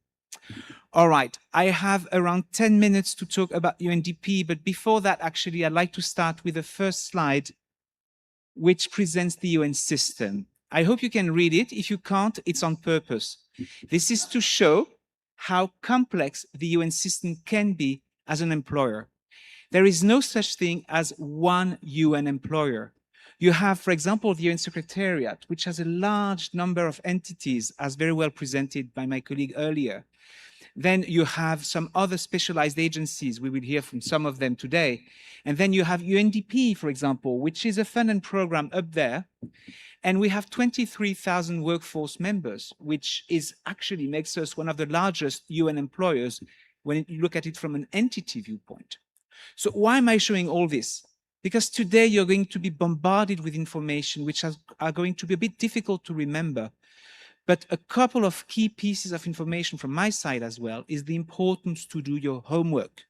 All right, I have around 10 minutes to talk about UNDP, but before that, actually, I'd like to start with the first slide, which presents the UN system. I hope you can read it. If you can't, it's on purpose. This is to show how complex the UN system can be as an employer. There is no such thing as one UN employer. You have, for example, the UN Secretariat, which has a large number of entities, as very well presented by my colleague earlier. Then you have some other specialized agencies. We will hear from some of them today. And then you have UNDP, for example, which is a fund and program up there. And we have 23,000 workforce members, which is actually makes us one of the largest UN employers when you look at it from an entity viewpoint. So why am I showing all this? Because today you're going to be bombarded with information which are going to be a bit difficult to remember. But a couple of key pieces of information from my side as well is the importance to do your homework,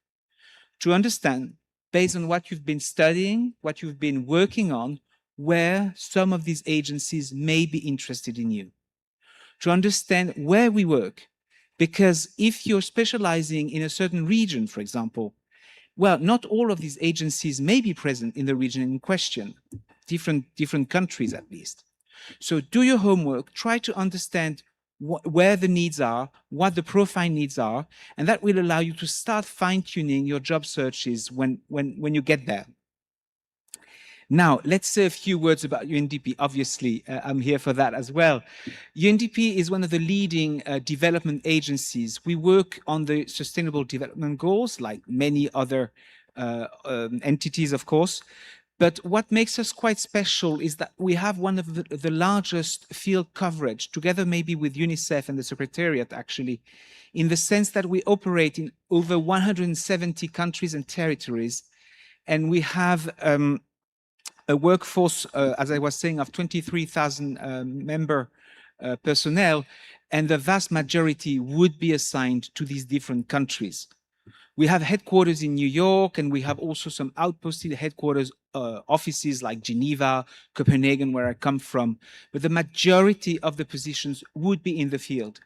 to understand, based on what you've been studying, what you've been working on, where some of these agencies may be interested in you, to understand where we work. Because if you're specializing in a certain region, for example, well, not all of these agencies may be present in the region in question, different countries at least. So do your homework, try to understand where the needs are, what the profile needs are, and that will allow you to start fine-tuning your job searches when you get there. Now, let's say a few words about UNDP. Obviously, I'm here for that as well. UNDP is one of the leading development agencies. We work on the Sustainable Development Goals, like many other entities, of course. But what makes us quite special is that we have one of the largest field coverage, together maybe with UNICEF and the Secretariat, actually, in the sense that we operate in over 170 countries and territories. And we have a workforce, as I was saying, of 23,000 member personnel, and the vast majority would be assigned to these different countries. We have headquarters in New York, and we have also some outposted headquarters offices like Geneva, Copenhagen, where I come from. But the majority of the positions would be in the field.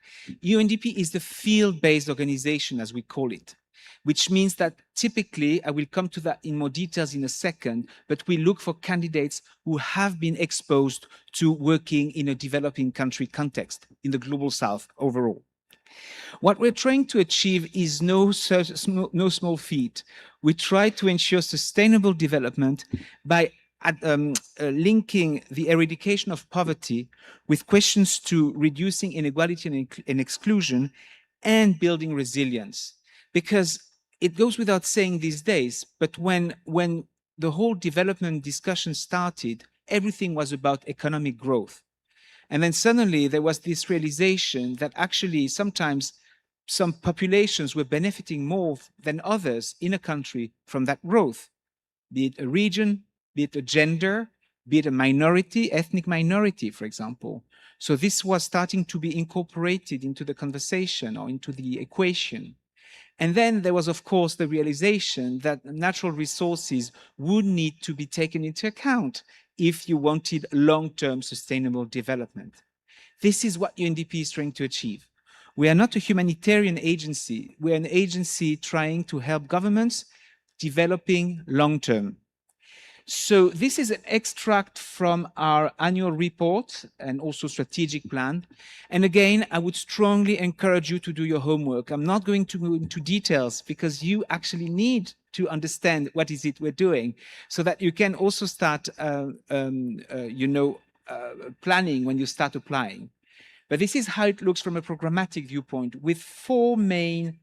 UNDP is the field-based organization, as we call it, which means that typically, I will come to that in more details in a second, but we look for candidates who have been exposed to working in a developing country context in the global south overall. What we're trying to achieve is no small feat. We try to ensure sustainable development by linking the eradication of poverty with questions to reducing inequality and exclusion and building resilience. Because it goes without saying these days, but when the whole development discussion started, everything was about economic growth. And then suddenly there was this realization that actually sometimes some populations were benefiting more than others in a country from that growth, be it a region, be it a gender, be it a minority, ethnic minority, for example. So this was starting to be incorporated into the conversation or into the equation. And then there was, of course, the realization that natural resources would need to be taken into account if you wanted long-term sustainable development. This is what UNDP is trying to achieve. We are not a humanitarian agency. We're an agency trying to help governments developing long-term. So this is an extract from our annual report and also strategic plan. And again, I would strongly encourage you to do your homework. I'm not going to go into details because you actually need to understand what is it we're doing so that you can also start, planning when you start applying. But this is how it looks from a programmatic viewpoint, with 4 main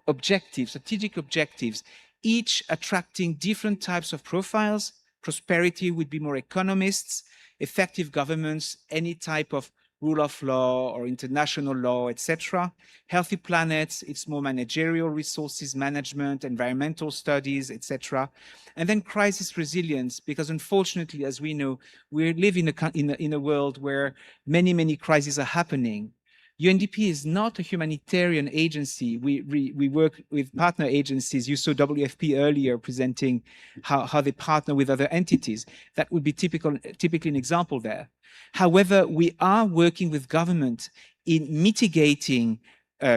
objectives, strategic objectives, each attracting different types of profiles. Prosperity would be more economists, effective governments, any type of rule of law or international law, etc. Healthy planets, it's more managerial resources management, environmental studies, etc. And then crisis resilience, because unfortunately, as we know, we live in a world where many crises are happening. UNDP is not a humanitarian agency. We work with partner agencies. You saw WFP earlier presenting how they partner with other entities. That would be typically an example there. However, we are working with government in mitigating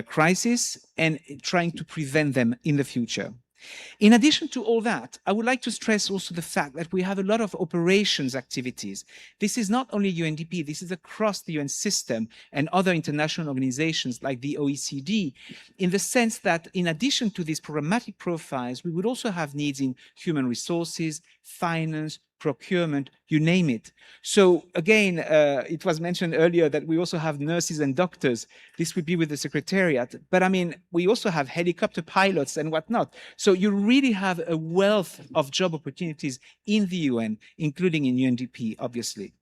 crises and trying to prevent them in the future. In addition to all that, I would like to stress also the fact that we have a lot of operations activities. This is not only UNDP, this is across the UN system and other international organizations like the OECD, in the sense that in addition to these programmatic profiles, we would also have needs in human resources, finance, procurement, you name it. So again, it was mentioned earlier that we also have nurses and doctors. This would be with the Secretariat. But I mean, we also have helicopter pilots and whatnot. So you really have a wealth of job opportunities in the UN, including in UNDP, obviously.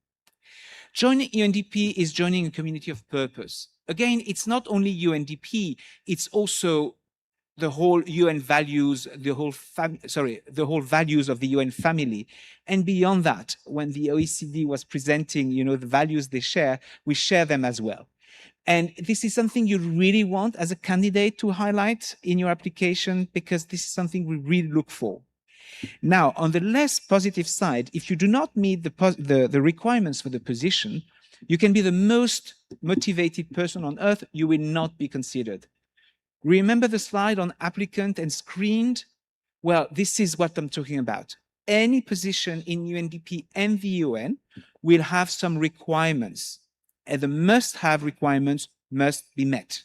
Joining UNDP is joining a community of purpose. Again, it's not only UNDP, it's also the whole UN values, the whole values of the UN family. And beyond that, when the OECD was presenting, the values they share, we share them as well. And this is something you really want as a candidate to highlight in your application, because this is something we really look for. Now, on the less positive side, if you do not meet the requirements for the position, you can be the most motivated person on earth, you will not be considered. Remember the slide on applicant and screened? Well, this is what I'm talking about. Any position in UNDP and the UN will have some requirements, and the must-have requirements must be met.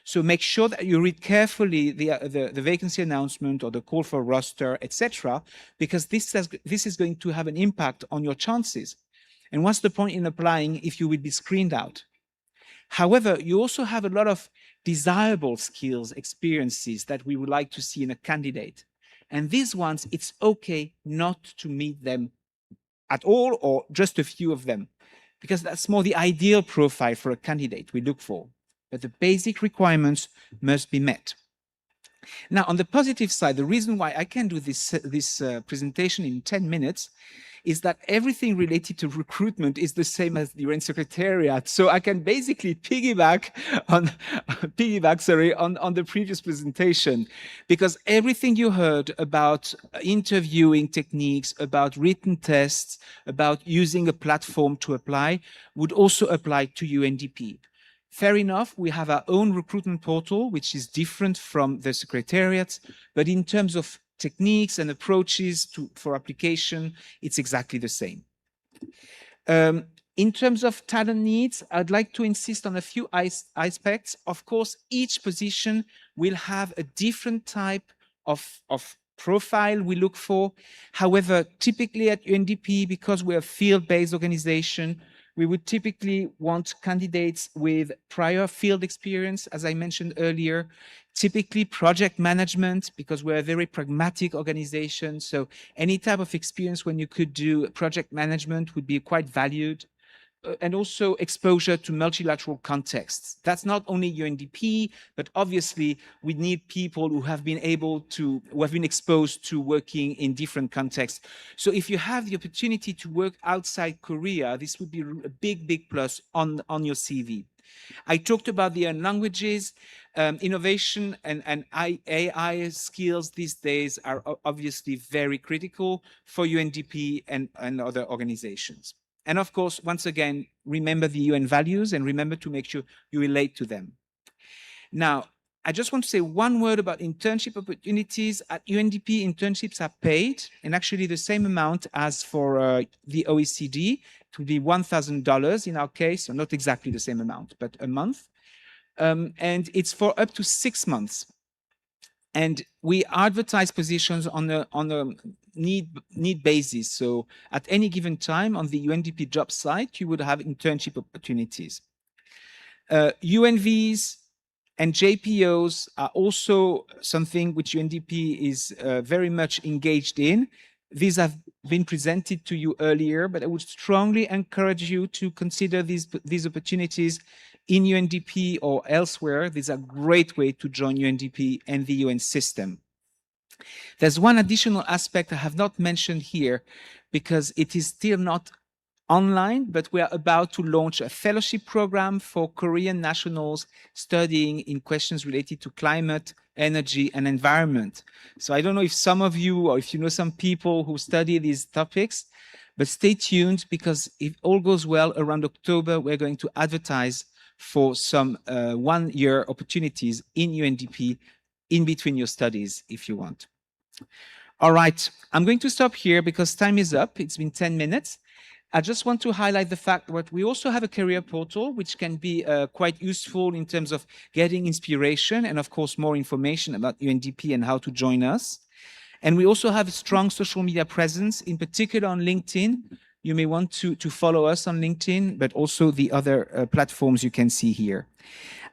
So make sure that you read carefully the vacancy announcement or the call for roster, etc., because this is going to have an impact on your chances. And what's the point in applying if you will be screened out? However, you also have a lot of desirable skills, experiences that we would like to see in a candidate. And these ones, it's okay not to meet them at all or just a few of them, because that's more the ideal profile for a candidate we look for. But the basic requirements must be met. Now, on the positive side, the reason why I can do this presentation in 10 minutes is that everything related to recruitment is the same as the UN Secretariat. So I can basically piggyback on the previous presentation, because everything you heard about interviewing techniques, about written tests, about using a platform to apply would also apply to UNDP. Fair enough, we have our own recruitment portal, which is different from the Secretariat, but in terms of techniques and approaches for application, it's exactly the same. In terms of talent needs, I'd like to insist on a few aspects. Of course, each position will have a different type of profile we look for. However, typically at UNDP, because we're a field-based organization, we would typically want candidates with prior field experience, as I mentioned earlier, typically project management, because we're a very pragmatic organization. So any type of experience when you could do project management would be quite valued. And also exposure to multilateral contexts. That's not only UNDP, but obviously we need people who have been exposed to working in different contexts. So if you have the opportunity to work outside Korea, this would be a big plus on your CV. I talked about the languages, innovation and AI skills these days are obviously very critical for UNDP and other organizations. And of course, once again, remember the UN values and remember to make sure you relate to them. Now, I just want to say one word about internship opportunities. At UNDP, internships are paid, and actually the same amount as for the OECD. It would be $1,000 in our case, so not exactly the same amount, but a month. And it's for up to 6 months. And we advertise positions on a need basis. So at any given time on the UNDP job site, you would have internship opportunities. UNVs and JPOs are also something which UNDP is very much engaged in. These have been presented to you earlier, but I would strongly encourage you to consider these opportunities in UNDP or elsewhere. These are a great way to join UNDP and the UN system. There's one additional aspect I have not mentioned here because it is still not online, but we are about to launch a fellowship program for Korean nationals studying in questions related to climate, energy, and environment. So I don't know if some of you or if you know some people who study these topics, but stay tuned because if all goes well, around October, we're going to advertise for some one-year opportunities in UNDP in between your studies, if you want. All right, I'm going to stop here because time is up. It's been 10 minutes. I just want to highlight the fact that we also have a career portal, which can be quite useful in terms of getting inspiration and, of course, more information about UNDP and how to join us. And we also have a strong social media presence, in particular on LinkedIn. You may want to follow us on LinkedIn, but also the other platforms you can see here.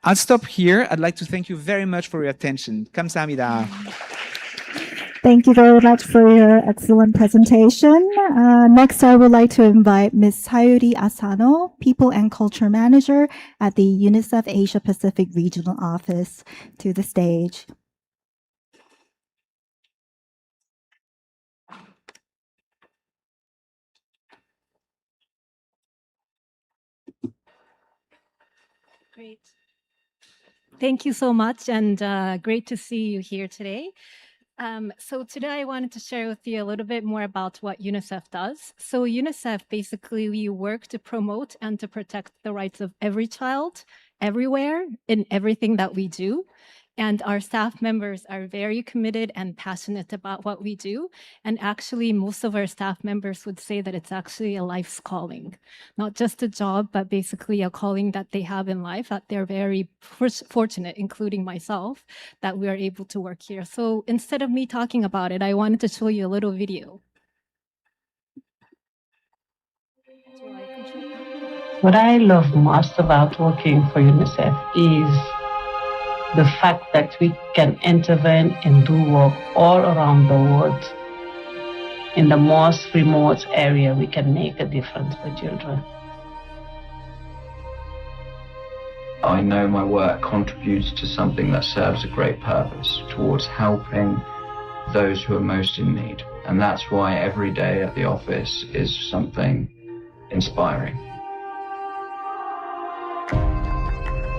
I'll stop here. I'd like to thank you very much for your attention. 감사합니다. Thank you very much for your excellent presentation. Next, I would like to invite Ms. Sayuri Asano, People and Culture Manager at the UNICEF Asia Pacific Regional Office, to the stage. Great. Thank you so much, and great to see you here today. So today I wanted to share with you a little bit more about what UNICEF does. So UNICEF, basically, we work to promote and to protect the rights of every child, everywhere, in everything that we do. And our staff members are very committed and passionate about what we do. And actually, most of our staff members would say that it's actually a life's calling. Not just a job, but basically a calling that they have in life, that they're very fortunate, including myself, that we are able to work here. So instead of me talking about it, I wanted to show you a little video. What I love most about working for UNICEF is the fact that we can intervene and do work all around the world. In the most remote area, we can make a difference for children. I know my work contributes to something that serves a great purpose towards helping those who are most in need. And that's why every day at the office is something inspiring.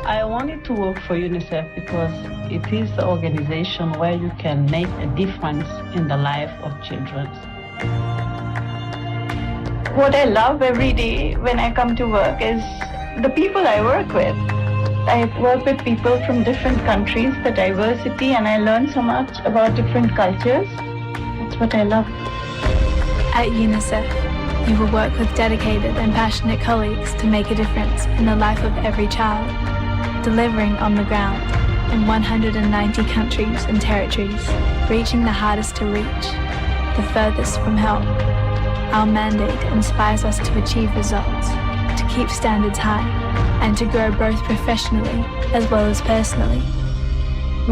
I wanted to work for UNICEF because it is the organization where you can make a difference in the life of children. What I love every day when I come to work is the people I work with. I work with people from different countries, the diversity, and I learn so much about different cultures. That's what I love. At UNICEF, you will work with dedicated and passionate colleagues to make a difference in the life of every child, delivering on the ground in 190 countries and territories, reaching the hardest to reach, the furthest from help. Our mandate inspires us to achieve results, to keep standards high, and to grow both professionally as well as personally.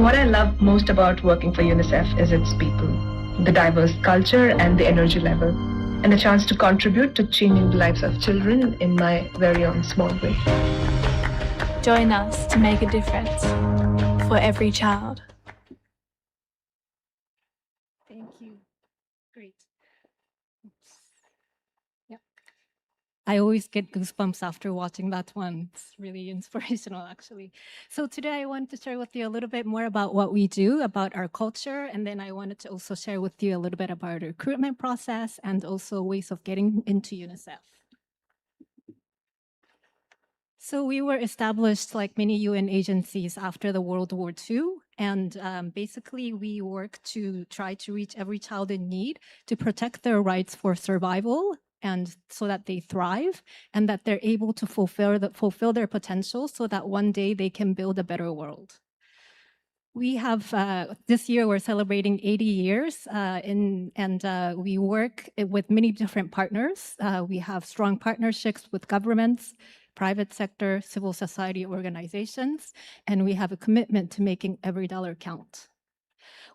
What I love most about working for UNICEF is its people, the diverse culture and the energy level, and the chance to contribute to changing the lives of children in my very own small way. Join us to make a difference for every child. Thank you. Great. Yep. I always get goosebumps after watching that one. It's really inspirational, actually. So today I wanted to share with you a little bit more about what we do, about our culture, and then I wanted to also share with you a little bit about our recruitment process and also ways of getting into UNICEF. So we were established like many UN agencies after the World War II. And basically, we work to try to reach every child in need to protect their rights for survival and so that they thrive and that they're able to fulfill their potential so that one day they can build a better world. We have, this year we're celebrating 80 years and we work with many different partners. We have strong partnerships with governments, private sector, civil society organizations, and we have a commitment to making every dollar count.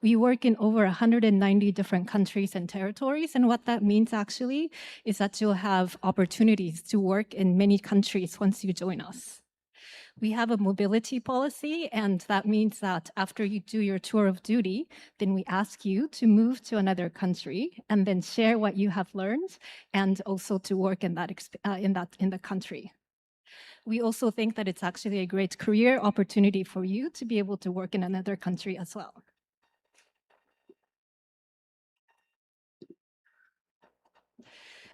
We work in over 190 different countries and territories, and what that means actually is that you'll have opportunities to work in many countries once you join us. We have a mobility policy, and that means that after you do your tour of duty, then we ask you to move to another country and then share what you have learned, and also to work in the country. We also think that it's actually a great career opportunity for you to be able to work in another country as well.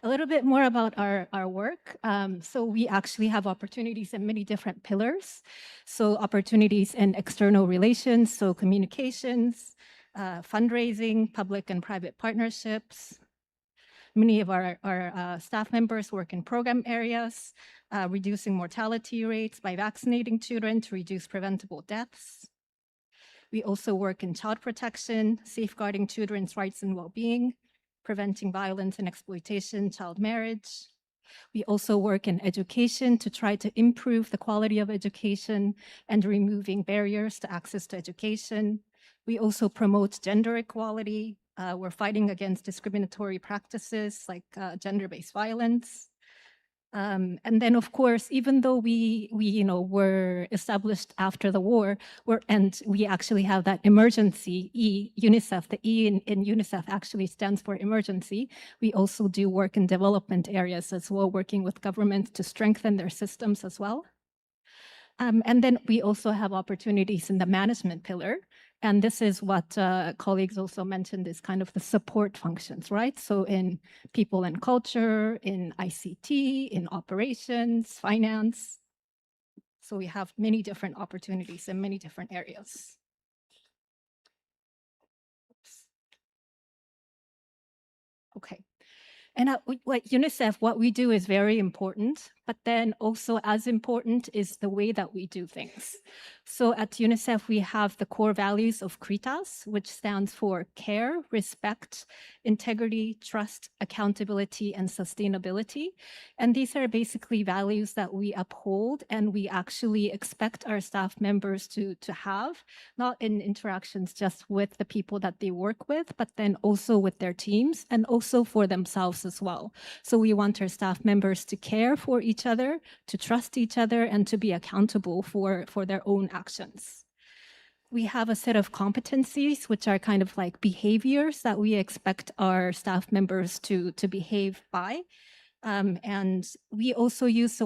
A little bit more about our work. So we actually have opportunities in many different pillars. So opportunities in external relations, so communications, fundraising, public and private partnerships. Many of our staff members work in program areas, reducing mortality rates by vaccinating children to reduce preventable deaths. We also work in child protection, safeguarding children's rights and well-being, preventing violence and exploitation, child marriage. We also work in education to try to improve the quality of education and removing barriers to access to education. We also promote gender equality. We're fighting against discriminatory practices like gender-based violence. And then, of course, even though we were established after the war, and we actually have that emergency E, UNICEF, the E in UNICEF actually stands for emergency. We also do work in development areas as well, working with governments to strengthen their systems as well. And then we also have opportunities in the management pillar. And this is what colleagues also mentioned is kind of the support functions, right? So in people and culture, in ICT, in operations, finance. So we have many different opportunities in many different areas. Oops. Okay. And at UNICEF, what we do is very important, but then also as important is the way that we do things. So at UNICEF, we have the core values of CRITAS, which stands for care, respect, integrity, trust, accountability, and sustainability. And these are basically values that we uphold and we actually expect our staff members to have, not in interactions just with the people that they work with, but then also with their teams and also for themselves as well. So we want our staff members to care for each other, to trust each other, and to be accountable for their own actions. We have a set of competencies, which are kind of like behaviors that we expect our staff members to behave by. And we also use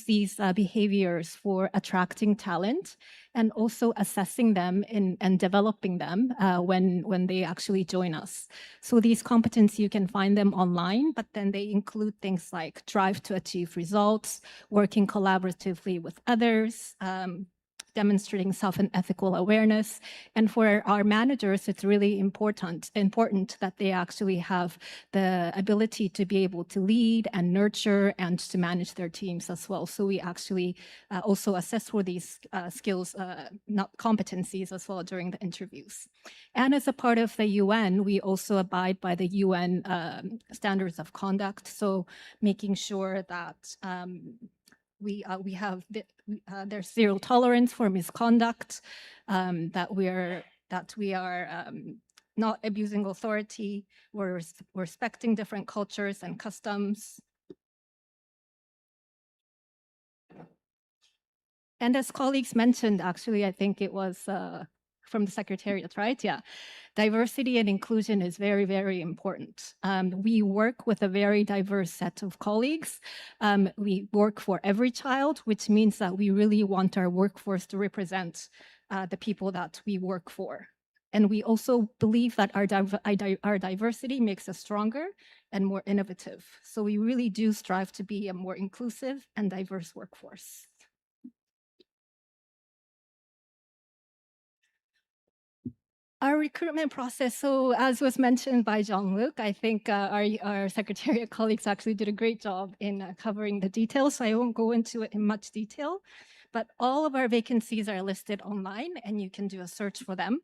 these behaviors for attracting talent and also assessing them and developing them when they actually join us. So these competencies, you can find them online, but then they include things like drive to achieve results, working collaboratively with others, demonstrating self and ethical awareness. And for our managers, it's really important that they actually have the ability to be able to lead and nurture and to manage their teams as well. So we actually also assess for these skills, not competencies as well during the interviews. And as a part of the UN, we also abide by the UN standards of conduct. So making sure that there's zero tolerance for misconduct, that we are not abusing authority, we're respecting different cultures and customs. And as colleagues mentioned, actually, I think it was from the Secretariat, right? Yeah. Diversity and inclusion is very, very important. We work with a very diverse set of colleagues. We work for every child, which means that we really want our workforce to represent the people that we work for. And we also believe that our diversity makes us stronger and more innovative. So we really do strive to be a more inclusive and diverse workforce. Our recruitment process, so as was mentioned by Jean-Luc, I think our Secretariat colleagues actually did a great job in covering the details, so I won't go into it in much detail, but all of our vacancies are listed online and you can do a search for them.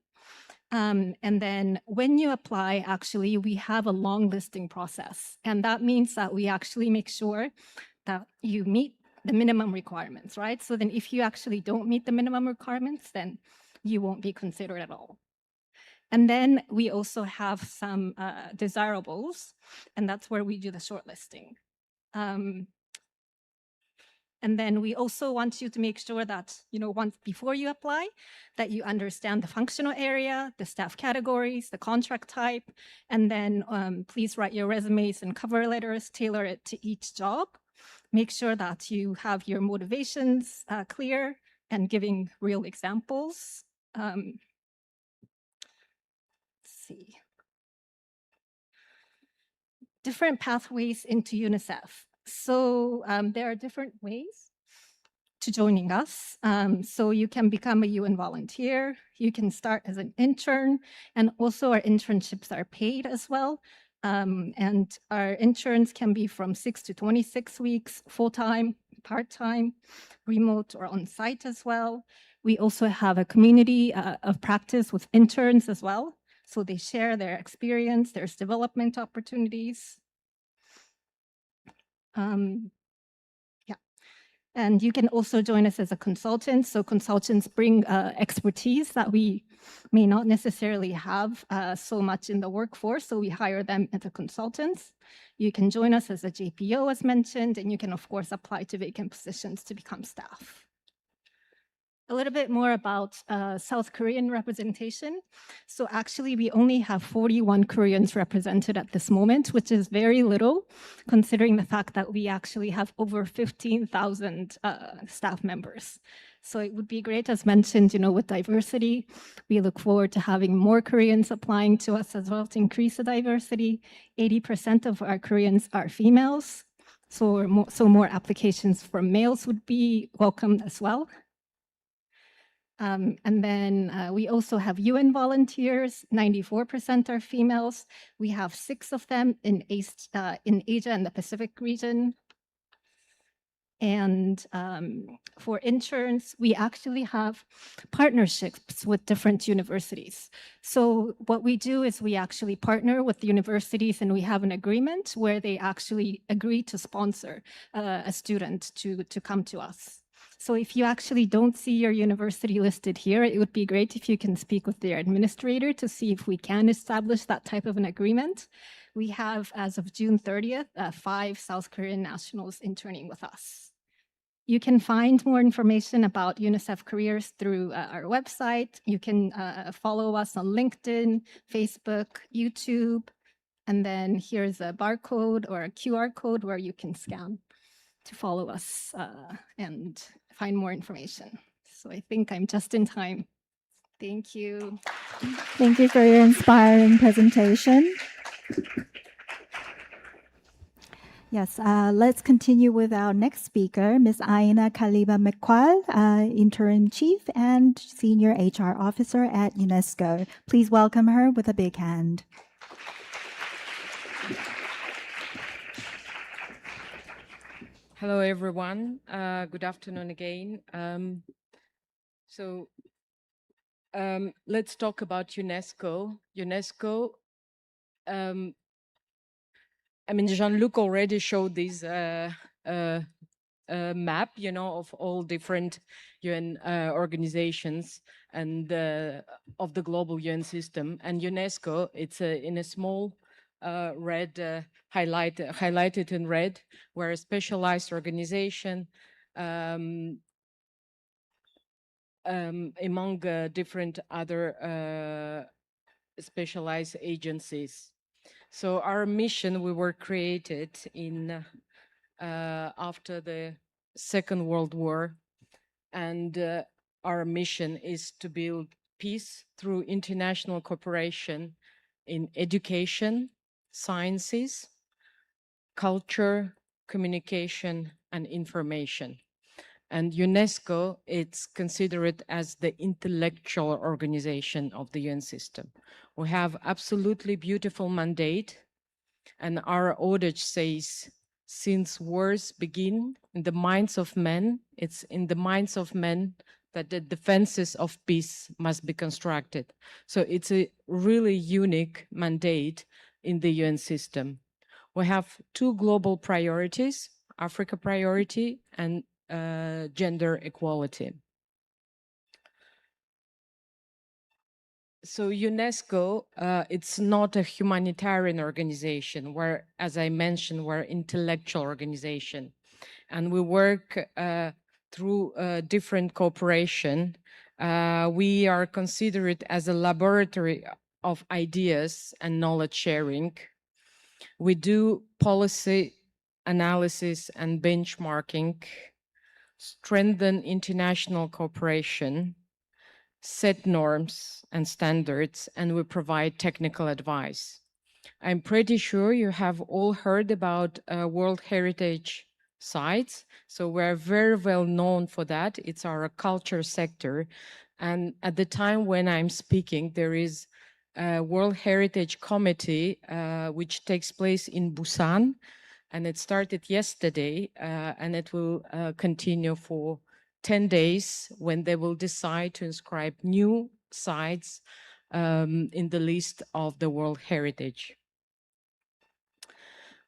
And then when you apply, actually, we have a long listing process, and that means that we actually make sure that you meet the minimum requirements, right? So then if you actually don't meet the minimum requirements, then you won't be considered at all. And then we also have some desirables, and that's where we do the shortlisting. And then we also want you to make sure that, once before you apply, that you understand the functional area, the staff categories, the contract type, and then please write your resumes and cover letters, tailor it to each job. Make sure that you have your motivations clear and giving real examples. Let's see. Different pathways into UNICEF. So there are different ways to joining us. So you can become a UN volunteer. You can start as an intern, and also our internships are paid as well. And our interns can be from 6 to 26 weeks, full-time, part-time, remote or on-site as well. We also have a community of practice with interns as well. So they share their experience, there's development opportunities. Yeah, and you can also join us as a consultant. So consultants bring expertise that we may not necessarily have so much in the workforce, so we hire them as a consultants. You can join us as a JPO, as mentioned, and you can, of course, apply to vacant positions to become staff. A little bit more about South Korean representation. So actually, we only have 41 Koreans represented at this moment, which is very little, considering the fact that we actually have over 15,000 staff members. So it would be great, as mentioned, with diversity. We look forward to having more Koreans applying to us as well to increase the diversity. 80% of our Koreans are females, so more applications from males would be welcomed as well. And then we also have UN volunteers, 94% are females. We have 6 of them in Asia and the Pacific region. And for interns, we actually have partnerships with different universities. So what we do is we actually partner with the universities, and we have an agreement where they actually agree to sponsor a student to come to us. So if you actually don't see your university listed here, it would be great if you can speak with their administrator to see if we can establish that type of an agreement. We have, as of June 30th, 5 South Korean nationals interning with us. You can find more information about UNICEF careers through our website. You can follow us on LinkedIn, Facebook, YouTube, and then here's a barcode or a QR code where you can scan to follow us and find more information. So I think I'm just in time. Thank you. Thank you for your inspiring presentation. Yes, let's continue with our next speaker, Ms. Aina Kaliba-McQuall, Interim Chief and Senior HR Officer at UNESCO. Please welcome her with a big hand. Hello, everyone. Good afternoon again. Let's talk about UNESCO. UNESCO, Jean-Luc already showed this map, of all different UN organizations and of the global UN system. And UNESCO, it's in a small red, highlighted in red, where a specialized organization among different other specialized agencies. So our mission, we were created in after the Second World War, and our mission is to build peace through international cooperation in education, sciences, culture, communication, and information. And UNESCO, it's considered as the intellectual organization of the UN system. We have absolutely beautiful mandate, and our adage says, since wars begin in the minds of men, it's in the minds of men that the defenses of peace must be constructed. So it's a really unique mandate in the UN system. We have 2 global priorities, Africa priority and gender equality. So UNESCO, it's not a humanitarian organization where, as I mentioned, we're intellectual organization. And we work through different cooperation. We are considered as a laboratory of ideas and knowledge sharing. We do policy analysis and benchmarking, strengthen international cooperation, set norms and standards, and we provide technical advice. I'm pretty sure you have all heard about World Heritage Sites. So we're very well known for that. It's our culture sector. And at the time when I'm speaking, there is a World Heritage Committee, which takes place in Busan. And it started yesterday, and it will continue for 10 days when they will decide to inscribe new sites in the list of the World Heritage.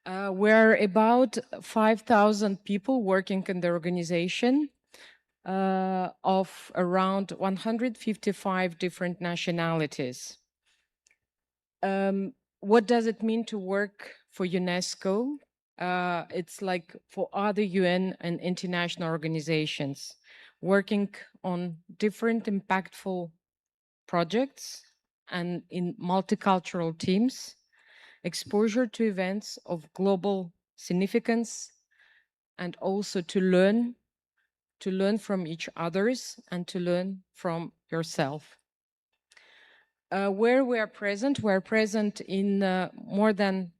We're about 5,000 people working in the organization of around 155 different nationalities. What does it mean to work for UNESCO? It's like for other UN and international organizations, working on different impactful projects and in multicultural teams, exposure to events of global significance, and also to learn from each others and to learn from yourself. Where we are present in more than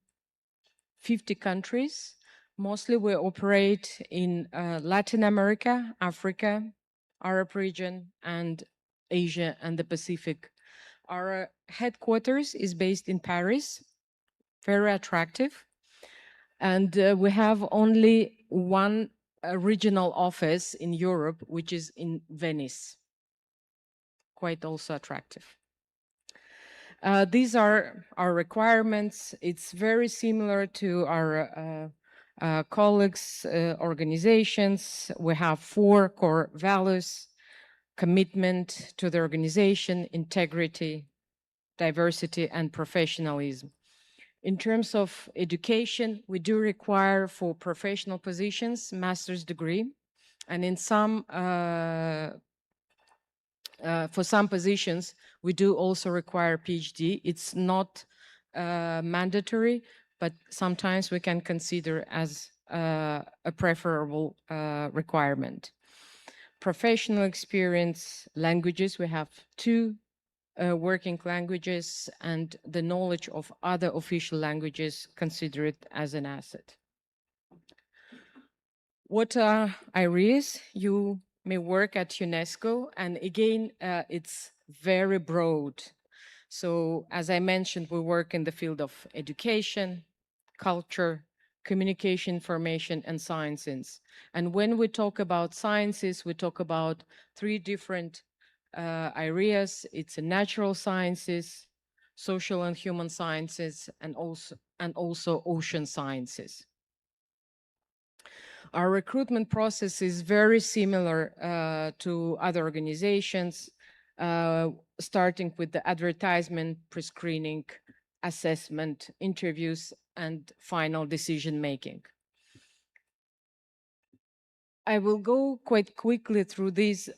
50 countries. Mostly we operate in Latin America, Africa, Arab region, and Asia and the Pacific. Our headquarters is based in Paris, very attractive. And we have only one regional office in Europe, which is in Venice, quite also attractive. These are our requirements. It's very similar to our colleagues' organizations. We have 4 core values: commitment to the organization, integrity, diversity, and professionalism. In terms of education, we do require for professional positions, master's degree, and in some for some positions, we do also require PhD. It's not mandatory, but sometimes we can consider as a preferable requirement. Professional experience, languages, we have 2 working languages, and the knowledge of other official languages considered as an asset. What are areas you may work at UNESCO? And again, it's very broad. So as I mentioned, we work in the field of education, culture, communication, information, and sciences. And when we talk about sciences, we talk about 3 different areas. It's natural sciences, social and human sciences, and also ocean sciences. Our recruitment process is very similar to other organizations, starting with the advertisement, pre-screening, assessment, interviews, and final decision making. I will go quite quickly through these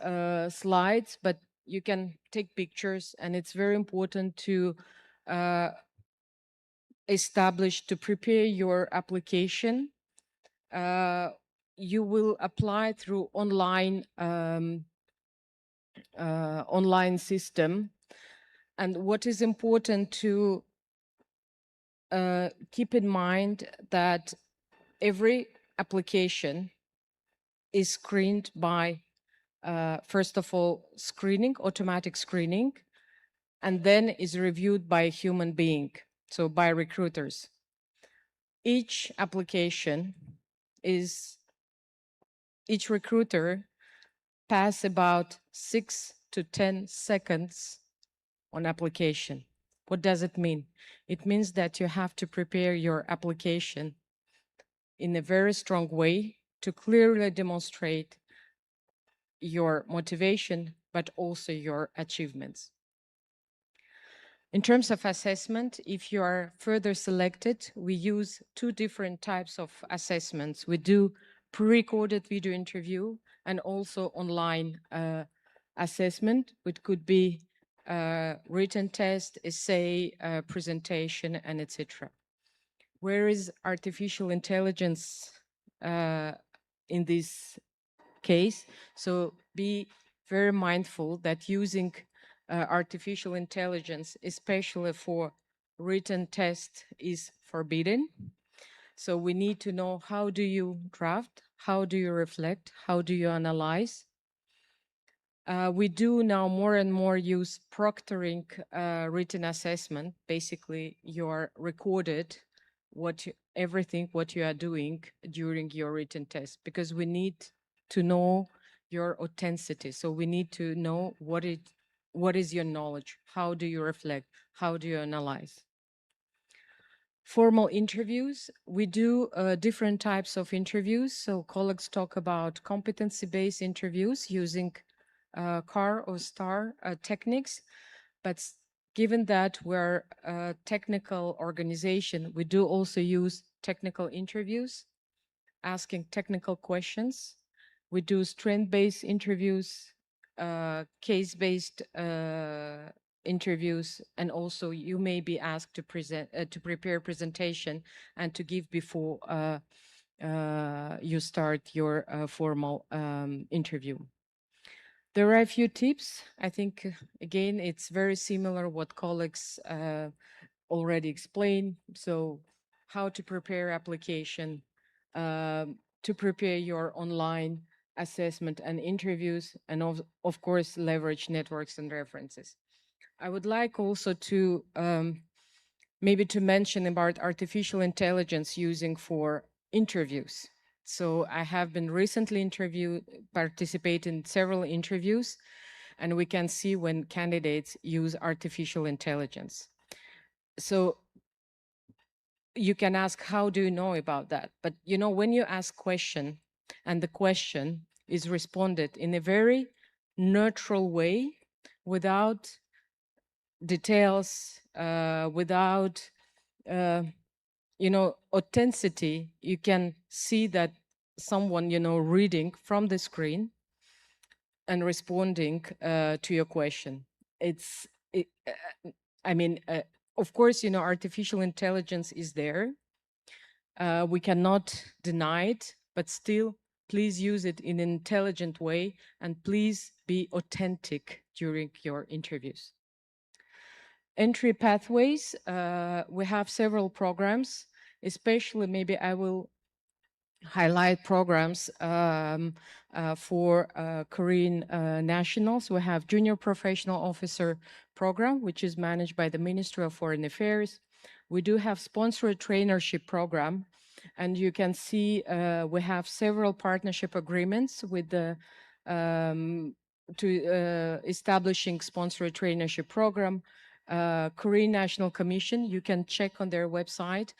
slides, but you can take pictures, and it's very important to prepare your application. You will apply through online system, and what is important to keep in mind that every application is screened by first of all automatic screening, and then is reviewed by a human being, so by recruiters. Each recruiter pass about 6 to 10 seconds on application. What does it mean? It means that you have to prepare your application in a very strong way to clearly demonstrate your motivation, but also your achievements. In terms of assessment, if you are further selected, we use two different types of assessments. We do pre-recorded video interview and also online assessment, which could be written test, essay, presentation, and etc. Where is artificial intelligence in this case? So be very mindful that using artificial intelligence, especially for written test, is forbidden. So we need to know, how do you draft? How do you reflect? How do you analyze? We do now more and more use proctoring written assessment. Basically, you are recorded everything what you are doing during your written test, because we need to know your authenticity. So we need to know what is your knowledge, how do you reflect, how do you analyze. Formal interviews, we do different types of interviews. So colleagues talk about competency-based interviews using CAR or STAR techniques, but given that we're a technical organization, we do also use technical interviews, asking technical questions. We do strength-based interviews, case-based interviews, and also you may be asked to prepare a presentation and to give before you start your formal interview. There are a few tips. I think, again, it's very similar what colleagues already explained. So how to prepare application, to prepare your online assessment and interviews, and of course, leverage networks and references. I would like also to maybe to mention about artificial intelligence using for interviews. So I have been recently participated in several interviews, and we can see when candidates use artificial intelligence. So you can ask, how do you know about that? But you know, when you ask question and the question is responded in a very neutral way, without details, without authenticity, you can see that someone, reading from the screen and responding to your question. Of course, artificial intelligence is there. We cannot deny it, but still, please use it in an intelligent way, and please be authentic during your interviews. Entry pathways, we have several programs, especially maybe I will highlight programs for Korean nationals. We have Junior Professional Officer program, which is managed by the Ministry of Foreign Affairs. We do have sponsored trainership program, and you can see we have several partnership agreements with the establishing sponsored trainership program. Korean National Commission, you can check on their website.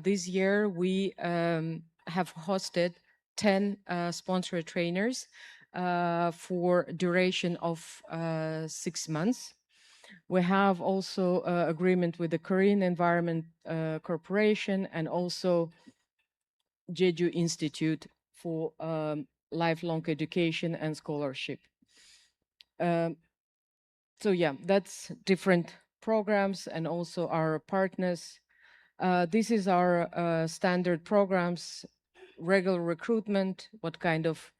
This year we have hosted 10 sponsored trainers for duration of 6 months. We have also agreement with the Korean Environment Corporation and also Jeju Institute for lifelong education and scholarship. So yeah, that's different programs and also our partners. This is our standard programs, regular recruitment, what kind of,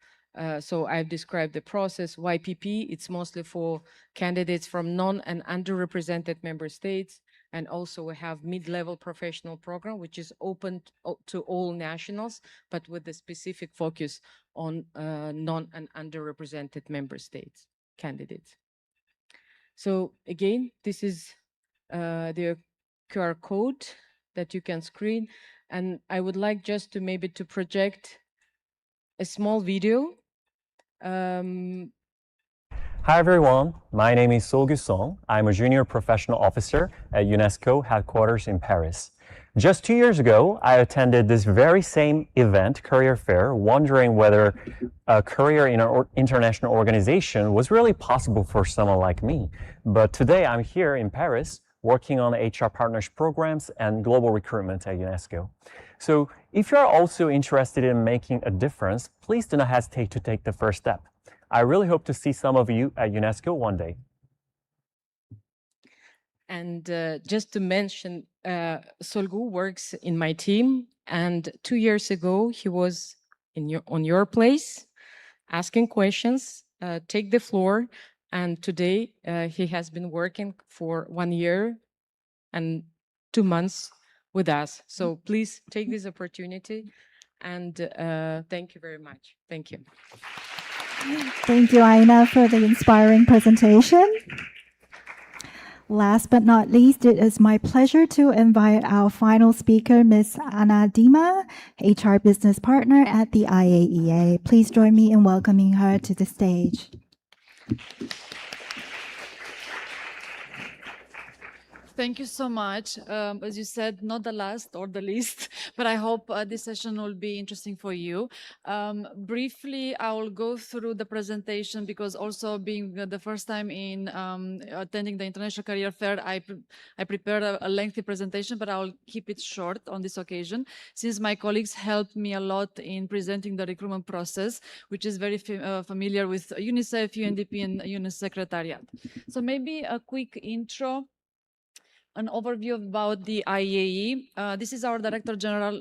so I've described the process. YPP, it's mostly for candidates from non and underrepresented member states. And also we have mid-level professional program, which is open to all nationals, but with a specific focus on non and underrepresented member states candidates. So again, this is the QR code that you can screen. And I would like just to maybe to project a small video. Hi everyone, my name is Sok Kwon. I'm a junior professional officer at UNESCO headquarters in Paris. Just 2 years ago, I attended this very same event, career fair, wondering whether a career in an international organization was really possible for someone like me. But today I'm here in Paris, working on HR partnership programs and global recruitment at UNESCO. So if you're also interested in making a difference, please do not hesitate to take the first step. I really hope to see some of you at UNESCO one day. And just to mention, Solgu works in my team, and 2 years ago he was on your place, asking questions, take the floor, and today he has been working for 1 year and 2 months with us. So please take this opportunity, and thank you very much. Thank you. Thank you, Aina, for the inspiring presentation. Last but not least, it is my pleasure to invite our final speaker, Ms. Anna Dima, HR Business Partner at the IAEA. Please join me in welcoming her to the stage. Thank you so much. As you said, not the last or the least, but I hope this session will be interesting for you. Briefly, I will go through the presentation because also being the first time in attending the International Career Fair, I prepared a lengthy presentation, but I will keep it short on this occasion, since my colleagues helped me a lot in presenting the recruitment process, which is very familiar with UNICEF, UNDP, and UNICEF Secretariat. So maybe a quick intro. An overview about the IAEA. This is our Director General,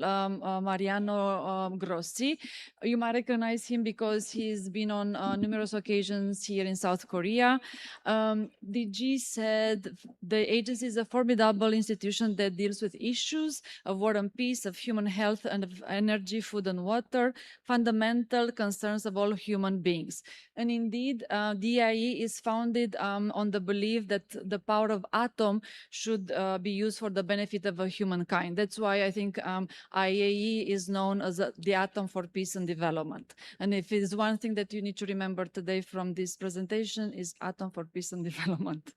Mariano Grossi. You might recognize him because he's been on numerous occasions here in South Korea. DG said the agency is a formidable institution that deals with issues of war and peace, of human health and of energy, food and water, fundamental concerns of all human beings. And indeed, the IAEA is founded on the belief that the power of atom should be used for the benefit of humankind. That's why I think IAEA is known as the atom for peace and development. And if it is one thing that you need to remember today from this presentation is atom for peace and development.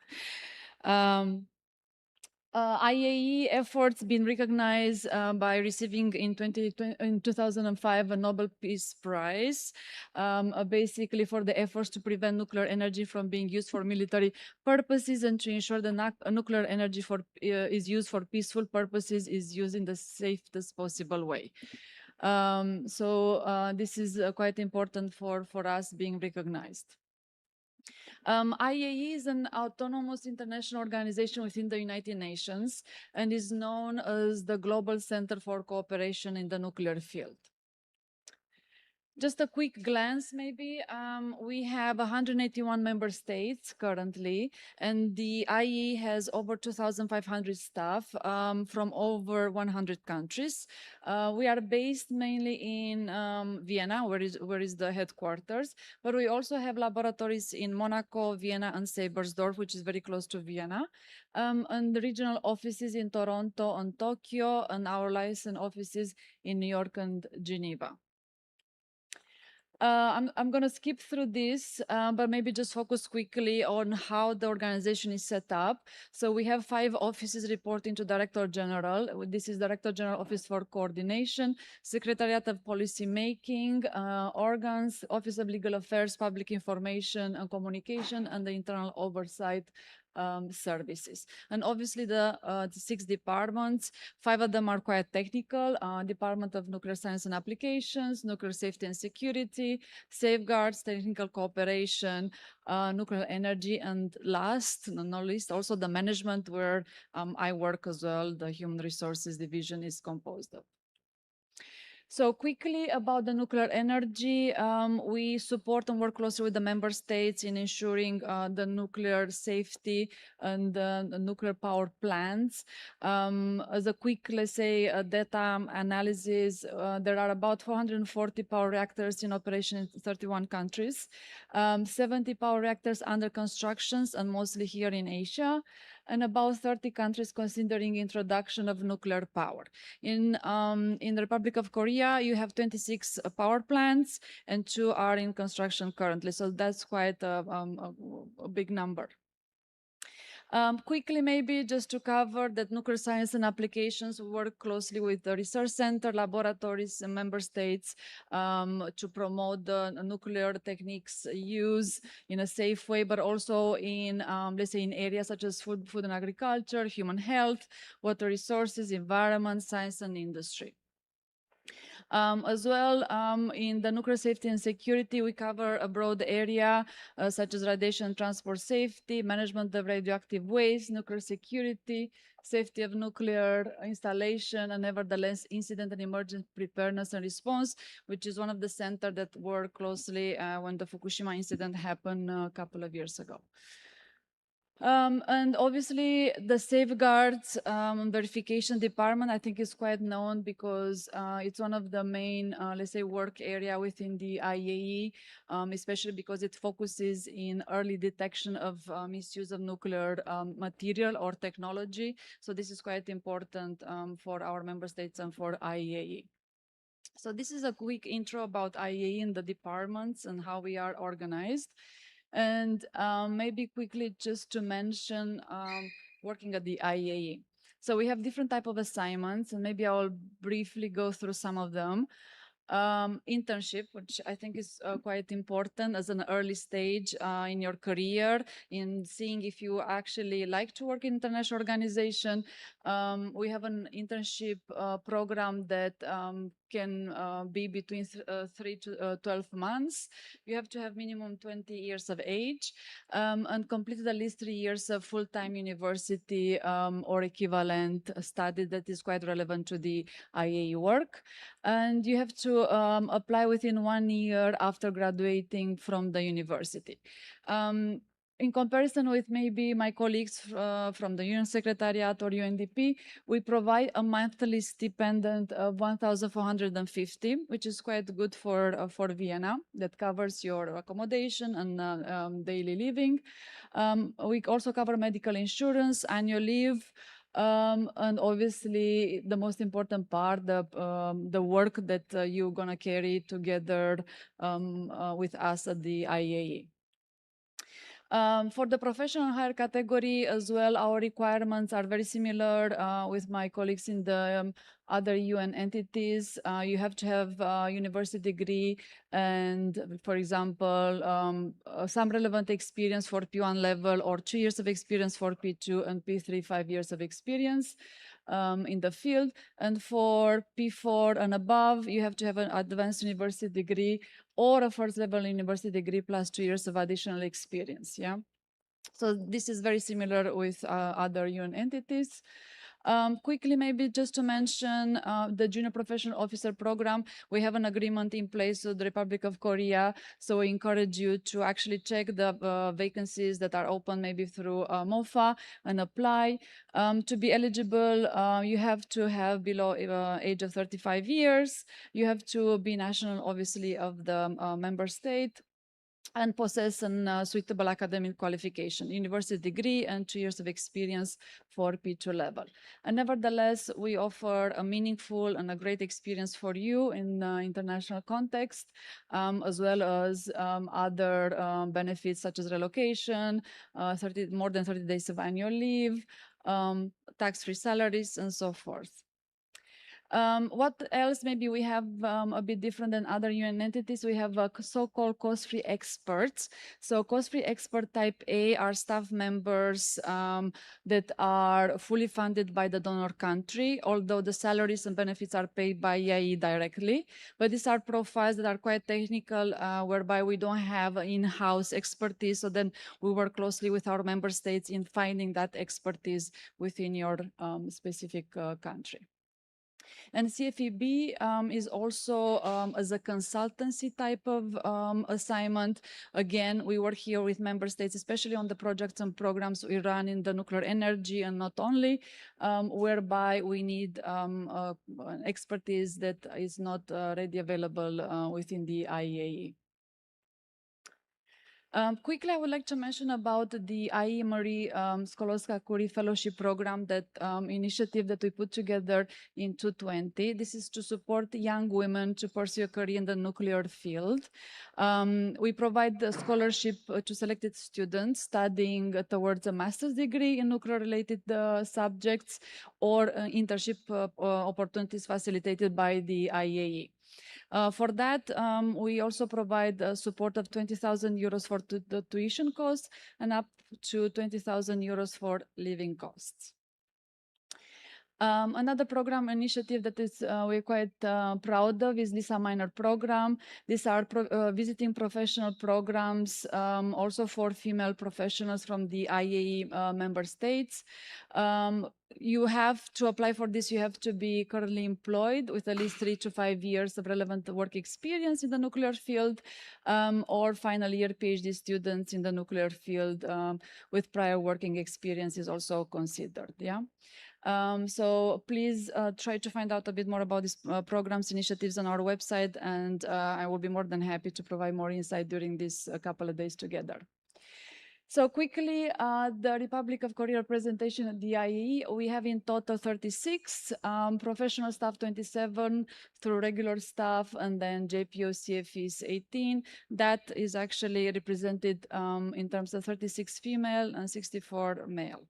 IAEA efforts been recognized by receiving in 2005 a Nobel Peace Prize, basically for the efforts to prevent nuclear energy from being used for military purposes and to ensure the nuclear energy is used for peaceful purposes, is used in the safest possible way. This is quite important for us being recognized. IAEA is an autonomous international organization within the United Nations and is known as the Global Center for Cooperation in the Nuclear Field. Just a quick glance, maybe. We have 181 member states currently, and the IAEA has over 2,500 staff from over 100 countries. We are based mainly in Vienna, where is the headquarters, but we also have laboratories in Monaco, Vienna, and Sabersdorf, which is very close to Vienna, and the regional offices in Toronto and Tokyo, and our license offices in New York and Geneva. I'm going to skip through this, but maybe just focus quickly on how the organization is set up. So we have 5 offices reporting to Director General. This is Director General Office for Coordination, Secretariat of Policy Making, organs, Office of Legal Affairs, Public Information and Communication, and the Internal Oversight services. And obviously the 6 departments, 5 of them are quite technical. Department of Nuclear Science and Applications, Nuclear Safety and Security, Safeguards, Technical Cooperation, Nuclear Energy, and last but not least, also the management where I work as well, the Human Resources Division is composed of. So quickly about the nuclear energy, we support and work closely with the member states in ensuring the nuclear safety and the nuclear power plants. As a quick, let's say, data analysis, there are about 440 power reactors in operation in 31 countries, 70 power reactors under construction, and mostly here in Asia, and about 30 countries considering introduction of nuclear power. In the Republic of Korea, you have 26 power plants and 2 are in construction currently. So that's quite a big number. Quickly, maybe just to cover that nuclear science and applications work closely with the research center, laboratories, and member states to promote the nuclear techniques use in a safe way, but also in, let's say, in areas such as food and agriculture, human health, water resources, environment, science, and industry. As well, in the nuclear safety and security, we cover a broad area such as radiation transport safety, management of radioactive waste, nuclear security, safety of nuclear installation, and nevertheless, incident and emergency preparedness and response, which is one of the centers that worked closely when the Fukushima incident happened a couple of years ago. And obviously the safeguards verification department, I think, is quite known because it's one of the main, let's say, work area within the IAEA, especially because it focuses in early detection of misuse of nuclear material or technology. So this is quite important for our member states and for IAEA. So this is a quick intro about IAEA and the departments and how we are organized. And maybe quickly just to mention working at the IAEA. So we have different type of assignments, and maybe I'll briefly go through some of them. Internship, which I think is quite important as an early stage in your career, in seeing if you actually like to work in international organization. We have an internship program that can be between 3 to 12 months. You have to have minimum 20 years of age and completed at least 3 years of full-time university or equivalent study that is quite relevant to the IAEA work. And you have to apply within 1 year after graduating from the university. In comparison with maybe my colleagues from the UN Secretariat or UNDP, we provide a monthly stipend of 1,450, which is quite good for Vienna. That covers your accommodation and daily living. We also cover medical insurance, annual leave, and obviously the most important part, the work that you're gonna carry together with us at the IAEA. For the professional higher category as well, our requirements are very similar with my colleagues in the other UN entities. You have to have a university degree and, for example, some relevant experience for P1 level or 2 years of experience for P2 and P3, 5 years of experience in the field. And for P4 and above, you have to have an advanced university degree or a first level university degree plus 2 years of additional experience, yeah? So this is very similar with other UN entities. Quickly, maybe just to mention the Junior Professional Officer Program, we have an agreement in place with the Republic of Korea. So we encourage you to actually check the vacancies that are open maybe through MOFA and apply. To be eligible, you have to have below age of 35 years. You have to be national, obviously, of the member state, and possess a suitable academic qualification, university degree, and 2 years of experience for P2 level. And nevertheless, we offer a meaningful and a great experience for you in international context, as well as other benefits such as relocation, more than 30 days of annual leave, tax-free salaries, and so forth. What else? Maybe we have a bit different than other UN entities. We have so-called cost-free experts. So cost-free expert type A are staff members that are fully funded by the donor country, although the salaries and benefits are paid by IAEA directly. But these are profiles that are quite technical, whereby we don't have in-house expertise. So then we work closely with our member states in finding that expertise within your specific country. And CFEB is also as a consultancy type of assignment. Again, we work here with member states, especially on the projects and programs we run in the nuclear energy and not only, whereby we need expertise that is not readily available within the IAEA. Quickly, I would like to mention about the IE Marie Sklodowska-Curie Fellowship Program, that initiative that we put together in 2020. This is to support young women to pursue a career in the nuclear field. We provide the scholarship to selected students studying towards a master's degree in nuclear-related subjects, or internship opportunities facilitated by the IAEA. For that, we also provide support of 20,000 euros for the tuition costs and up to 20,000 euros for living costs. Another program initiative that is we're quite proud of is Lisa Minor program. These are visiting professional programs, also for female professionals from the IAEA member states. You have to apply for this. You have to be currently employed with at least 3 to 5 years of relevant work experience in the nuclear field, or final year PhD students in the nuclear field with prior working experience is also considered. Yeah. So please try to find out a bit more about these programs, initiatives on our website, and I will be more than happy to provide more insight during this couple of days together. So quickly, the Republic of Korea representation at the IAEA, we have in total 36, professional staff 27 through regular staff, and then JPO CFEs 18. That is actually represented in terms of 36 female and 64 male.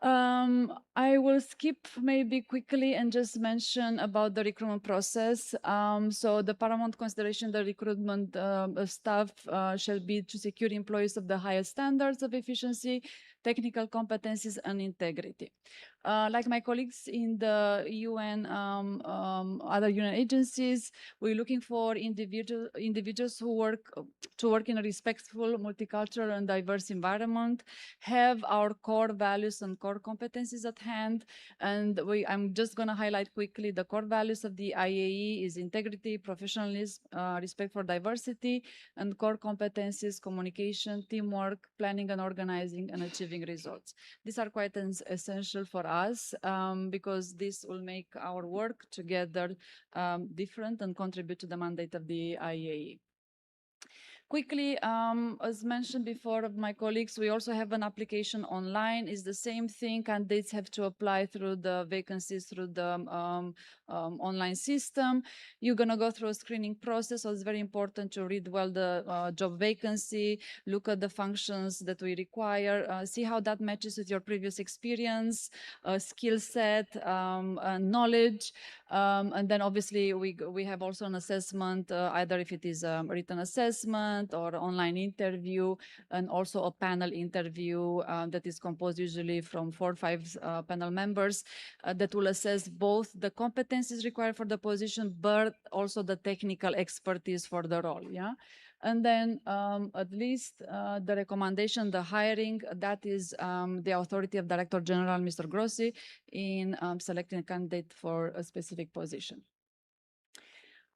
I will skip maybe quickly and just mention about the recruitment process. So the paramount consideration, the recruitment of staff shall be to secure employees of the highest standards of efficiency, technical competencies, and integrity. Like my colleagues in the UN, other UN agencies, we're looking for individuals who work in a respectful, multicultural, and diverse environment, have our core values and core competencies at hand. And I'm just going to highlight quickly the core values of the IAEA is integrity, professionalism, respect for diversity, and core competencies, communication, teamwork, planning and organizing, and achieving results. These are quite essential for us because this will make our work together different and contribute to the mandate of the IAEA. Quickly, as mentioned before of my colleagues, we also have an application online. It's the same thing. Candidates have to apply through the vacancies through the online system. You're going to go through a screening process, so it's very important to read well the job vacancy, look at the functions that we require, see how that matches with your previous experience, skill set, knowledge. And then obviously we have also an assessment, either if it is a written assessment or online interview, and also a panel interview that is composed usually from 4 or 5 panel members that will assess both the competencies required for the position, but also the technical expertise for the role. Yeah. And then at least the recommendation, the hiring, that is the authority of Director General, Mr. Grossi, in selecting a candidate for a specific position.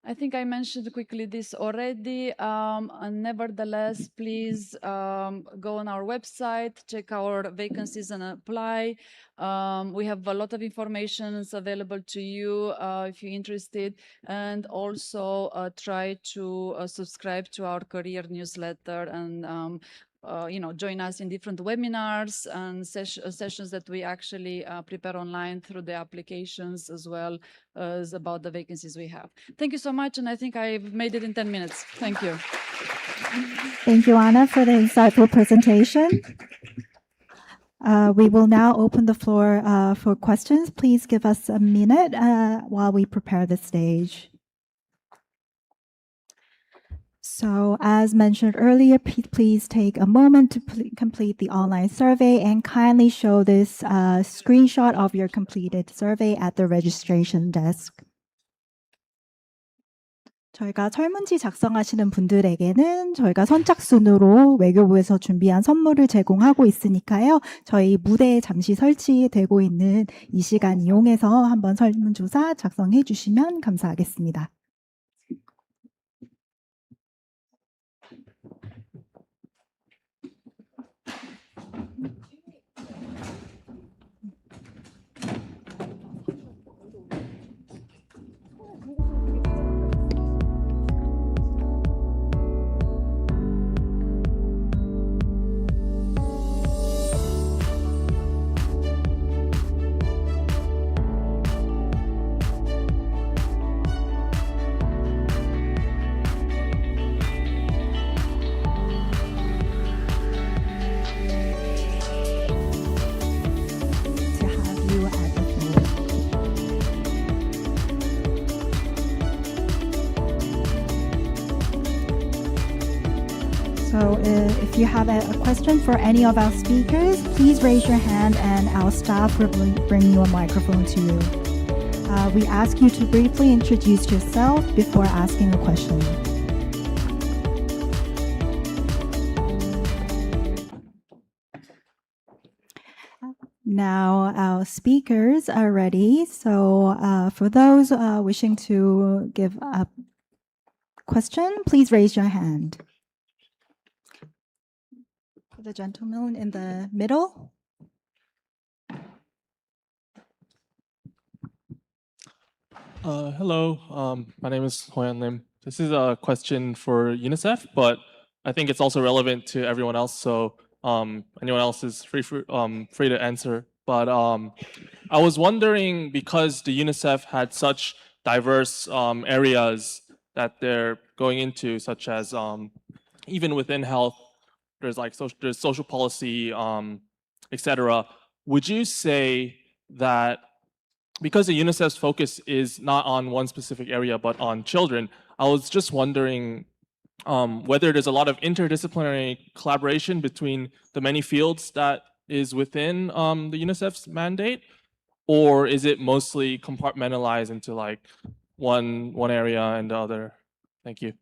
I think I mentioned quickly this already. Nevertheless, please go on our website, check our vacancies and apply. We have a lot of information available to you if you're interested, and also try to subscribe to our career newsletter and join us in different webinars and sessions that we actually prepare online through the applications, as well as about the vacancies we have. Thank you so much, and I think I've made it in 10 minutes. Thank you. Thank you, Anna, for the insightful presentation. We will now open the floor for questions. Please give us a minute while we prepare the stage. So as mentioned earlier, please take a moment to complete the online survey and kindly show this screenshot of your completed survey at the registration desk. 저희가 설문지 작성하시는 분들에게는 저희가 선착순으로 외교부에서 준비한 선물을 제공하고 있으니까요. 저희 무대에 잠시 설치되고 있는 이 시간 이용해서 한번 설문조사 작성해 주시면 감사하겠습니다. if you have a question for any of our speakers, please raise your hand and our staff will bring you a microphone to you. We ask you to briefly introduce yourself before asking a question. Now our speakers are ready. So for those wishing to give a question, please raise your hand. For the gentleman in the middle. Hello, my name is Hoyan Lim. This is a question for UNICEF, but I think it's also relevant to everyone else. So anyone else is free to answer. But I was wondering, because the UNICEF had such diverse areas that they're going into, such as even within health, there's like there's social policy, etc. Would you say that because the UNICEF's focus is not on one specific area but on children, I was just wondering whether there's a lot of interdisciplinary collaboration between the many fields that is within the UNICEF's mandate, or is it mostly compartmentalized into like one area and the other? Thank you.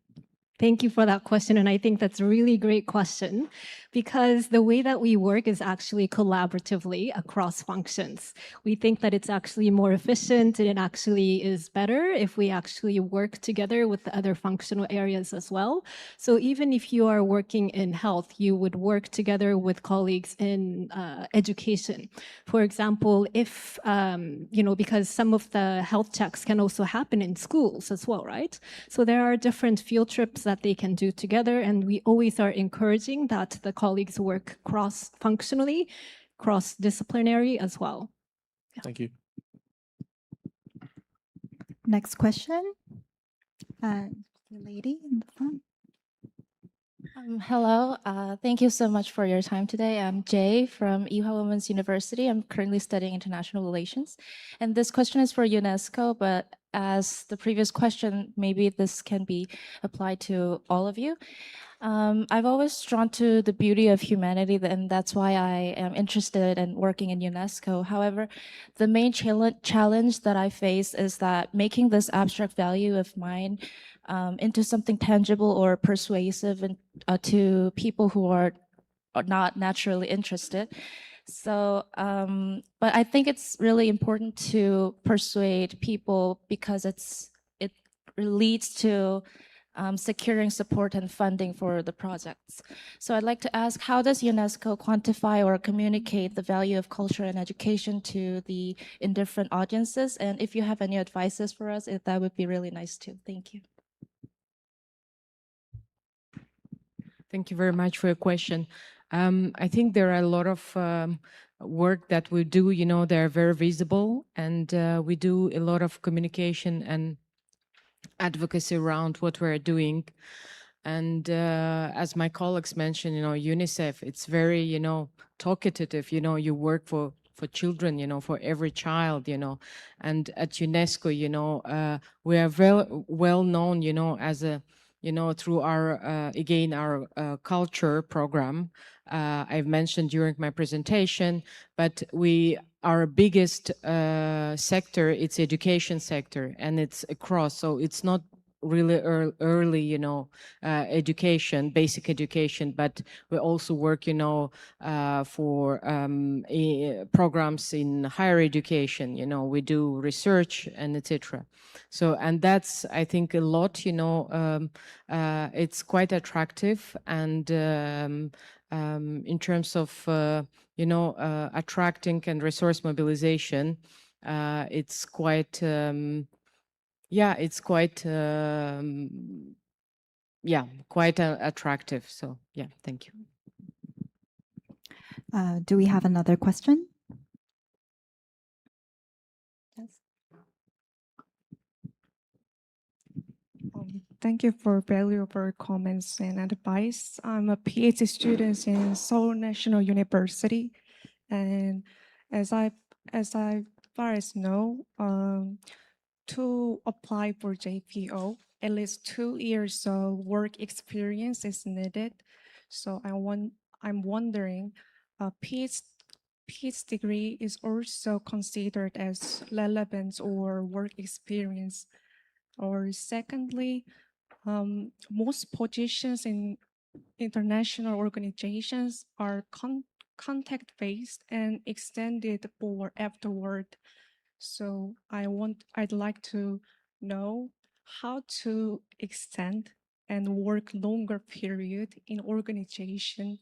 Thank you for that question. And I think that's a really great question because the way that we work is actually collaboratively across functions. We think that it's actually more efficient and it actually is better if we actually work together with the other functional areas as well. So even if you are working in health, you would work together with colleagues in education. For example, if, because some of the health checks can also happen in schools as well, right? So there are different field trips that they can do together, and we always are encouraging that the colleagues work cross-functionally, cross-disciplinary as well. Thank you. Next question. The lady in the front. Hello, thank you so much for your time today. I'm Jay from Ewha Women's University. I'm currently studying international relations. And this question is for UNESCO, but as the previous question, maybe this can be applied to all of you. I've always drawn to the beauty of humanity, and that's why I am interested in working in UNESCO. However, the main challenge that I face is that making this abstract value of mine into something tangible or persuasive to people who are not naturally interested. So, but I think it's really important to persuade people because it leads to securing support and funding for the projects. So I'd like to ask, how does UNESCO quantify or communicate the value of culture and education to the indifferent audiences? And if you have any advices for us, that would be really nice too. Thank you. Thank you very much for your question. I think there are a lot of work that we do, they're very visible, and we do a lot of communication and advocacy around what we're doing. And as my colleagues mentioned, UNICEF, it's very, talkative, you work for children, for every child, and at UNESCO, we are very well known, as a, through our, again, our culture program. I've mentioned during my presentation, but our biggest sector, it's education sector, and it's across, so it's not really early, education, basic education, but we also work, for programs in higher education, we do research and etc. So, and that's, I think, a lot, it's quite attractive, and in terms of, attracting and resource mobilization, it's quite, it's quite, quite attractive. So, thank you. Do we have another question? Yes. Thank you for valuable comments and advice. I'm a PhD student in Seoul National University, and as far as know, to apply for JPO, at least 2 years of work experience is needed. So I'm wondering, PhD degree is also considered as relevant or work experience. Or secondly, most positions in international organizations are contact-based and extended for afterward. So I'd like to know how to extend and work longer period in organization,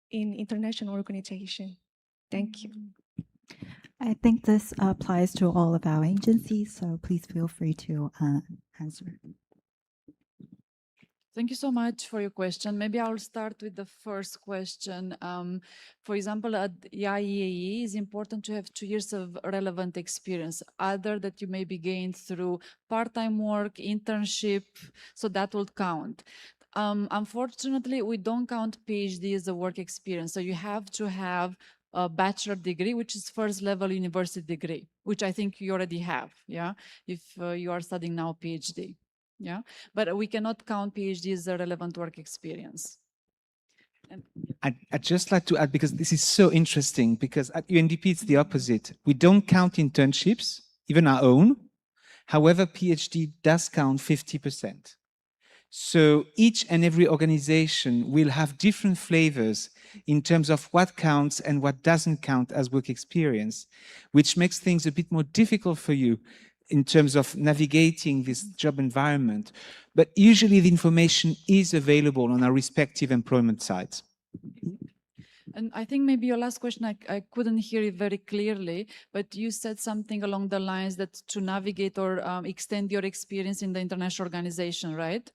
in international organization. Thank you. I think this applies to all of our agencies, so please feel free to answer. Thank you so much for your question. Maybe I'll start with the first question. For example, at IAEA, it's important to have 2 years of relevant experience, other that you maybe gained through part-time work, internship, so that will count. Unfortunately, we don't count PhD as a work experience, so you have to have a bachelor degree, which is first level university degree, which I think you already have, yeah, if you are studying now PhD. Yeah, but we cannot count PhD as a relevant work experience. I'd just like to add, because this is so interesting, because at UNDP it's the opposite. We don't count internships, even our own. However, PhD does count 50%. So each and every organization will have different flavors in terms of what counts and what doesn't count as work experience, which makes things a bit more difficult for you in terms of navigating this job environment. But usually the information is available on our respective employment sites. And I think maybe your last question, I couldn't hear it very clearly, but you said something along the lines that to navigate or extend your experience in the international organization, right?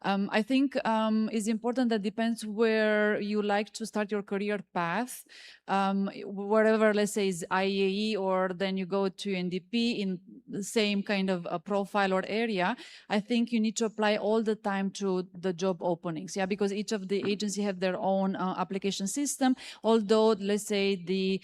I think it's important that depends where you like to start your career path. Wherever, let's say, is IAE, or then you go to UNDP in the same kind of a profile or area, I think you need to apply all the time to the job openings, yeah, because each of the agency have their own application system. Although, let's say, the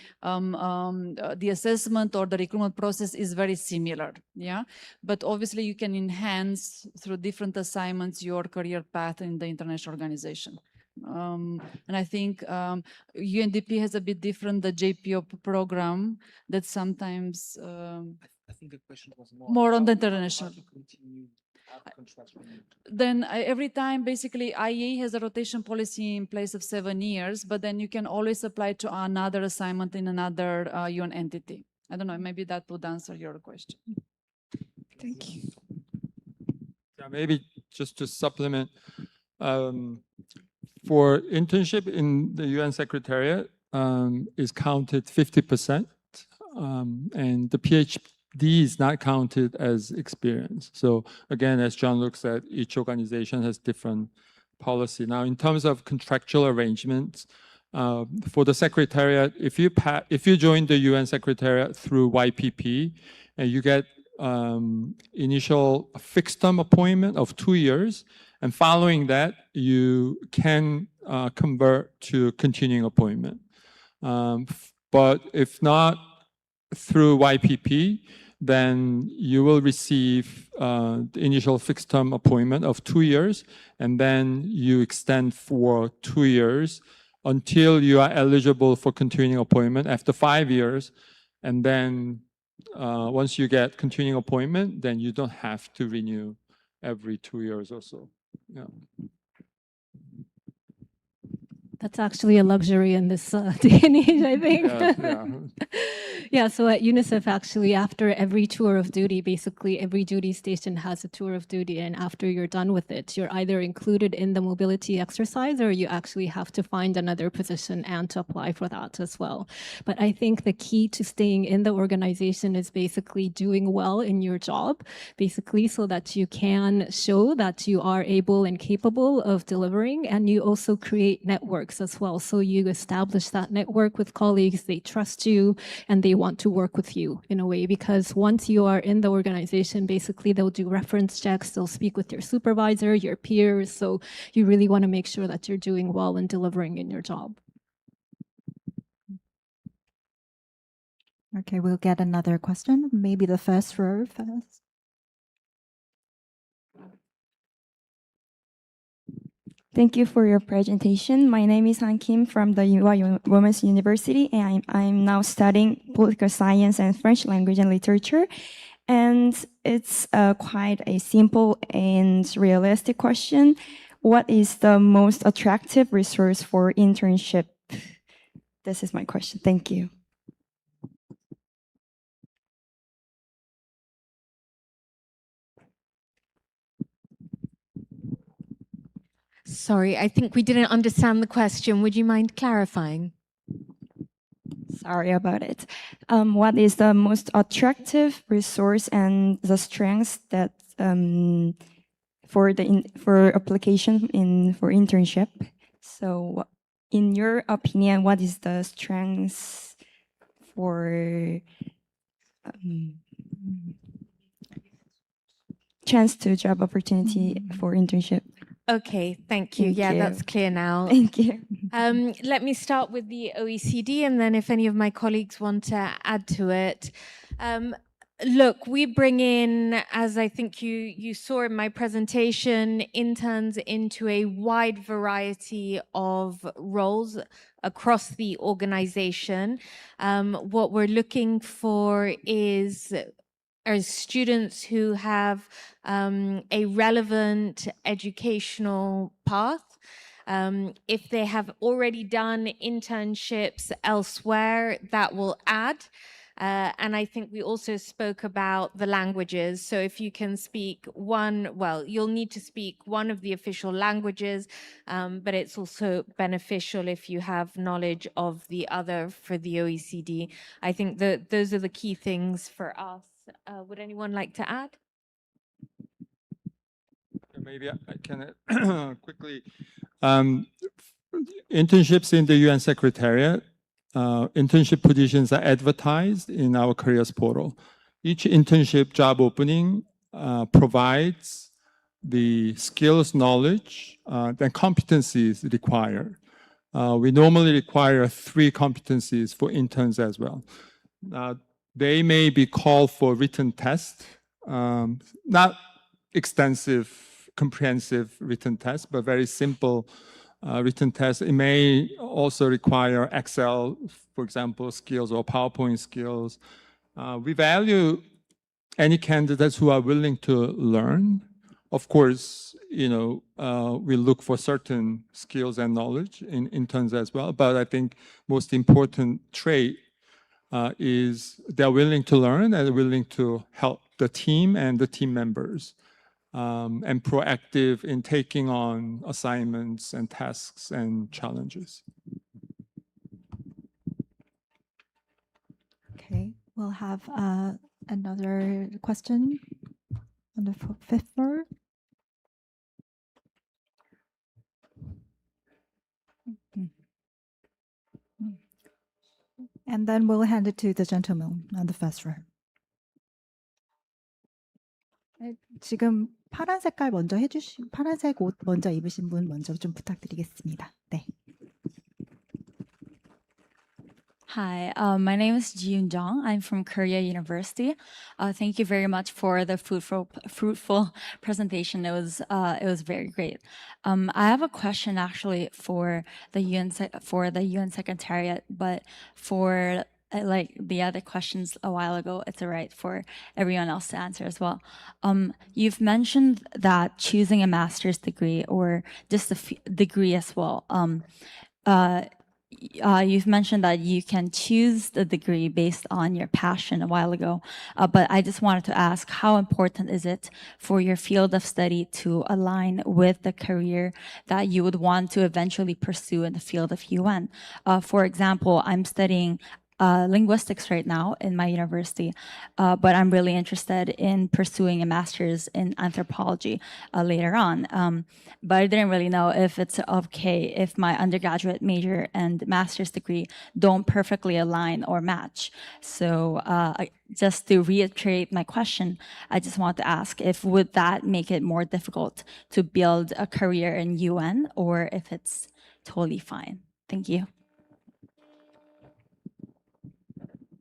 assessment or the recruitment process is very similar, yeah, but obviously you can enhance through different assignments your career path in the international organization. And I think UNDP has a bit different, the JPO program, that sometimes I think the question was more on the international. Then Every time, basically, IAEA has a rotation policy in place of 7 years, but then you can always apply to another assignment in another UN entity. I don't know, maybe that would answer your question. Thank you. Yeah, maybe just to supplement, for internship in the UN Secretariat is counted 50%, and the PhD is not counted as experience. So again, as Jean-Luc said, each organization has different policy. Now, in terms of contractual arrangements, for the Secretariat, if you join the UN Secretariat through YPP, and you get initial fixed-term appointment of 2 years, and following that, you can convert to continuing appointment. But if not through YPP, then you will receive the initial fixed-term appointment of 2 years, and then you extend for 2 years until you are eligible for continuing appointment after 5 years. And then once you get continuing appointment, then you don't have to renew every 2 years or so. Yeah. That's actually a luxury in this day and age, I think. Yeah. Yeah, so at UNICEF, actually, after every tour of duty, basically every duty station has a tour of duty, and after you're done with it, you're either included in the mobility exercise, or you actually have to find another position and to apply for that as well. But I think the key to staying in the organization is basically doing well in your job, basically, so that you can show that you are able and capable of delivering, and you also create networks as well. So you establish that network with colleagues, they trust you, and they want to work with you in a way, because once you are in the organization, basically they'll do reference checks, they'll speak with your supervisor, your peers. So you really want to make sure that you're doing well and delivering in your job. Okay, we'll get another question. Maybe the first row first. Thank you for your presentation. My name is Han Kim from the Ewha Women's University, and I'm now studying political science and French language and literature. And it's quite a simple and realistic question. What is the most attractive resource for internship? This is my question. Thank you. Sorry, I think we didn't understand the question. Would you mind clarifying? Sorry about it. What is the most attractive resource and the strengths that for application for internship? So, in your opinion, what is the strengths for chance to job opportunity for internship? Okay, thank you. Thank you. That's clear now. Thank you. Let me start with the OECD, and then if any of my colleagues want to add to it. Look, we bring in, as I think you saw in my presentation, interns into a wide variety of roles across the organization. What we're looking for are students who have a relevant educational path. If they have already done internships elsewhere, that will add. And I think we also spoke about the languages. So if you can speak you'll need to speak one of the official languages, but it's also beneficial if you have knowledge of the other for the OECD. I think those are the key things for us. Would anyone like to add? Maybe I can quickly. Internships in the UN Secretariat, internship positions are advertised in our careers portal. Each internship job opening provides the skills, knowledge, and competencies required. We normally require 3 competencies for interns as well. They may be called for written test, not extensive, comprehensive written test, but very simple written test. It may also require Excel, for example, skills or PowerPoint skills. We value any candidates who are willing to learn. Of course, we look for certain skills and knowledge in interns as well. But I think most important trait is they're willing to learn and willing to help the team and the team members, and proactive in taking on assignments and tasks and challenges. Okay, we'll have another question on the 5th floor. And then we'll hand it to the gentleman on the first row. 지금 파란색 옷 먼저 입으신 분 먼저 좀 부탁드리겠습니다. 네. Hi, my name is Jiun Jong. I'm from Korea University. Thank you very much for the fruitful presentation. It was very great. I have a question actually for the UN Secretariat, but for like the other questions a while ago, it's all right for everyone else to answer as well. You've mentioned that choosing a master's degree or just a degree as well. You've mentioned that you can choose the degree based on your passion a while ago, but I just wanted to ask, how important is it for your field of study to align with the career that you would want to eventually pursue in the field of UN? For example, I'm studying linguistics right now in my university, but I'm really interested in pursuing a master's in anthropology later on. But I didn't really know if it's okay if my undergraduate major and master's degree don't perfectly align or match. So just to reiterate my question, I just want to ask if would that make it more difficult to build a career in UN or if it's totally fine. Thank you.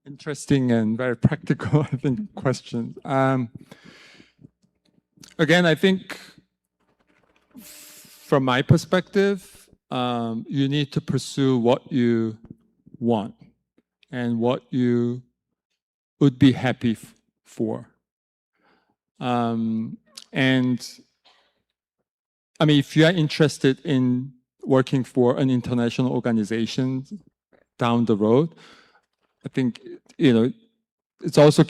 Interesting and very practical, I think, question. Again, I think from my perspective, you need to pursue what you want and what you would be happy for. And I mean, if you are interested in working for an international organization down the road, I think, it's also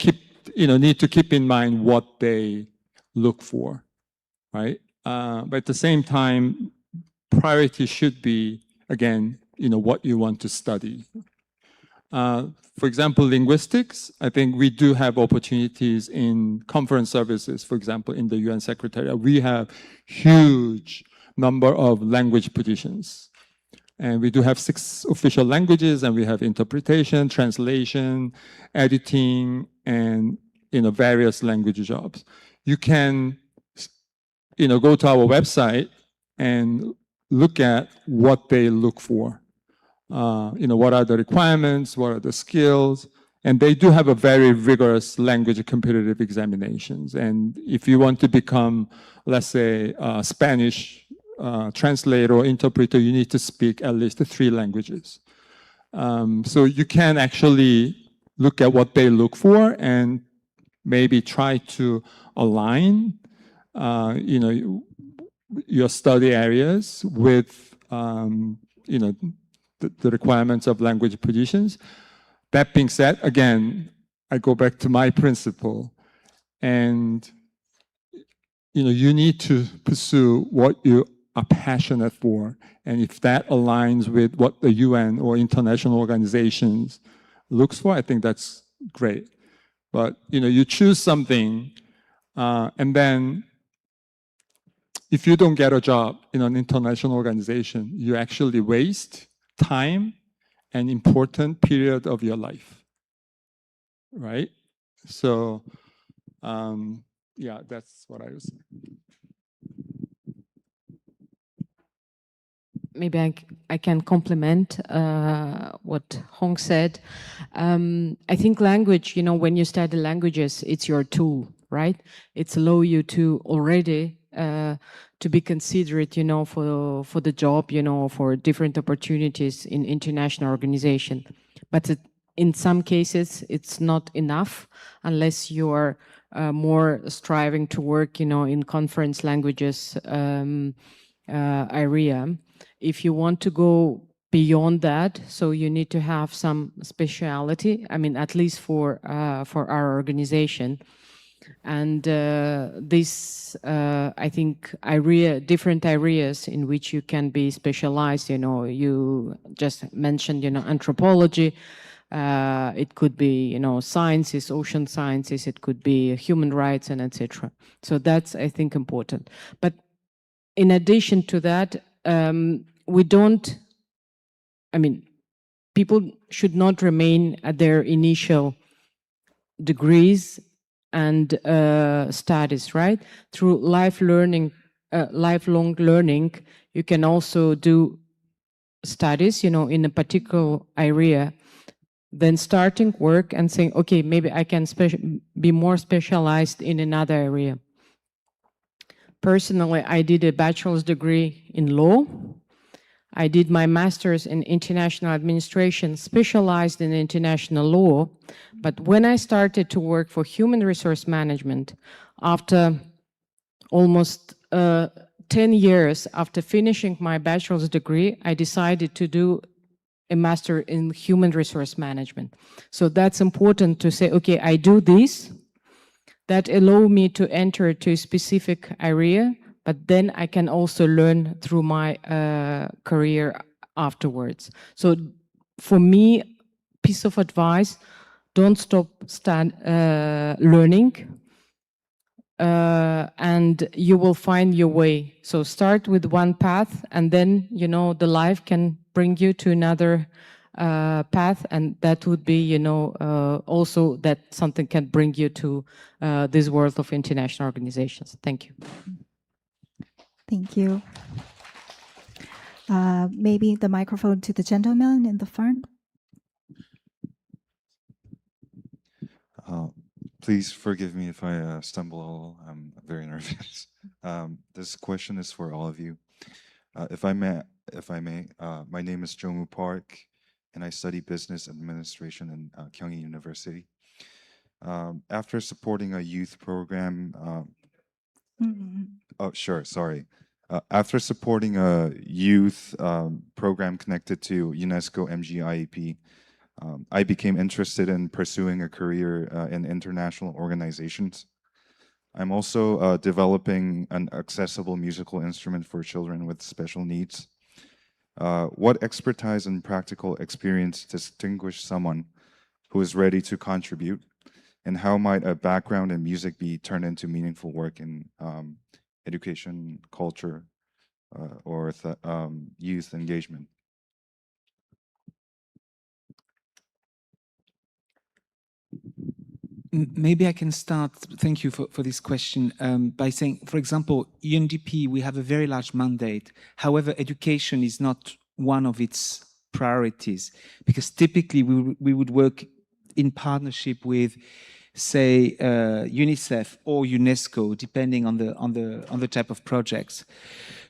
need to keep in mind what they look for, right? But at the same time, priority should be, again, what you want to study. For example, linguistics, I think we do have opportunities in conference services. For example, in the UN Secretariat, we have huge number of language positions. And we do have 6 official languages, and we have interpretation, translation, editing, and various language jobs. You can go to our website and look at what they look for. What are the requirements, what are the skills, and they do have a very rigorous language competitive examinations. And if you want to become, let's say, a Spanish translator or interpreter, you need to speak at least 3 languages. So you can actually look at what they look for and maybe try to align, your study areas with, the requirements of language positions. That being said, again, I go back to my principle, and you need to pursue what you are passionate for, and if that aligns with what the UN or international organizations looks for, I think that's great. But you choose something, and then if you don't get a job in an international organization, you actually waste time and important period of your life, right? So, yeah, that's what I was saying. Maybe I can complement what Hong said. I think language, when you study languages, it's your tool, right? It's allow you to already to be considerate, for the job, for different opportunities in international organization. But in some cases, it's not enough unless you are more striving to work, in conference languages area. If you want to go beyond that, so you need to have some speciality. I mean, at least for our organization. And this, I think, different areas in which you can be specialized. You just mentioned, anthropology. It could be, sciences, ocean sciences. It could be human rights, and etc. So that's, I think, important. But in addition to that, people should not remain at their initial degrees and studies, right? Through lifelong learning, you can also do studies, in a particular area, then starting work and saying, okay, maybe I can be more specialized in another area. Personally, I did a bachelor's degree in law. I did my master's in international administration, specialized in international law. But when I started to work for human resource management, after almost 10 years after finishing my bachelor's degree, I decided to do a master in human resource management. So that's important to say, okay, I do this. That allow me to enter to a specific area, but then I can also learn through my career afterwards. So for me, piece of advice, don't stop learning, and you will find your way. So start with one path, and then, the life can bring you to another path, and that would be, also that something can bring you to this world of international organizations. Thank you. Thank you. Maybe the microphone to the gentleman in the front. Please forgive me if I stumble a little. I'm very nervous. This question is for all of you. If I may, my name is Jong-woo Park, and I study business administration in Kyunghee University. After supporting a youth program, after supporting a youth program connected to UNESCO MGIEP, I became interested in pursuing a career in international organizations. I'm also developing an accessible musical instrument for children with special needs. What expertise and practical experience distinguish someone who is ready to contribute? And how might a background in music be turned into meaningful work in education, culture, or youth engagement? Maybe I can start, thank you for this question, by saying, for example, UNDP, we have a very large mandate. However, education is not one of its priorities, because typically we would work in partnership with, say, UNICEF or UNESCO, depending on the type of projects.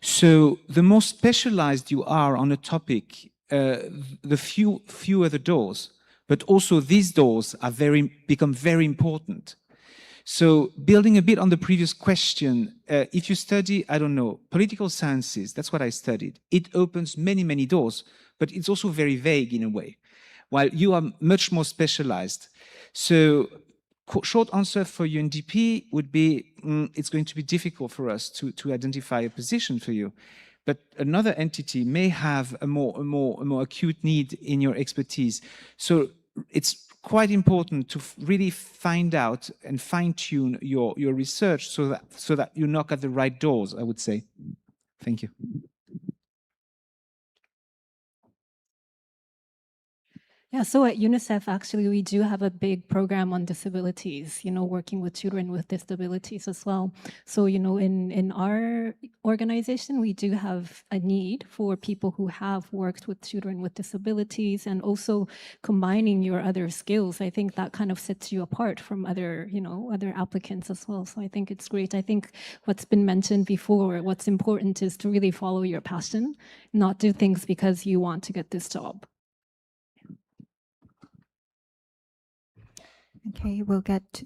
So the more specialized you are on a topic, the fewer the doors. But also these doors are become very important. So building a bit on the previous question, if you study, I don't know, political sciences, that's what I studied. It opens many, many doors, but it's also very vague in a way, while you are much more specialized. So short answer for UNDP would be, it's going to be difficult for us to identify a position for you. But another entity may have a more acute need in your expertise. So it's quite important to really find out and fine-tune your research so that you knock at the right doors, I would say. Thank you. Yeah, so at UNICEF, actually, we do have a big program on disabilities, working with children with disabilities as well. So, in our organization, we do have a need for people who have worked with children with disabilities, and also combining your other skills. I think that kind of sets you apart from other applicants as well. So I think it's great. I think what's been mentioned before, what's important is to really follow your passion, not do things because you want to get this job. Okay, we'll get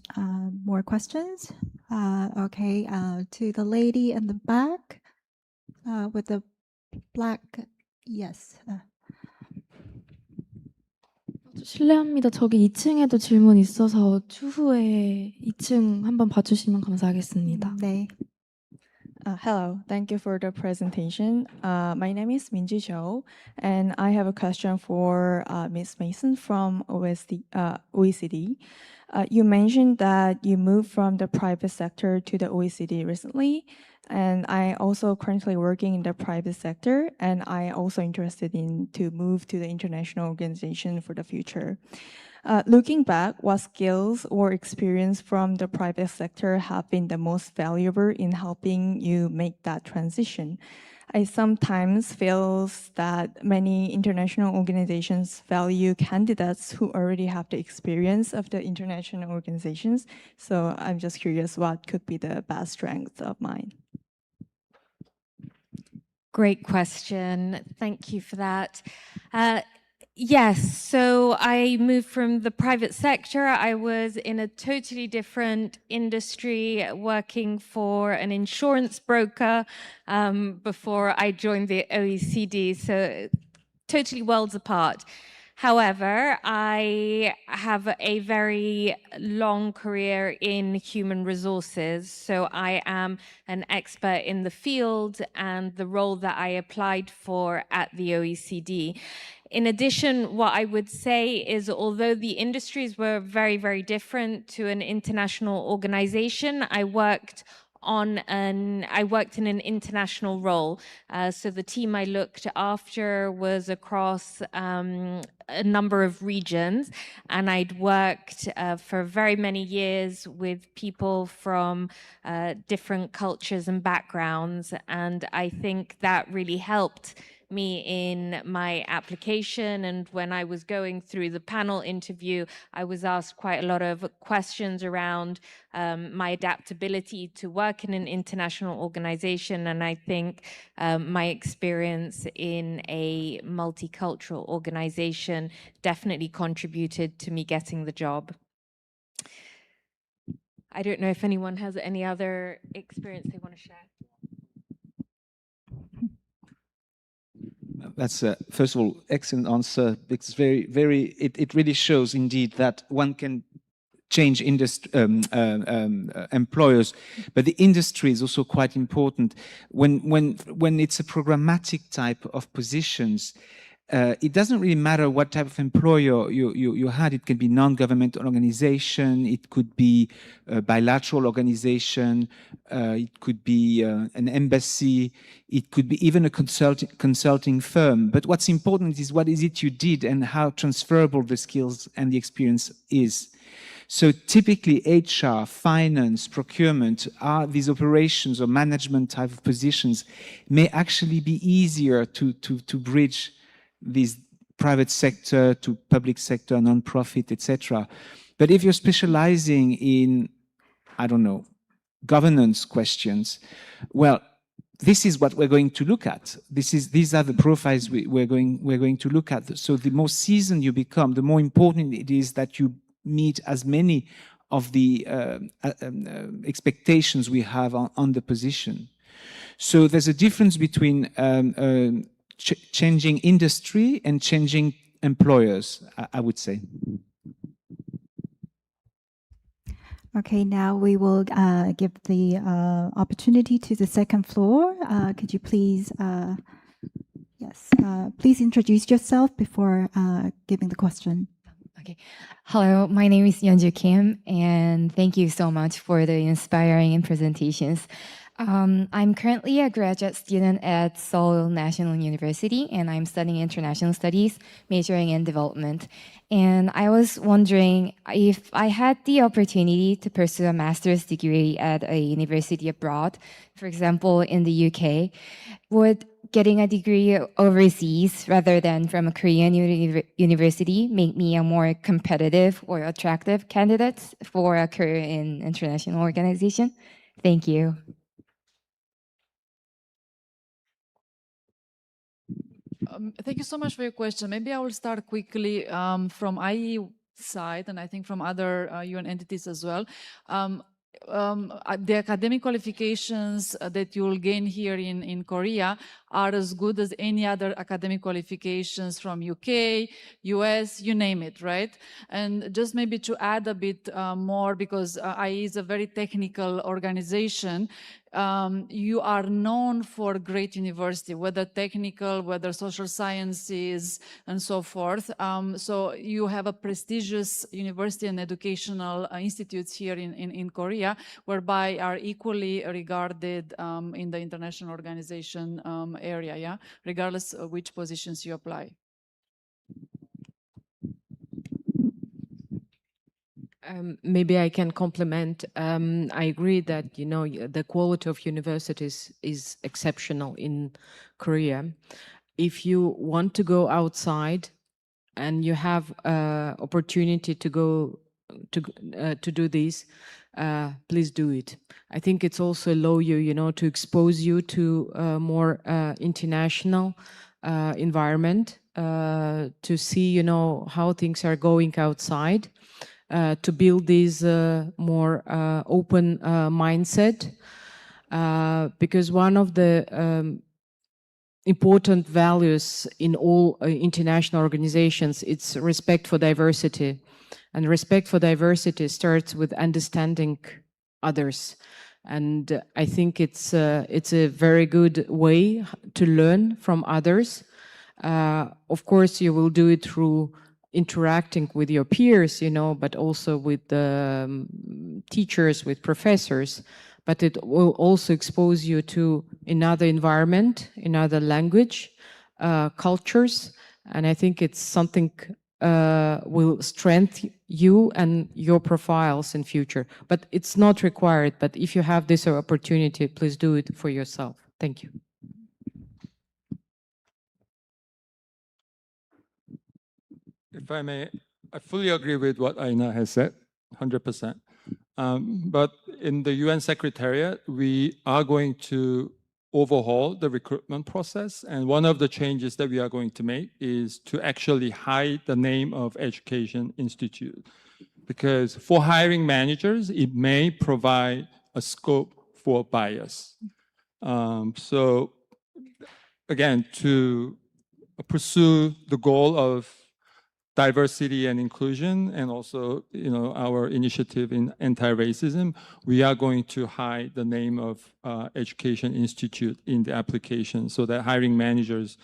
more questions. To the lady in the back with the black, yes. 실례합니다. 저기 2층에도 질문 있어서 추후에 2층 한번 봐주시면 감사하겠습니다. 네. Hello, thank you for the presentation. My name is Minji Zhou, and I have a question for Ms. Mason from OECD. You mentioned that you moved from the private sector to the OECD recently, and I also currently working in the private sector, and I also interested in to move to the international organization for the future. Looking back, what skills or experience from the private sector have been the most valuable in helping you make that transition? I sometimes feel that many international organizations value candidates who already have the experience of the international organizations. So I'm just curious what could be the best strengths of mine. Great question. Thank you for that. Yes, so I moved from the private sector. I was in a totally different industry, working for an insurance broker before I joined the OECD, so totally worlds apart. However, I have a very long career in human resources, so I am an expert in the field and the role that I applied for at the OECD. In addition, what I would say is, although the industries were very, very different to an international organization, I worked in an international role. So the team I looked after was across a number of regions, and I'd worked for very many years with people from different cultures and backgrounds, and I think that really helped me in my application. And when I was going through the panel interview, I was asked quite a lot of questions around my adaptability to work in an international organization. And I think my experience in a multicultural organization definitely contributed to me getting the job. I don't know if anyone has any other experience they want to share. That's first of all, excellent answer. It's it really shows indeed that one can change employers, but the industry is also quite important. When it's a programmatic type of positions, it doesn't really matter what type of employer you had. It can be non-governmental organization, it could be a bilateral organization, it could be an embassy, it could be even a consulting firm. But what's important is what is it you did and how transferable the skills and the experience is. So typically HR, finance, procurement are these operations or management type of positions may actually be easier to bridge these private sector to public sector, non-profit, etc. But if you're specializing in, I don't know, governance questions, well, this is what we're going to look at. These are the profiles we're going to look at. So the more seasoned you become, the more important it is that you meet as many of the expectations we have on the position. So there's a difference between changing industry and changing employers, I would say. Okay, now we will give the opportunity to the second floor. Could you please, please introduce yourself before giving the question. Okay. Hello, my name is Yeonju Kim, and thank you so much for the inspiring presentations. I'm currently a graduate student at Seoul National University, and I'm studying international studies, majoring in development. And I was wondering if I had the opportunity to pursue a master's degree at a university abroad, for example, in the UK, would getting a degree overseas rather than from a Korean university make me a more competitive or attractive candidate for a career in international organization? Thank you. Thank you so much for your question. Maybe I will start quickly from IE side, and I think from other UN entities as well. The academic qualifications that you will gain here in Korea are as good as any other academic qualifications from UK, US, you name it, right? And just maybe to add a bit more, because IE is a very technical organization, you are known for great university, whether technical, whether social sciences, and so forth. So you have a prestigious university and educational institutes here in Korea, whereby are equally regarded in the international organization area, yeah, regardless of which positions you apply. Maybe I can complement. I agree that, you know, the quality of universities is exceptional in Korea. If you want to go outside and you have opportunity to go to do this, please do it. I think it's also allow you, you know, to expose you to more international environment, to see, you know, how things are going outside. To build this more open mindset, because one of the important values in all international organizations, it's respect for diversity. And respect for diversity starts with understanding others. And I think it's a very good way to learn from others. Of course, you will do it through interacting with your peers, you know, but also with teachers, with professors. But it will also expose you to another environment, another language, cultures. And I think it's something will strengthen you and your profiles in future. But it's not required. But if you have this opportunity, please do it for yourself. Thank you. I may, I fully agree with what Aina has said, 100%. But in the UN Secretariat, we are going to overhaul the recruitment process. And one of the changes that we are going to make is to actually hide the name of Education Institute. Because for hiring managers, it may provide a scope for bias. So again, to pursue the goal of diversity and inclusion, and also, our initiative in anti-racism, we are going to hide the name of Education Institute in the application so that hiring managers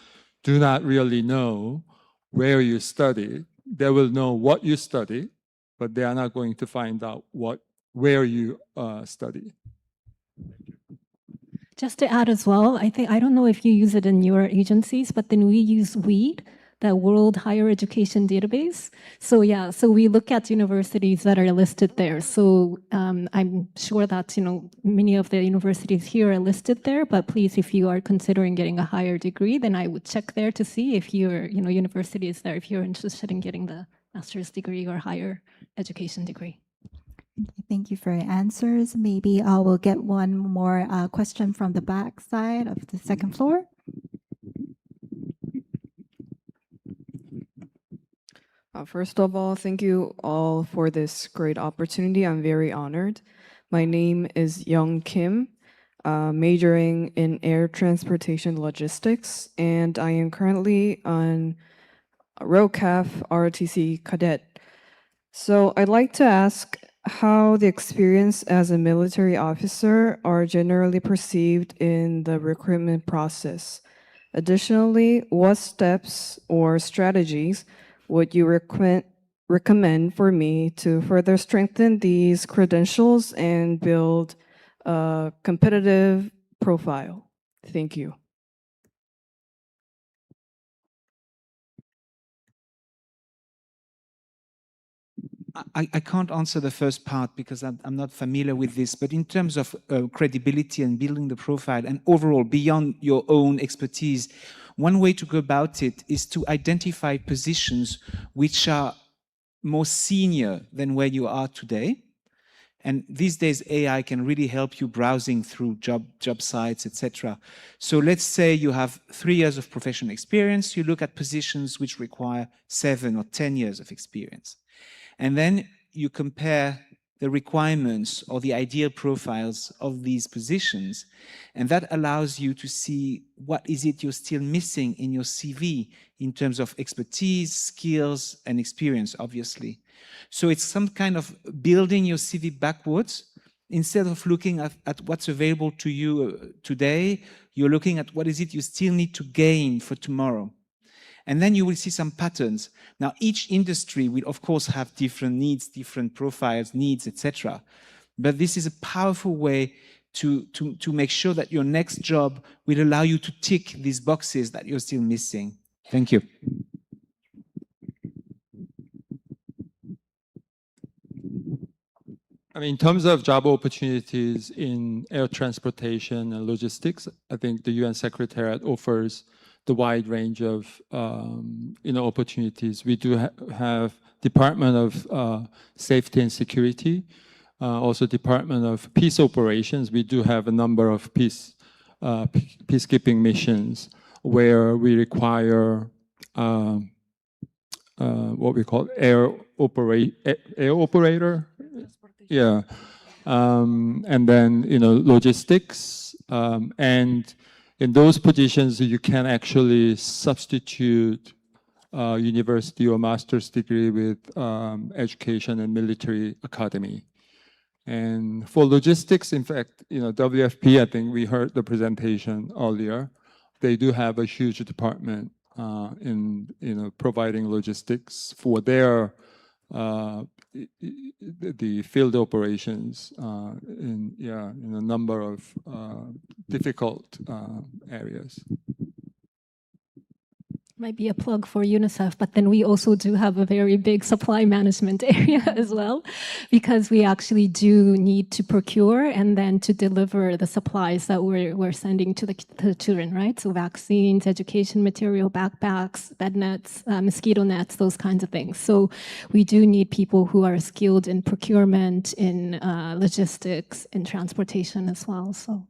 do not really know where you studied. They will know what you studied, but they are not going to find out where you study. Just to add as well, I don't know if you use it in your agencies, but then we use WEED, the World Higher Education Database. So yeah, so we look at universities that are listed there. So I'm sure that many of the universities here are listed there. But please, if you are considering getting a higher degree, then I would check there to see if your university is there. If you're interested in getting the master's degree or higher education degree. Thank you for your answers. Maybe I will get one more question from the back side of the second floor. First of all, thank you all for this great opportunity. I'm very honored. My name is Young Kim, majoring in air transportation logistics, and I am currently on ROCAF ROTC cadet. So I'd like to ask how the experience as a military officer are generally perceived in the recruitment process. Additionally, what steps or strategies would you recommend for me to further strengthen these credentials and build a competitive profile? Thank you. I can't answer the first part because I'm not familiar with this, but in terms of credibility and building the profile and overall beyond your own expertise, one way to go about it is to identify positions which are more senior than where you are today. And these days, AI can really help you browsing through job sites, etc. So let's say you have 3 years of professional experience, you look at positions which require 7 or 10 years of experience. And then you compare the requirements or the ideal profiles of these positions. And that allows you to see what is it you're still missing in your CV in terms of expertise, skills, and experience, obviously. So it's some kind of building your CV backwards. Instead of looking at what's available to you today, you're looking at what is it you still need to gain for tomorrow. And then you will see some patterns. Now, each industry will, of course, have different needs, different profiles, needs, etc. But this is a powerful way to make sure that your next job will allow you to tick these boxes that you're still missing. Thank you. I mean, in terms of job opportunities in air transportation and logistics, I think the UN Secretariat offers the wide range of opportunities. We do have Department of Safety and Security, also Department of Peace Operations. We do have a number of peacekeeping missions where we require what we call air operator. Yeah, and then logistics and. In those positions, you can actually substitute university or master's degree with education and military academy. And for logistics, in fact, WFP, I think we heard the presentation earlier. They do have a huge department in providing logistics for their the field operations in a number of difficult areas. might be a plug for UNICEF, but then we also do have a very big supply management area as well, because we actually do need to procure and then to deliver the supplies that we're sending to the children, right? So vaccines, education material, backpacks, bed nets, mosquito nets, those kinds of things. So we do need people who are skilled in procurement, in logistics, in transportation as well. So.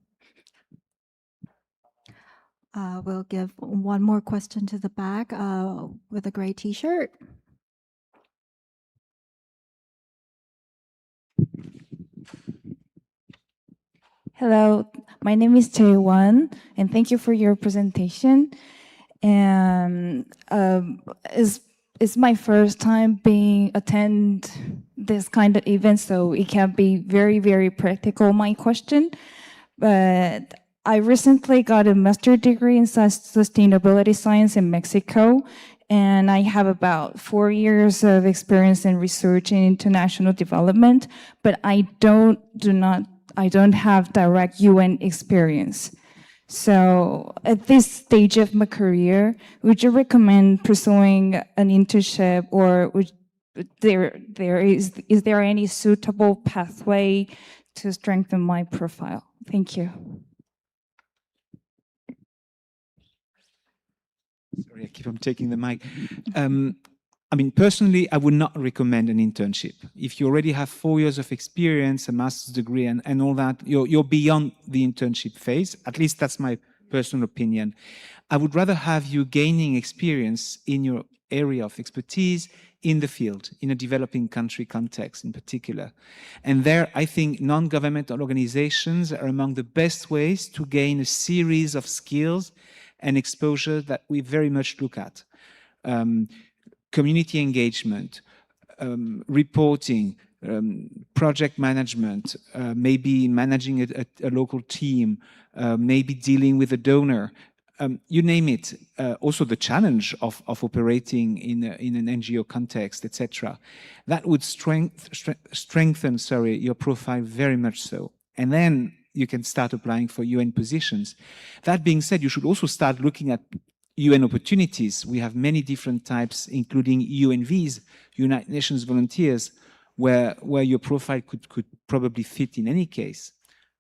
We'll give one more question to the back with a gray t-shirt. Hello, my name is Jae-won, and thank you for your presentation. And it's my first time attend this kind of event, so it can be very, very practical, my question. But I recently got a master's degree in sustainability science in Mexico, and I have about 4 years of experience in research and international development, but I don't have direct UN experience. So at this stage of my career, would you recommend pursuing an internship, or is there any suitable pathway to strengthen my profile? Thank you. Sorry, I keep on taking the mic. I mean, personally, I would not recommend an internship. If you already have 4 years of experience, a master's degree, and all that, you're beyond the internship phase. At least that's my personal opinion. I would rather have you gaining experience in your area of expertise in the field, in a developing country context in particular. And there, I think non-governmental organizations are among the best ways to gain a series of skills and exposure that we very much look at. Community engagement, reporting, project management, maybe managing a local team, maybe dealing with a donor, you name it. Also the challenge of operating in an NGO context, etc. That would strengthen your profile very much so. And then you can start applying for UN positions. That being said, you should also start looking at UN opportunities. We have many different types, including UNVs, United Nations volunteers, where your profile could probably fit in any case.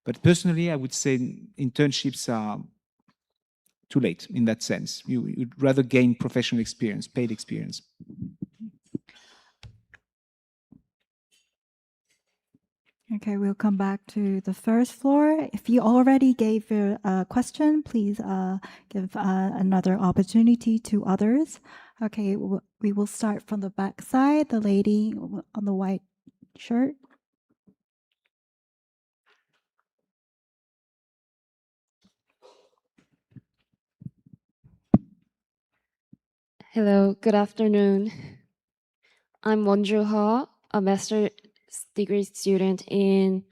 But personally, I would say internships are too late in that sense. You'd rather gain professional experience, paid experience. Okay, we'll come back to the first floor. If you already gave your question, please give another opportunity to others. Okay, we will start from the back side, the lady on the white shirt. Hello, good afternoon. I'm Wonju Ha, a master's degree student in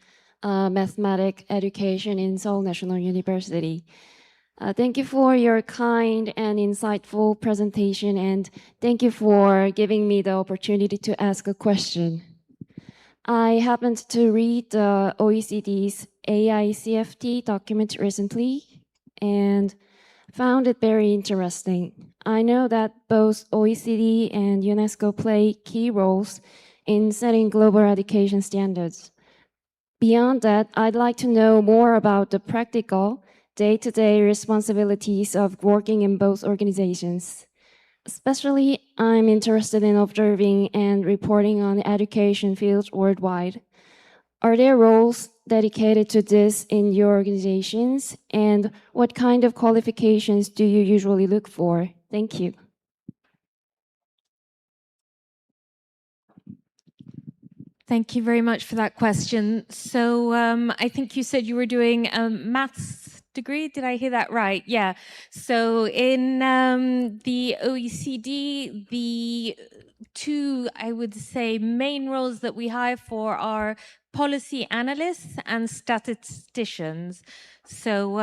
mathematics education in Seoul National University. Thank you for your kind and insightful presentation, and thank you for giving me the opportunity to ask a question. I happened to read the OECD's AICFT document recently and found it very interesting. I know that both OECD and UNESCO play key roles in setting global education standards. Beyond that, I'd like to know more about the practical, day-to-day responsibilities of working in both organizations. Especially, I'm interested in observing and reporting on the education fields worldwide. Are there roles dedicated to this in your organizations? And what kind of qualifications do you usually look for? Thank you. Thank you very much for that question. So I think you said you were doing a maths degree. Did I hear that right? Yeah. So in the OECD, the two, I would say, main roles that we hire for are policy analysts and statisticians. So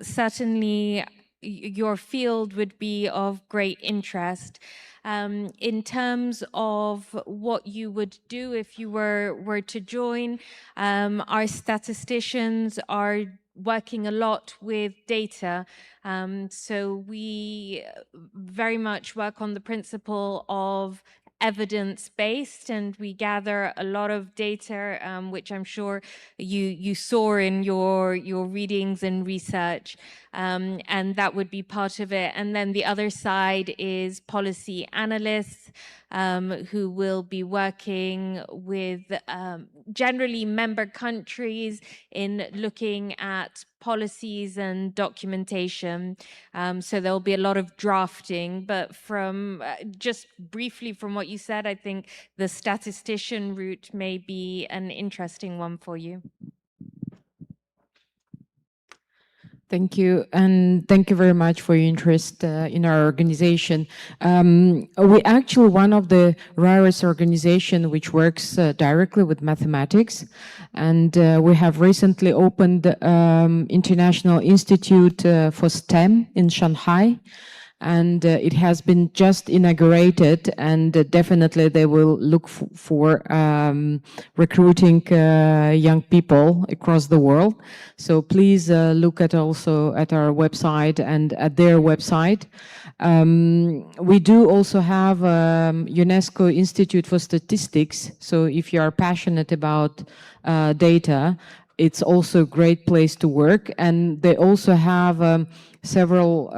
certainly your field would be of great interest. In terms of what you would do if you were to join, our statisticians are working a lot with data. So we very much work on the principle of evidence-based, and we gather a lot of data, which I'm sure you saw in your readings and research, and that would be part of it. And then the other side is policy analysts, who will be working with generally member countries in looking at policies and documentation. So there'll be a lot of drafting, but from just briefly from what you said, I think the statistician route may be an interesting one for you. Thank you, and thank you very much for your interest in our organization. We actually one of the rarest organization which works directly with mathematics, and we have recently opened International Institute for STEM in Shanghai. And it has been just inaugurated, and definitely they will look for recruiting young people across the world. So please look at also at our website and at their website. We do also have UNESCO Institute for Statistics. So if you are passionate about data, it's also a great place to work. And they also have several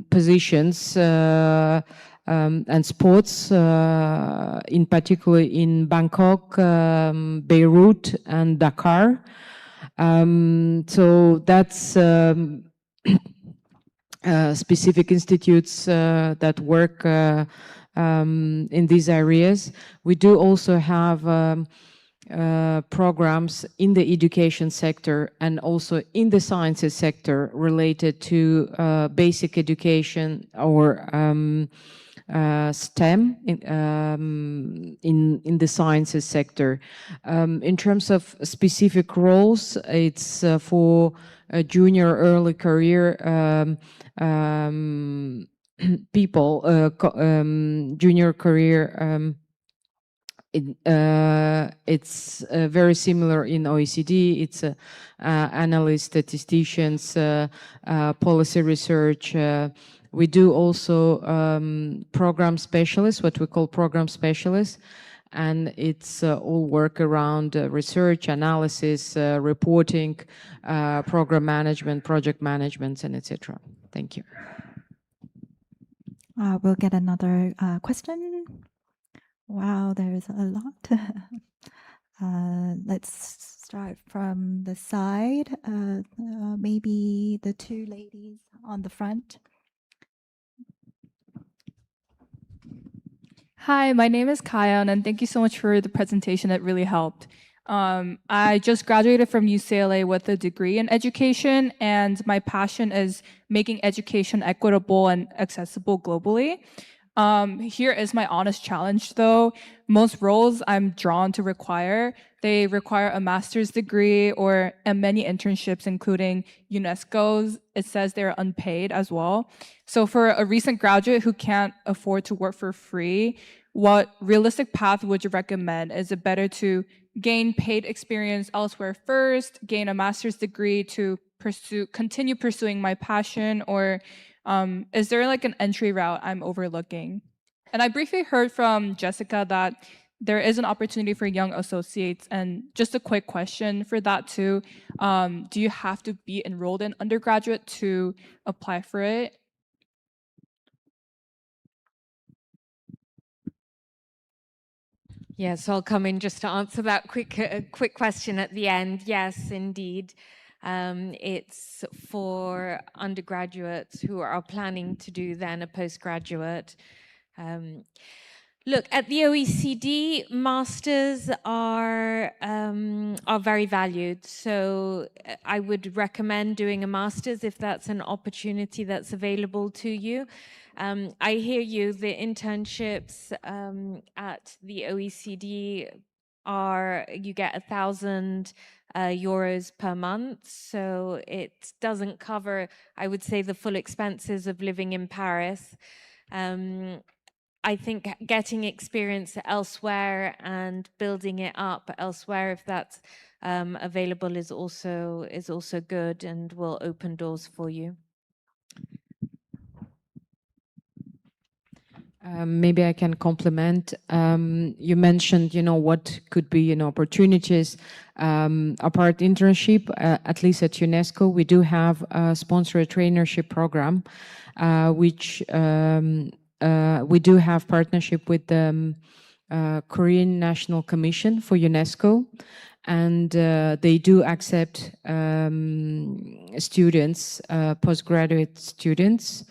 positions and sports, in particular in Bangkok, Beirut, and Dakar. So that's specific institutes that work in these areas. We do also have programs in the education sector and also in the sciences sector related to basic education or STEM in the sciences sector. In terms of specific roles, it's for a junior early career people, junior career. It's very similar in OECD. It's analysts, statisticians, policy research. We do also program specialists, what we call program specialists, and it's all work around research, analysis, reporting, program management, project management, and etc. Thank you. We'll get another question. Wow, there's a lot. Let's start from the side. Maybe the two ladies on the front. Hi, my name is Kaya, and thank you so much for the presentation. It really helped. I just graduated from UCLA with a degree in education, and my passion is making education equitable and accessible globally. Here is my honest challenge though. Most roles I'm drawn to they require a master's degree and many internships, including UNESCO's. It says they're unpaid as well. So for a recent graduate who can't afford to work for free, what realistic path would you recommend? Is it better to gain paid experience elsewhere first, gain a master's degree to continue pursuing my passion, or is there like an entry route I'm overlooking? And I briefly heard from Jessica that there is an opportunity for young associates, and just a quick question for that too. Do you have to be enrolled in undergraduate to apply for it? Yes, I'll come in just to answer that quick question at the end. Yes, indeed. It's for undergraduates who are planning to do then a postgraduate. Look, at the OECD, masters are very valued. So I would recommend doing a master's if that's an opportunity that's available to you. I hear you, the internships at the OECD you get 1,000 euros per month. So it doesn't cover, I would say, the full expenses of living in Paris. I think getting experience elsewhere and building it up elsewhere, if that's available, is also good and will open doors for you. Maybe I can complement. You mentioned, what could be, opportunities. Apart internship, at least at UNESCO, we do have a sponsored traineeship program, which we do have partnership with the Korean National Commission for UNESCO, and they do accept students, postgraduate students,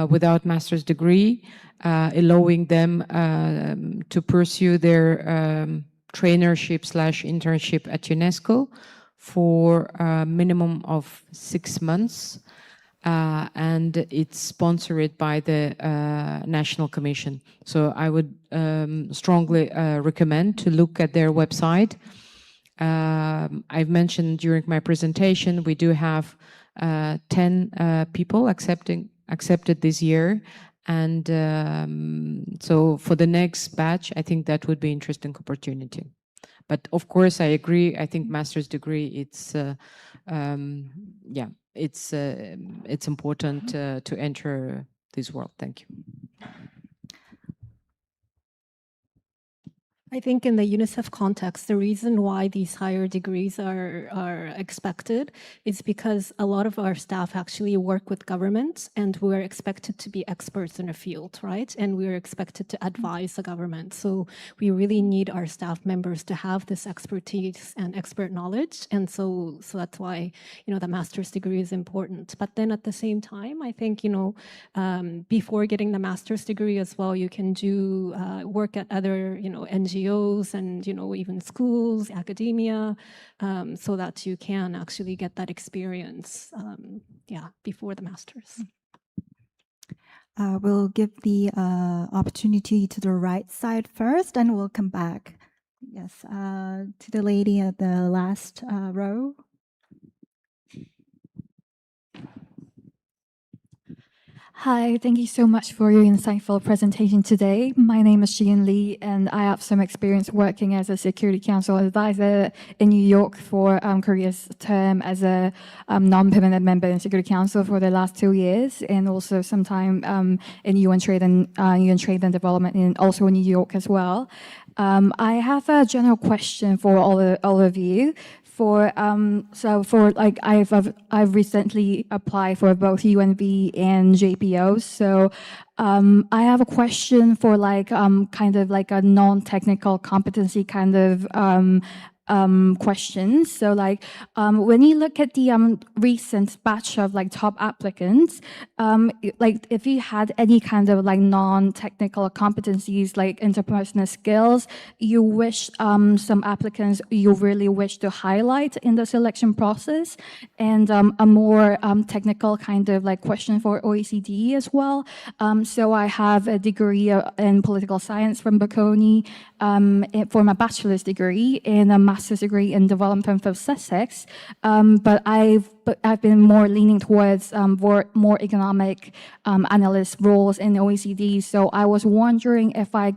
without master's degree, allowing them to pursue their traineeship/internship at UNESCO for a minimum of 6 months. And it's sponsored by the National Commission. So I would strongly recommend to look at their website. I've mentioned during my presentation, we do have 10 people accepted this year. And so for the next batch, I think that would be an interesting opportunity. But of course, I agree. I think master's degree, it's important to enter this world. Thank you. I think in the UNICEF context, the reason why these higher degrees are expected is because a lot of our staff actually work with governments, and we're expected to be experts in a field, right? And we're expected to advise the government. So we really need our staff members to have this expertise and expert knowledge. And so that's why, the master's degree is important. But then at the same time, I think, before getting the master's degree as well, you can do work at other, NGOs and even schools, academia, so that you can actually get that experience, before the master's. We'll give the opportunity to the right side first, and we'll come back. Yes, to the lady at the last row. Hi, thank you so much for your insightful presentation today. My name is Xian Li, and I have some experience working as a Security Council advisor in New York for Korea's term as a non-permanent member in Security Council for the last 2 years, and also some time in UN Trade and Development, and also in New York as well. I have a general question for all of you. I've recently applied for both UNV and JPO. So I have a question for kind of like a non-technical competency kind of questions. So when you look at the recent batch of top applicants, if you had any kind of non-technical competencies like interpersonal skills, you wish some applicants you really wish to highlight in the selection process, and a more technical kind of question for OECD as well. So I have a degree in political science from Bocconi for my bachelor's degree, and a master's degree in development of Sussex, but I've been more leaning towards more economic analyst roles in OECD. So I was wondering if I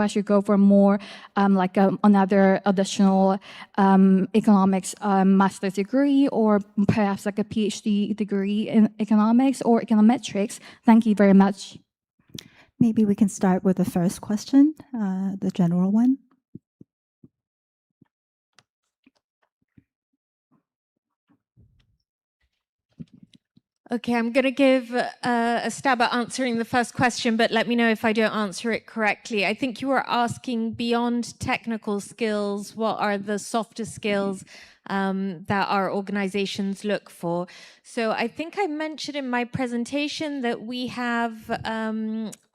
should go for more another additional economics master's degree, or perhaps a PhD degree in economics or econometrics. Thank you very much. Maybe we can start with the first question, the general one. Okay, I'm going to give a stab at answering the first question, but let me know if I don't answer it correctly. I think you were asking, beyond technical skills, what are the softer skills that our organizations look for? So I think I mentioned in my presentation that we have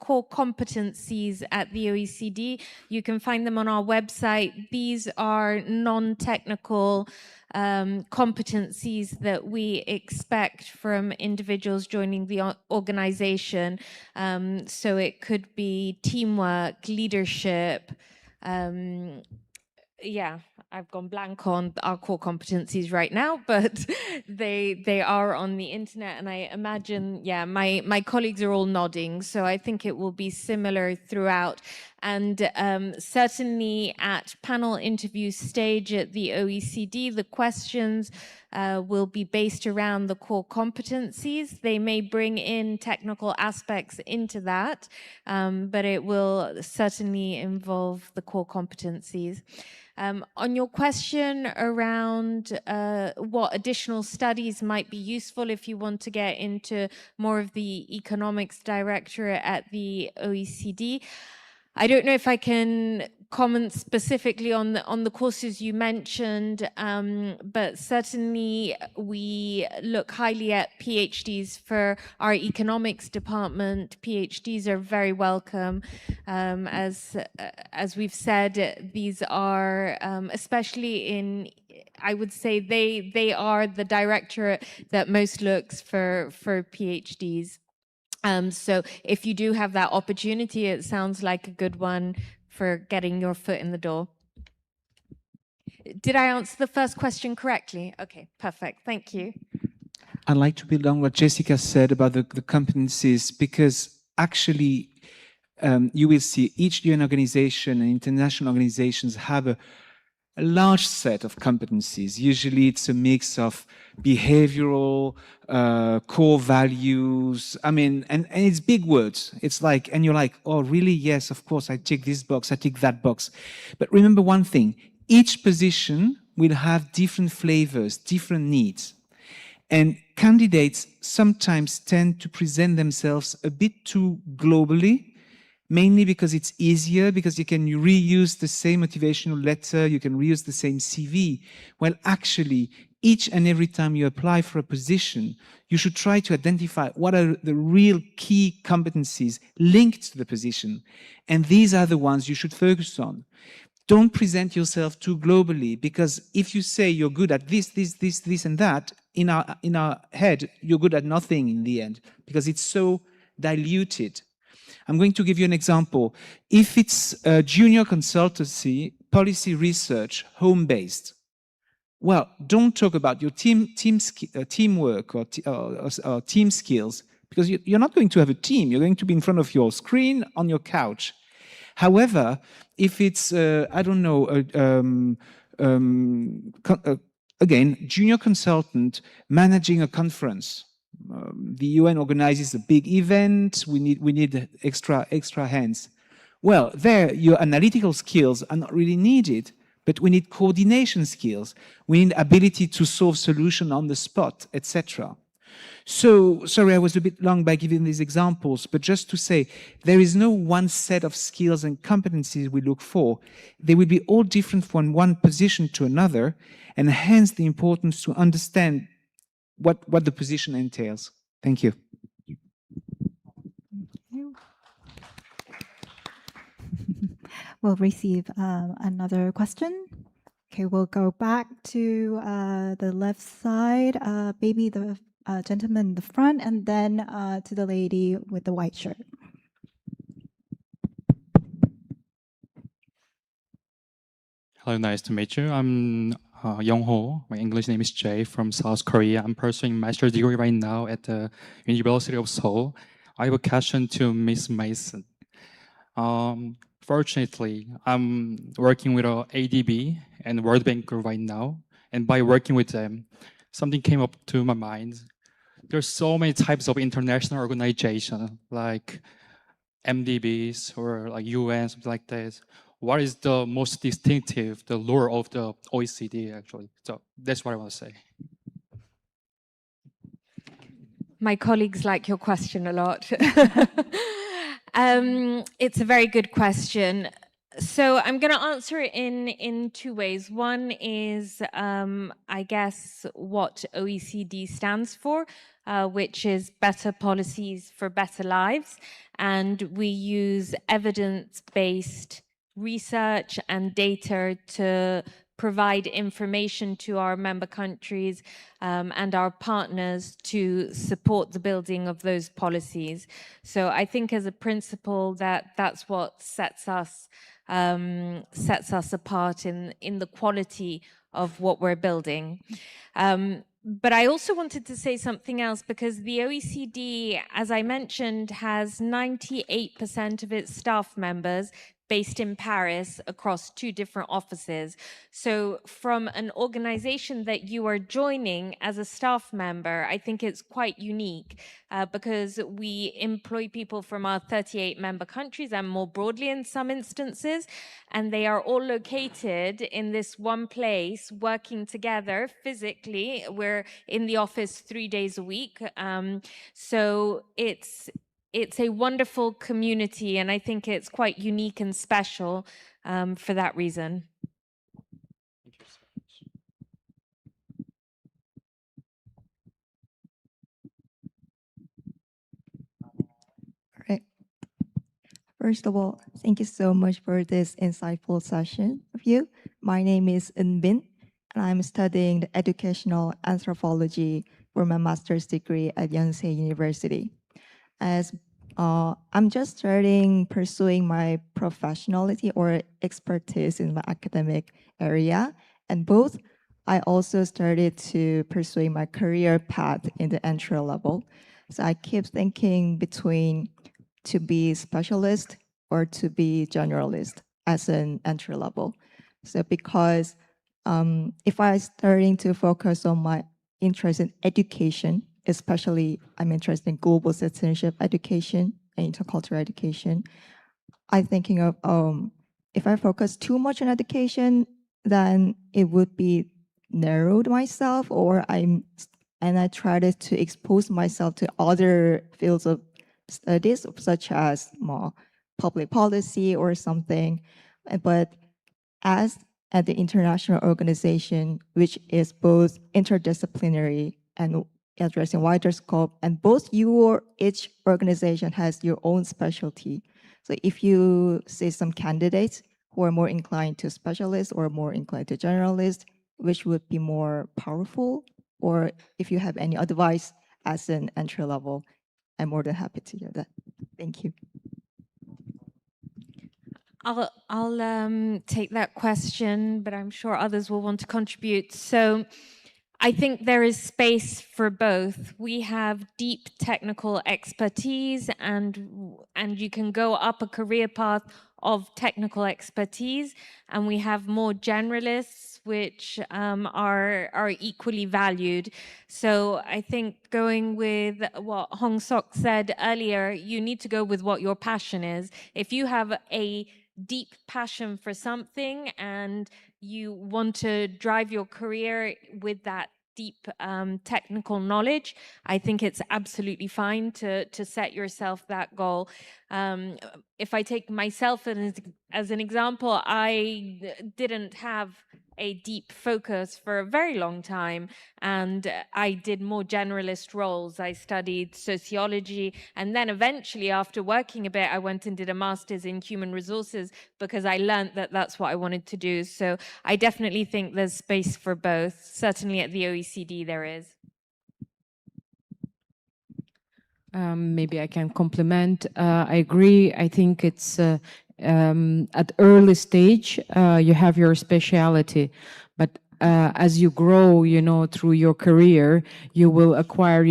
core competencies at the OECD. You can find them on our website. These are non-technical competencies that we expect from individuals joining the organization. So it could be teamwork, leadership, I've gone blank on our core competencies right now, but they are on the internet, and I imagine, yeah, my colleagues are all nodding, so I think it will be similar throughout. And certainly at panel interview stage at the OECD, the questions will be based around the core competencies. They may bring in technical aspects into that, but it will certainly involve the core competencies. On your question around what additional studies might be useful if you want to get into more of the economics directorate at the OECD, I don't know if I can comment specifically on the courses you mentioned, but certainly we look highly at PhDs for our economics department. PhDs are very welcome. As we've said, these are, especially in, I would say they are the directorate that most looks for PhDs. So if you do have that opportunity, it sounds like a good one for getting your foot in the door. Did I answer the first question correctly? Okay, perfect. Thank you. I'd like to build on what Jessica said about the competencies, because actually you will see each UN organization and international organizations have a large set of competencies. Usually it's a mix of behavioral, core values. I mean, and it's big words. It's like, and you're like, oh, really? Yes, of course, I tick this box, I tick that box. But remember one thing, each position will have different flavors, different needs. And candidates sometimes tend to present themselves a bit too globally, mainly because it's easier, because you can reuse the same motivational letter, you can reuse the same CV. Well, actually, each and every time you apply for a position, you should try to identify what are the real key competencies linked to the position. And these are the ones you should focus on. Don't present yourself too globally, because if you say you're good at this, and that, in our head, you're good at nothing in the end, because it's so diluted. I'm going to give you an example. If it's a junior consultancy, policy research, home-based, well, don't talk about your teamwork or team skills, because you're not going to have a team. You're going to be in front of your screen on your couch. However, if it's, I don't know, again, junior consultant managing a conference, the UN organizes a big event, we need extra hands. Well, there, your analytical skills are not really needed, but we need coordination skills. We need ability to solve solution on the spot, etc. So, sorry, I was a bit long by giving these examples, but just to say, there is no one set of skills and competencies we look for. They will be all different from one position to another, and hence the importance to understand what the position entails. Thank you. We'll receive another question. Okay, we'll go back to the left side, maybe the gentleman in the front, and then to the lady with the white shirt. Hello, nice to meet you. I'm Young Ho. My English name is Jay from South Korea. I'm pursuing master's degree right now at the University of Seoul. I have a question to Ms. Mason. Fortunately, I'm working with ADB and World Bank Group right now. And by working with them, something came up to my mind. There's so many types of international organizations like MDBs or like UN, something like that. What is the most distinctive, the lure of the OECD actually? So that's what I want to say. My colleagues like your question a lot. It's a very good question. So I'm going to answer it in two ways. One is, I guess, what OECD stands for, which is better policies for better lives. And we use evidence-based research and data to provide information to our member countries and our partners to support the building of those policies. So I think as a principle that's what sets us apart in the quality of what we're building. But I also wanted to say something else, because the OECD, as I mentioned, has 98% of its staff members based in Paris across 2 different offices. So from an organization that you are joining as a staff member, I think it's quite unique because we employ people from our 38 member countries and more broadly in some instances, and they are all located in this one place working together physically. We're in the office 3 days a week. So it's a wonderful community, and I think it's quite unique and special for that reason. All right. First of all, thank you so much for this insightful session of you. My name is Eun Bin, and I'm studying the educational anthropology for my master's degree at Yonsei University. As I'm just pursuing my professionality or expertise in my academic area, and both I also started to pursuing my career path in the entry level. So I keep thinking between to be specialist or to be generalist as an entry level. So because if I'm starting to focus on my interest in education, especially I'm interested in global citizenship education and intercultural education, I'm thinking of if I focus too much on education, then it would be narrowed myself, and I tried to expose myself to other fields of studies, such as more public policy or something. But as at the international organization, which is both interdisciplinary and addressing wider scope, and each organization has your own specialty. So if you see some candidates who are more inclined to specialist or more inclined to generalist, which would be more powerful, or if you have any advice as an entry level, I'm more than happy to hear that. Thank you. I'll take that question, but I'm sure others will want to contribute. So I think there is space for both. We have deep technical expertise, and you can go up a career path of technical expertise, and we have more generalists, which are equally valued. So I think going with what Hong Sok said earlier, you need to go with what your passion is. If you have a deep passion for something and you want to drive your career with that deep technical knowledge, I think it's absolutely fine to set yourself that goal. If I take myself as an example, I didn't have a deep focus for a very long time, and I did more generalist roles. I studied sociology, and then eventually, after working a bit, I went and did a master's in human resources because I learned that that's what I wanted to do. So I definitely think there's space for both. Certainly at the OECD there is. Maybe I can complement. I agree. I think it's at early stage, you have your speciality, but as you grow, through your career, you will acquire,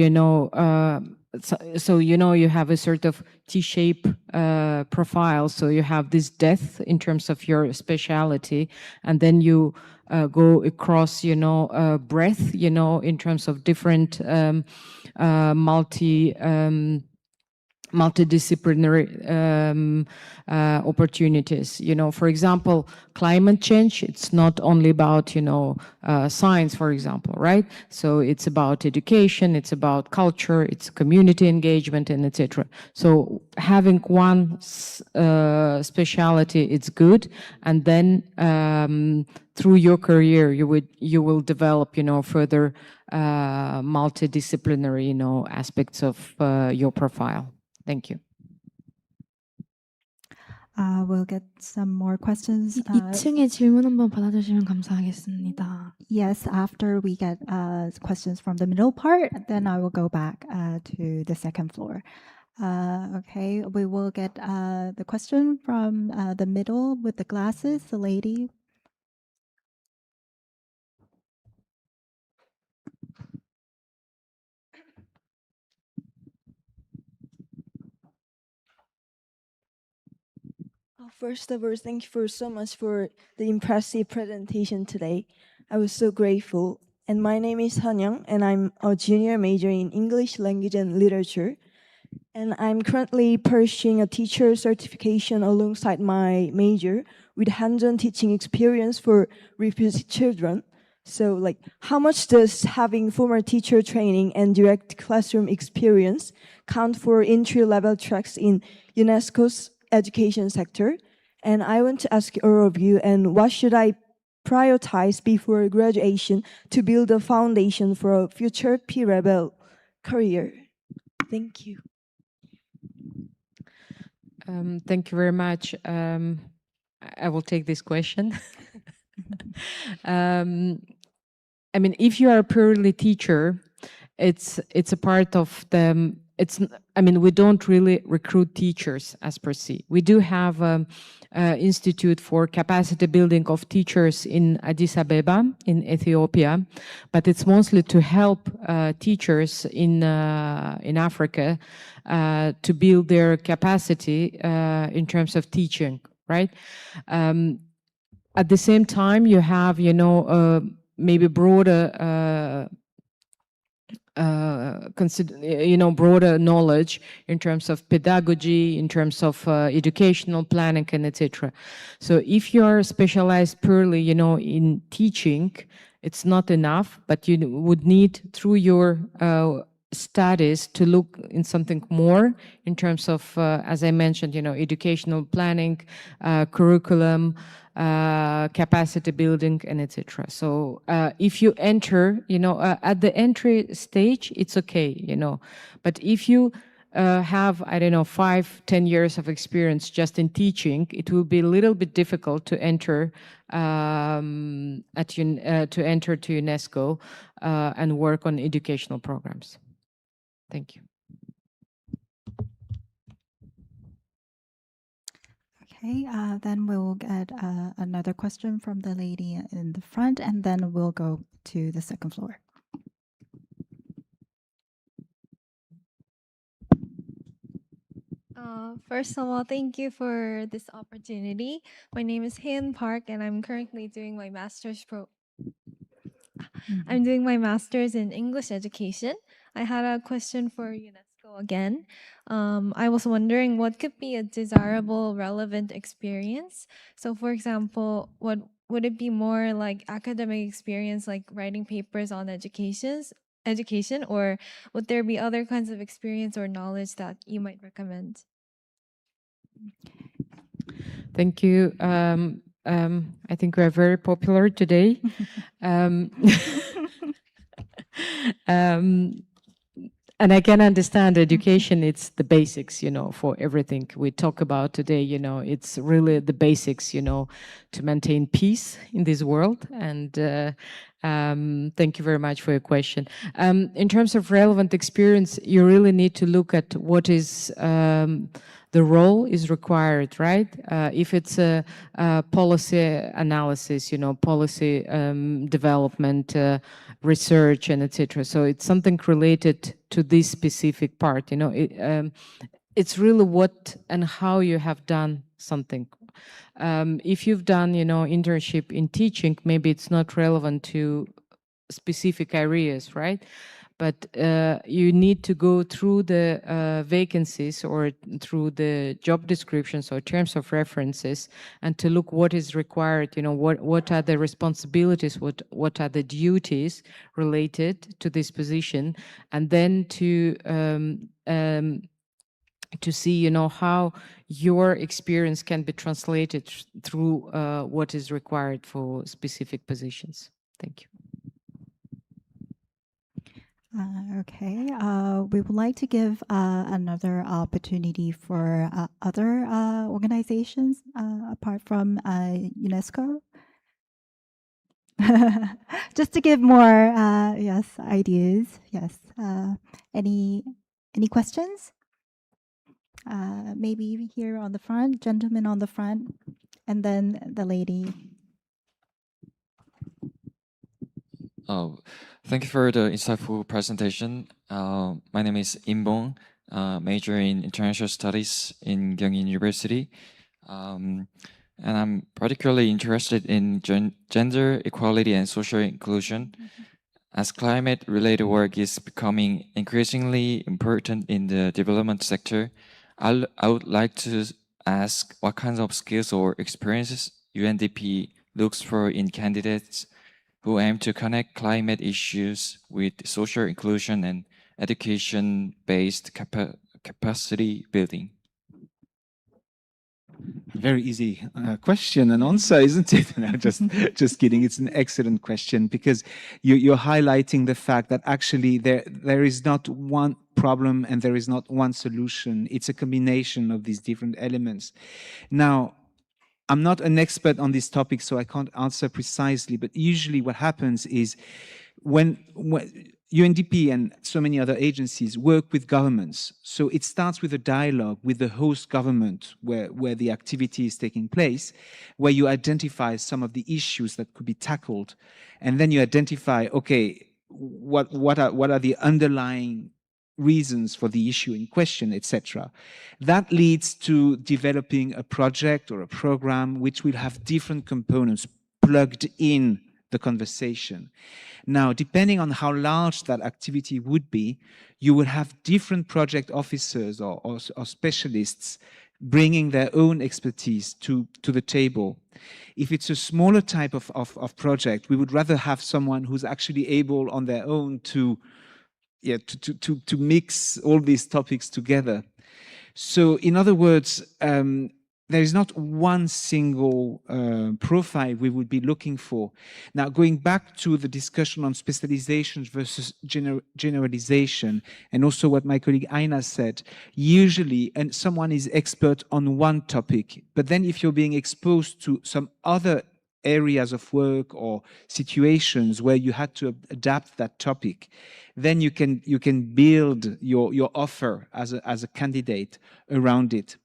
so you have a sort of T-shape profile. So you have this depth in terms of your speciality, and then you go across, breadth, in terms of different multidisciplinary opportunities. For example, climate change, it's not only about, science, for example, right? So it's about education, it's about culture, it's community engagement, and etc. So having one specialty, it's good. And then through your career, you will develop, further multidisciplinary, aspects of your profile. Thank you. We'll get some more questions. 2층에 질문 한번 받아주시면 감사하겠습니다. Yes, after we get questions from the middle part, then I will go back to the second floor. Okay, we will get the question from the middle with the glasses, the lady. First of all, thank you so much for the impressive presentation today. I was so grateful. And my name is Han-young, and I'm a junior major in English language and literature. And I'm currently pursuing a teacher certification alongside my major with hands-on teaching experience for refugee children. So like, how much does having former teacher training and direct classroom experience count for entry-level tracks in UNESCO's education sector? And I want to ask all of you, and what should I prioritize before graduation to build a foundation for a future P-level career? Thank you. Thank you very much. I will take this question. I mean, if you are a purely teacher, it's a part of the. I mean, we don't really recruit teachers as per se. We do have an institute for capacity building of teachers in Addis Ababa in Ethiopia, but it's mostly to help teachers in Africa to build their capacity in terms of teaching, right? At the same time, you have, maybe broader broader knowledge in terms of pedagogy, in terms of educational planning, and etc. So if you are specialized purely, in teaching, it's not enough, but you would need through your studies to look in something more in terms of, as I mentioned, educational planning, curriculum, capacity building, and etc. So if you enter, at the entry stage, it's okay, but if you have, I don't know, 5-10 years of experience just in teaching, it will be a little bit difficult to enter to enter to UNESCO and work on educational programs. Thank you. Okay, then we'll get another question from the lady in the front, and then we'll go to the second floor. First of all, thank you for this opportunity. My name is Hyun Park, and I'm currently doing my master's I'm doing my master's in English education. I had a question for UNESCO again. I was wondering what could be a desirable, relevant experience. So, for example, would it be more like academic experience, like writing papers on education, or would there be other kinds of experience or knowledge that you might recommend? Thank you. I think we are very popular today. And I can understand education, it's the basics, for everything we talk about today, it's really the basics, to maintain peace in this world. And thank you very much for your question. In terms of relevant experience, you really need to look at what is the role is required, right? If it's a policy analysis, policy development, research, and etc. So it's something related to this specific part. It's really what and how you have done something. If you've done, internship in teaching, maybe it's not relevant to specific areas, right? But you need to go through the vacancies or through the job descriptions or terms of references and to look what is required, what are the responsibilities, what are the duties related to this position, and then to see, how your experience can be translated through what is required for specific positions. Thank you. Okay, we would like to give another opportunity for other organizations apart from UNESCO. Just to give more, yes, ideas. Yes. Any questions? Maybe here on the front, gentleman on the front, and then the lady. Thank you for the insightful presentation. My name is Im Bong, major in international studies in Gyeonggi University. And I'm particularly interested in gender equality and social inclusion. As climate-related work is becoming increasingly important in the development sector, I would like to ask what kinds of skills or experiences UNDP looks for in candidates who aim to connect climate issues with social inclusion and education-based capacity building. Very easy question and answer, isn't it? No, just kidding. It's an excellent question because you're highlighting the fact that actually there is not one problem and there is not one solution. It's a combination of these different elements. Now, I'm not an expert on this topic, so I can't answer precisely, but usually what happens is when UNDP and so many other agencies work with governments, so it starts with a dialogue with the host government where the activity is taking place, where you identify some of the issues that could be tackled, and then you identify, okay, what are the underlying reasons for the issue in question, etc. That leads to developing a project or a program which will have different components plugged in the conversation. Now, depending on how large that activity would be, you will have different project officers or specialists bringing their own expertise to the table. If it's a smaller type of project, we would rather have someone who's actually able on their own to mix all these topics together. So in other words, there is not one single profile we would be looking for. Now, going back to the discussion on specialization versus generalization, and also what my colleague Aina said, usually someone is expert on one topic, but then if you're being exposed to some other areas of work or situations where you had to adapt that topic, then you can build your offer as a candidate around it.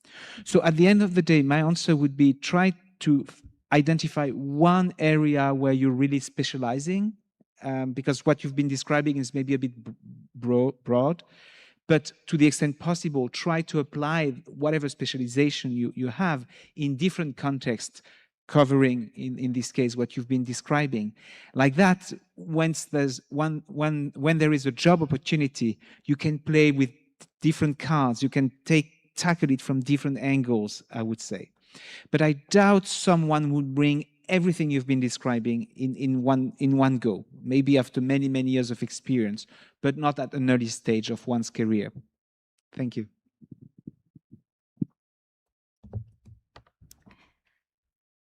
So at the end of the day, my answer would be try to identify one area where you're really specializing, because what you've been describing is maybe a bit broad, but to the extent possible, try to apply whatever specialization you have in different contexts, covering, in this case, what you've been describing. Like that, when there is a job opportunity, you can play with different cards, you can tackle it from different angles, I would say. But I doubt someone would bring everything you've been describing in one go, maybe after many, many years of experience, but not at an early stage of one's career. Thank you.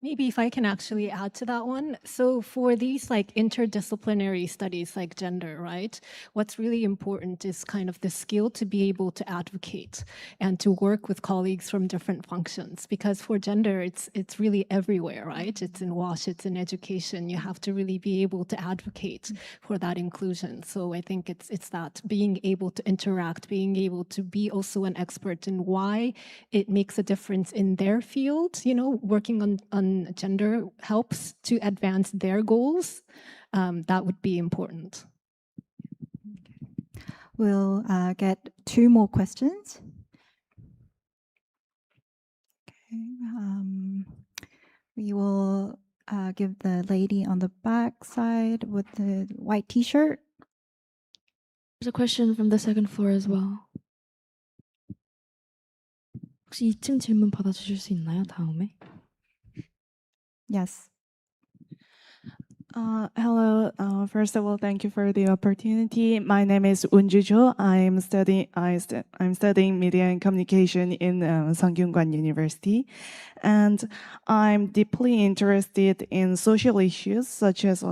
Maybe if I can actually add to that one. So for these like interdisciplinary studies like gender, right? What's really important is kind of the skill to be able to advocate and to work with colleagues from different functions. Because for gender, it's really everywhere, right? It's in WASH, it's in education. You have to really be able to advocate for that inclusion. So I think it's that being able to interact, being able to be also an expert in why it makes a difference in their field, you know, working on gender helps to advance their goals. That would be important. We'll get two more questions. Okay, we will give the lady on the back side with the white t-shirt. There's a question from the second floor as well. 혹시 2층 질문 받아주실 수 있나요, 다음에? Yes. Hello, First of all, thank you for the opportunity. My name is Unju Jo. I'm studying media and communication in Sungkyunkwan University, and I'm deeply interested in social issues such as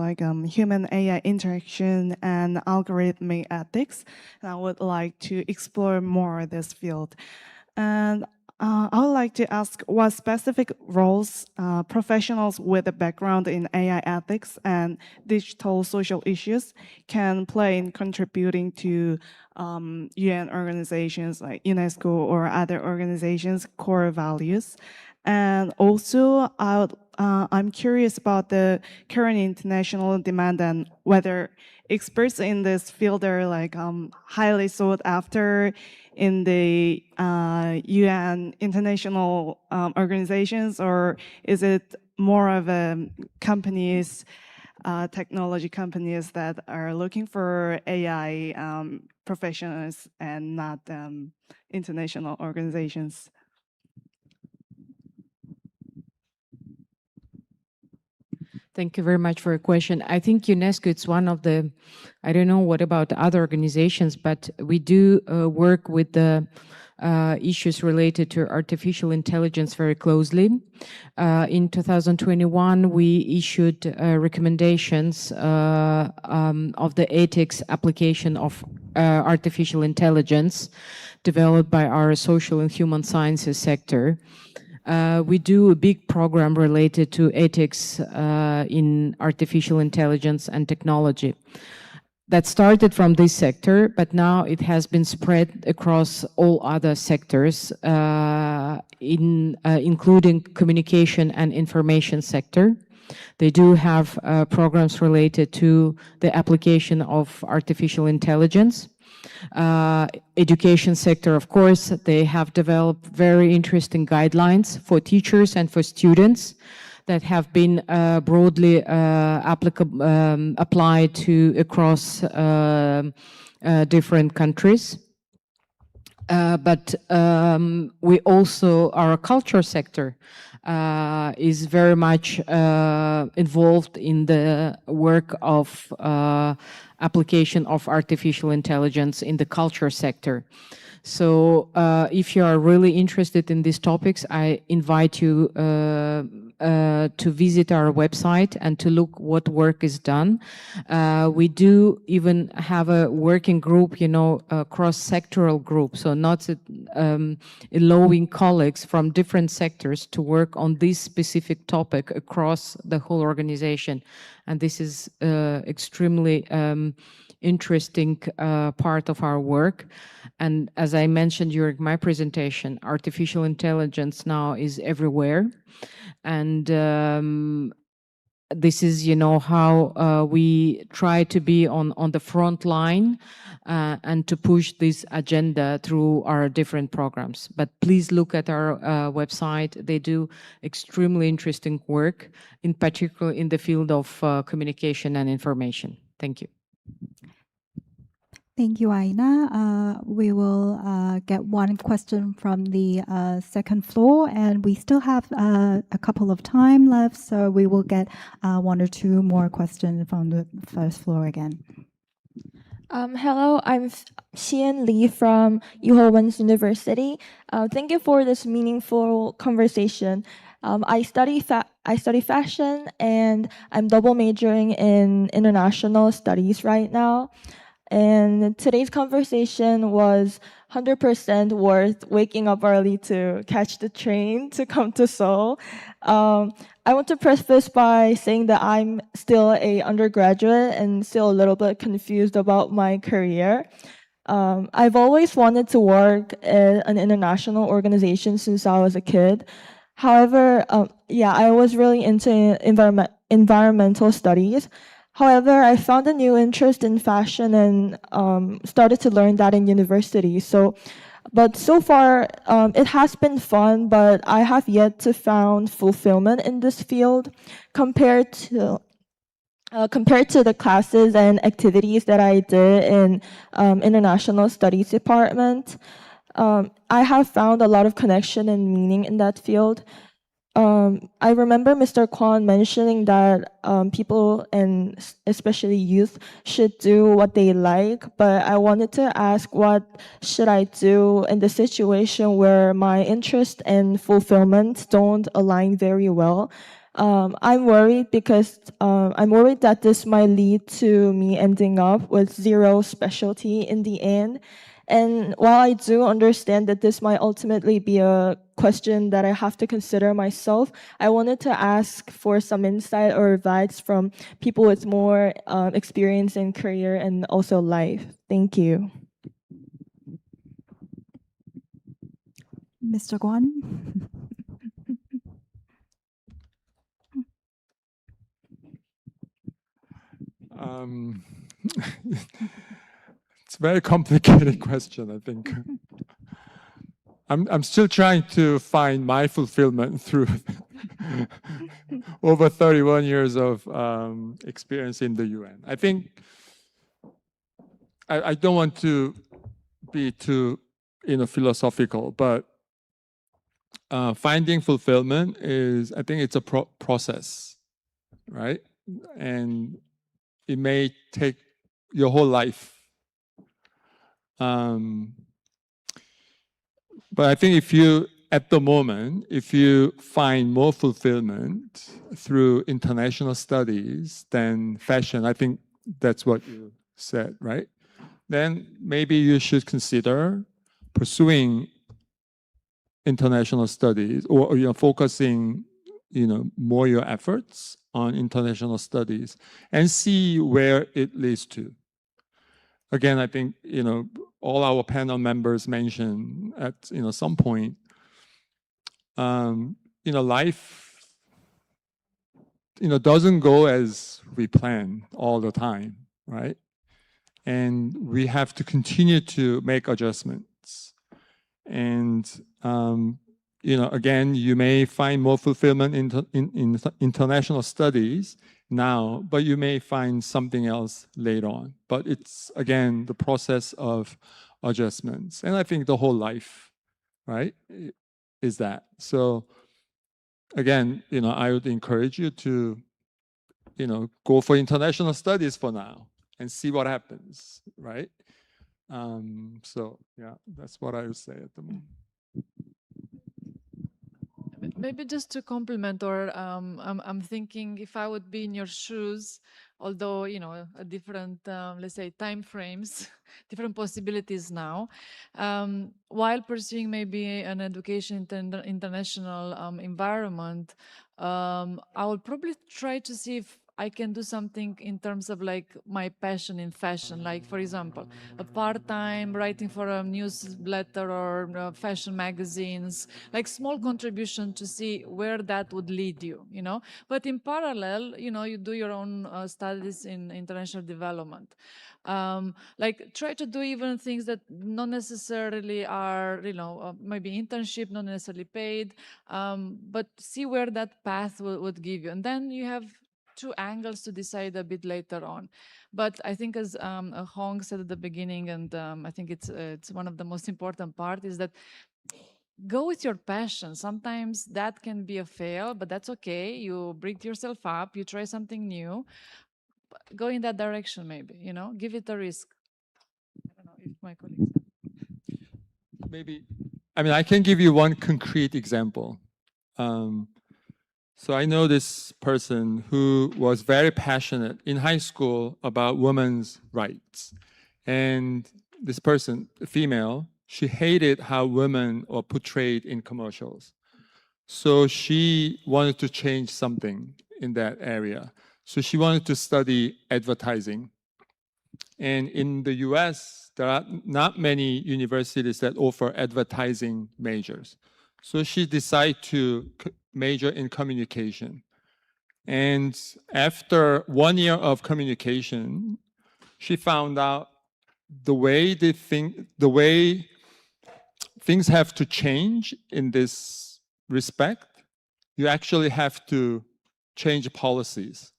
human AI interaction and algorithmic ethics. And I would like to explore more this field. And I would like to ask what specific roles professionals with a background in AI ethics and digital social issues can play in contributing to UN organizations like UNESCO or other organizations' core values. And also, I'm curious about the current international demand and whether experts in this field are highly sought after in the UN international organizations, or is it more of companies, technology companies that are looking for AI professionals and not international organizations? Thank you very much for your question. I think UNESCO, it's one of the, I don't know what about other organizations, but we do work with the issues related to artificial intelligence very closely. In 2021, we issued recommendations of the ethics application of artificial intelligence developed by our social and human sciences sector. We do a big program related to ethics in artificial intelligence and technology. That started from this sector, but now it has been spread across all other sectors, including communication and information sector. They do have programs related to the application of artificial intelligence. Education sector, of course, they have developed very interesting guidelines for teachers and for students that have been broadly applied to across different countries. But we also, our culture sector is very much involved in the work of application of artificial intelligence in the culture sector. So if you are really interested in these topics, I invite you to visit our website and to look what work is done. We do even have a working group, a cross-sectoral group, so not allowing colleagues from different sectors to work on this specific topic across the whole organization. And this is extremely interesting part of our work. And as I mentioned during my presentation, artificial intelligence now is everywhere. And this is, how we try to be on the front line and to push this agenda through our different programs. But please look at our website. They do extremely interesting work, in particular in the field of communication and information. Thank you. Thank you, Aina. We will get one question from the second floor, and we still have a couple of time left, so we will get one or two more questions from the first floor again. Hello, I'm Xian Li from Yuho University. Thank you for this meaningful conversation. I study fashion, and I'm double majoring in international studies right now. And today's conversation was 100% worth waking up early to catch the train to come to Seoul. I want to preface by saying that I'm still an undergraduate and still a little bit confused about my career. I've always wanted to work at an international organization since I was a kid. However, I was really into environmental studies. However, I found a new interest in fashion and started to learn that in university. But so far, it has been fun, but I have yet to found fulfillment in this field compared to the classes and activities that I did in international studies department. I have found a lot of connection and meaning in that field. I remember Mr. Kwon mentioning that people and especially youth should do what they like, but I wanted to ask, what should I do in the situation where my interest and fulfillment don't align very well? I'm worried because I'm worried that this might lead to me ending up with zero specialty in the end. And while I do understand that this might ultimately be a question that I have to consider myself, I wanted to ask for some insight or advice from people with more experience in career and also life. Thank you. Mr. Kwon? It's a very complicated question, I think. I'm still trying to find my fulfillment through over 31 years of experience in the UN. I think I don't want to be too philosophical, but finding fulfillment is, I think it's a process, right? And it may take your whole life. But I think at the moment, if you find more fulfillment through international studies than fashion, I think that's what you said, right? Then maybe you should consider pursuing international studies, or focusing more your efforts on international studies and see where it leads to. Again, I think all our panel members mentioned at some point, life doesn't go as we plan all the time, right? And we have to continue to make adjustments. And again, you may find more fulfillment in international studies now, but you may find something else later on. But it's, again, the process of adjustments. And I think the whole life, right, is that. So again, I would encourage you to, go for international studies for now and see what happens, right? So yeah, that's what I would say at the moment. Maybe just to complement, or I'm thinking if I would be in your shoes, although a different, let's say, time frames, different possibilities now, while pursuing maybe an education in the international environment, I would probably try to see if I can do something in terms of like my passion in fashion, like for example, a part-time writing for a newsletter or fashion magazines, like small contribution to see where that would lead you, But in parallel, you do your own studies in international development. Like try to do even things that not necessarily are, maybe internship, not necessarily paid, but see where that path would give you. And then you have two angles to decide a bit later on. But I think as Hong said at the beginning, and I think it's one of the most important part, is that go with your passion. Sometimes that can be a fail, but that's okay. You bring yourself up, you try something new, go in that direction maybe, give it a risk. I don't know if my colleagues. Maybe, I can give you one concrete example. So I know this person who was very passionate in high school about women's rights. And this person, a female, she hated how women are portrayed in commercials. So she wanted to change something in that area. So she wanted to study advertising. And in the US, there are not many universities that offer advertising majors. So she decided to major in communication. And after 1 year of communication, she found out the way things have to change in this respect, you actually have to change policies.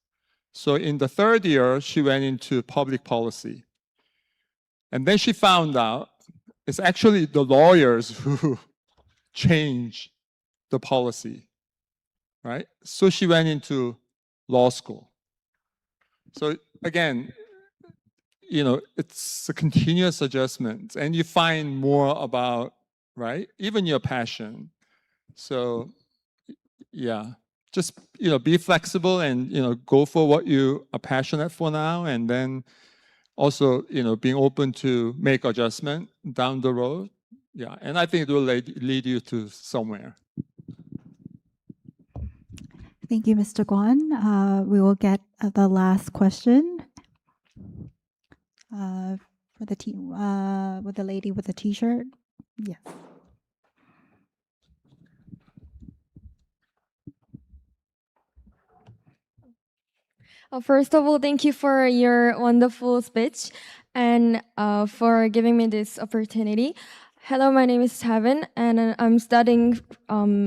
So in the third year, she went into public policy. And then she found out it's actually the lawyers who change the policy. right? So she went into law school. So again, you know, it's a continuous adjustment, and you find more about, right, even your passion. So yeah, just, you know, be flexible and, you know, go for what you are passionate for now, and then also, you know, being open to make adjustment down the road. Yeah, and I think it will lead you to somewhere. Thank you, Mr. Kwon. We will get the last question for the with the lady with the T-shirt. Yes. First of all, thank you for your wonderful speech and for giving me this opportunity. Hello, my name is Tavin, and I'm studying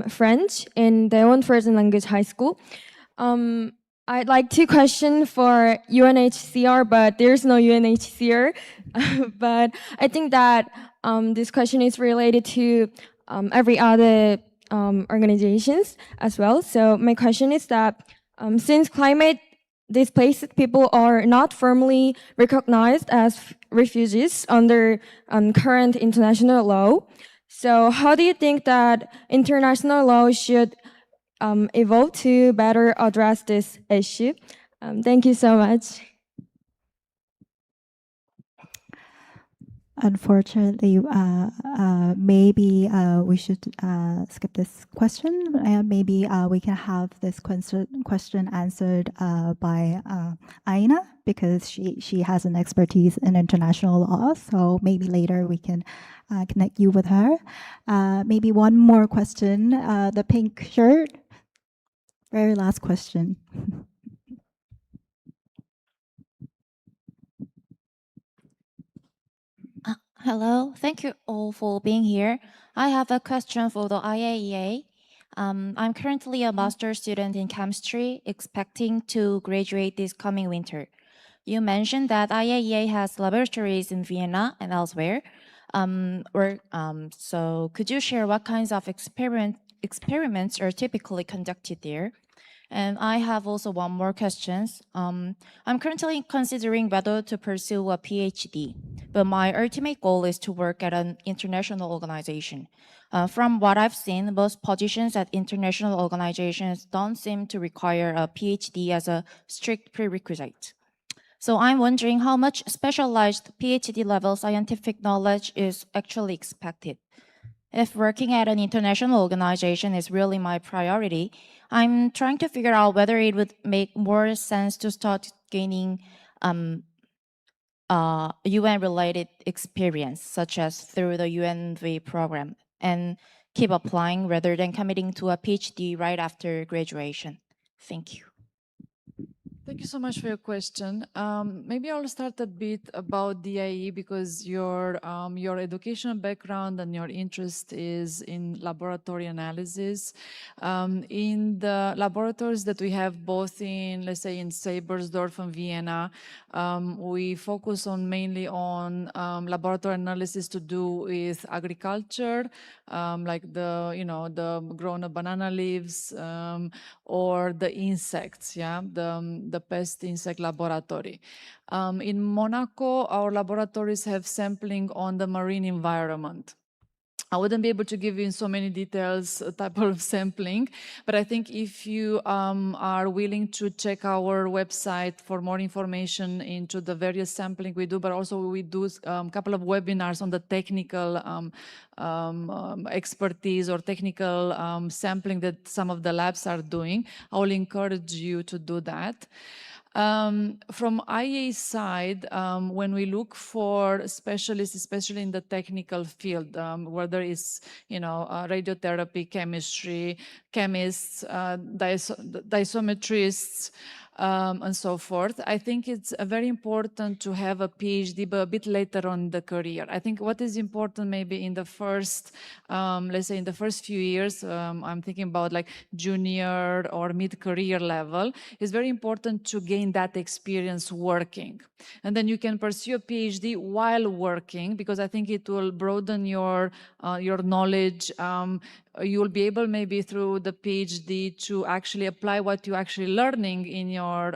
French in Daewon Foreign Language High School. I'd like to question for UNHCR, but there's no UNHCR. But I think that this question is related to every other organizations as well. So my question is that since climate displaced people are not formally recognized as refugees under current international law, so how do you think that international law should evolve to better address this issue? Thank you so much. Unfortunately, maybe we should skip this question. Maybe we can have this question answered by Aina, because she has an expertise in international law. So maybe later we can connect you with her. Maybe one more question. The pink shirt. Very last question. Hello, thank you all for being here. I have a question for the IAEA. I'm currently a master's student in chemistry, expecting to graduate this coming winter. You mentioned that IAEA has laboratories in Vienna and elsewhere. So could you share what kinds of experiments are typically conducted there? And I have also one more question. I'm currently considering whether to pursue a PhD, but my ultimate goal is to work at an international organization. From what I've seen, most positions at international organizations don't seem to require a PhD as a strict prerequisite. So I'm wondering how much specialized PhD level scientific knowledge is actually expected. If working at an international organization is really my priority, I'm trying to figure out whether it would make more sense to start gaining UN-related experience, such as through the UNV program, and keep applying rather than committing to a PhD right after graduation. Thank you. Thank you so much for your question. Maybe I'll start a bit about DIE, because your educational background and your interest is in laboratory analysis. In the laboratories that we have both in, let's say, in Sabersdorf and Vienna, we focus on mainly on laboratory analysis to do with agriculture, like the grown up banana leaves, or the insects, yeah, the pest insect laboratory. In Monaco, our laboratories have sampling on the marine environment. I wouldn't be able to give you in so many details type of sampling, but I think if you are willing to check our website for more information into the various sampling we do, but also we do a couple of webinars on the technical expertise or technical sampling that some of the labs are doing, I will encourage you to do that. From IAEA side, when we look for specialists, especially in the technical field, whether it's radiotherapy, chemistry, chemists, dosimetrists, and so forth, I think it's very important to have a PhD, but a bit later on in the career. I think what is important maybe in the first, let's say in the first few years, I'm thinking about like junior or mid-career level, it's very important to gain that experience working. And then you can pursue a PhD while working, because I think it will broaden your knowledge, you will be able maybe through the PhD to actually apply what you're actually learning in your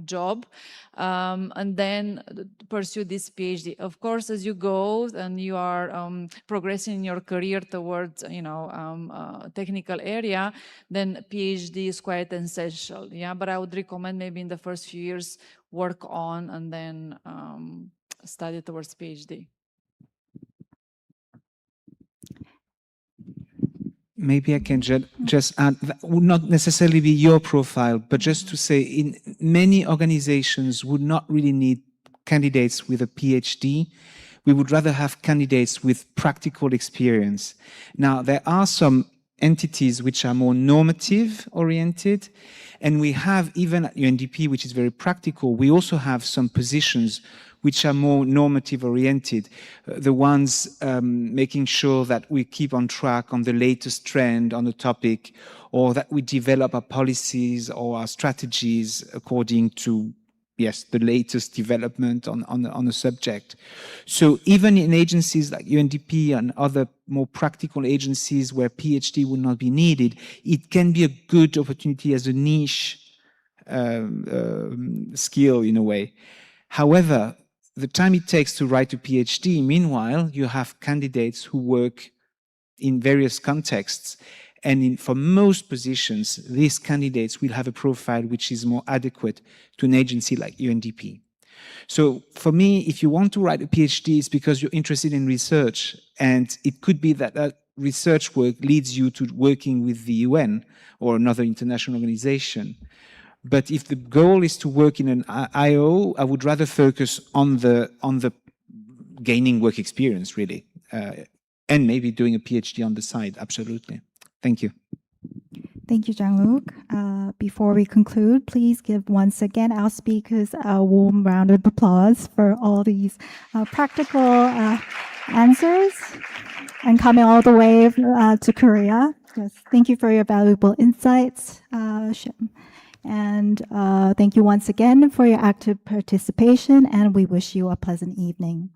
job, and then pursue this PhD. Of course, as you go and you are progressing in your career towards technical area, then PhD is quite essential. Yeah, but I would recommend maybe in the first few years work on and then study towards PhD. Maybe I can just add, that would not necessarily be your profile, but just to say, in many organizations would not really need candidates with a PhD. We would rather have candidates with practical experience. Now, there are some entities which are more normative oriented, and we have, even at UNDP, which is very practical, we also have some positions which are more normative oriented, the ones making sure that we keep on track on the latest trend on the topic, or that we develop our policies or our strategies according to, yes, the latest development on the subject. So even in agencies like UNDP and other more practical agencies where PhD would not be needed, it can be a good opportunity as a niche skill in a way. However, the time it takes to write a PhD, meanwhile, you have candidates who work in various contexts. And for most positions, these candidates will have a profile which is more adequate to an agency like UNDP. So for me, if you want to write a PhD, it's because you're interested in research. And it could be that that research work leads you to working with the UN or another international organization. But if the goal is to work in an IO, I would rather focus on the gaining work experience, really, and maybe doing a PhD on the side. Absolutely. Thank you. Thank you, Jean-Luc. Before we conclude, please give once again our speakers a warm round of applause for all these practical answers and coming all the way to Korea. Yes, thank you for your valuable insights. And thank you once again for your active participation, and we wish you a pleasant evening.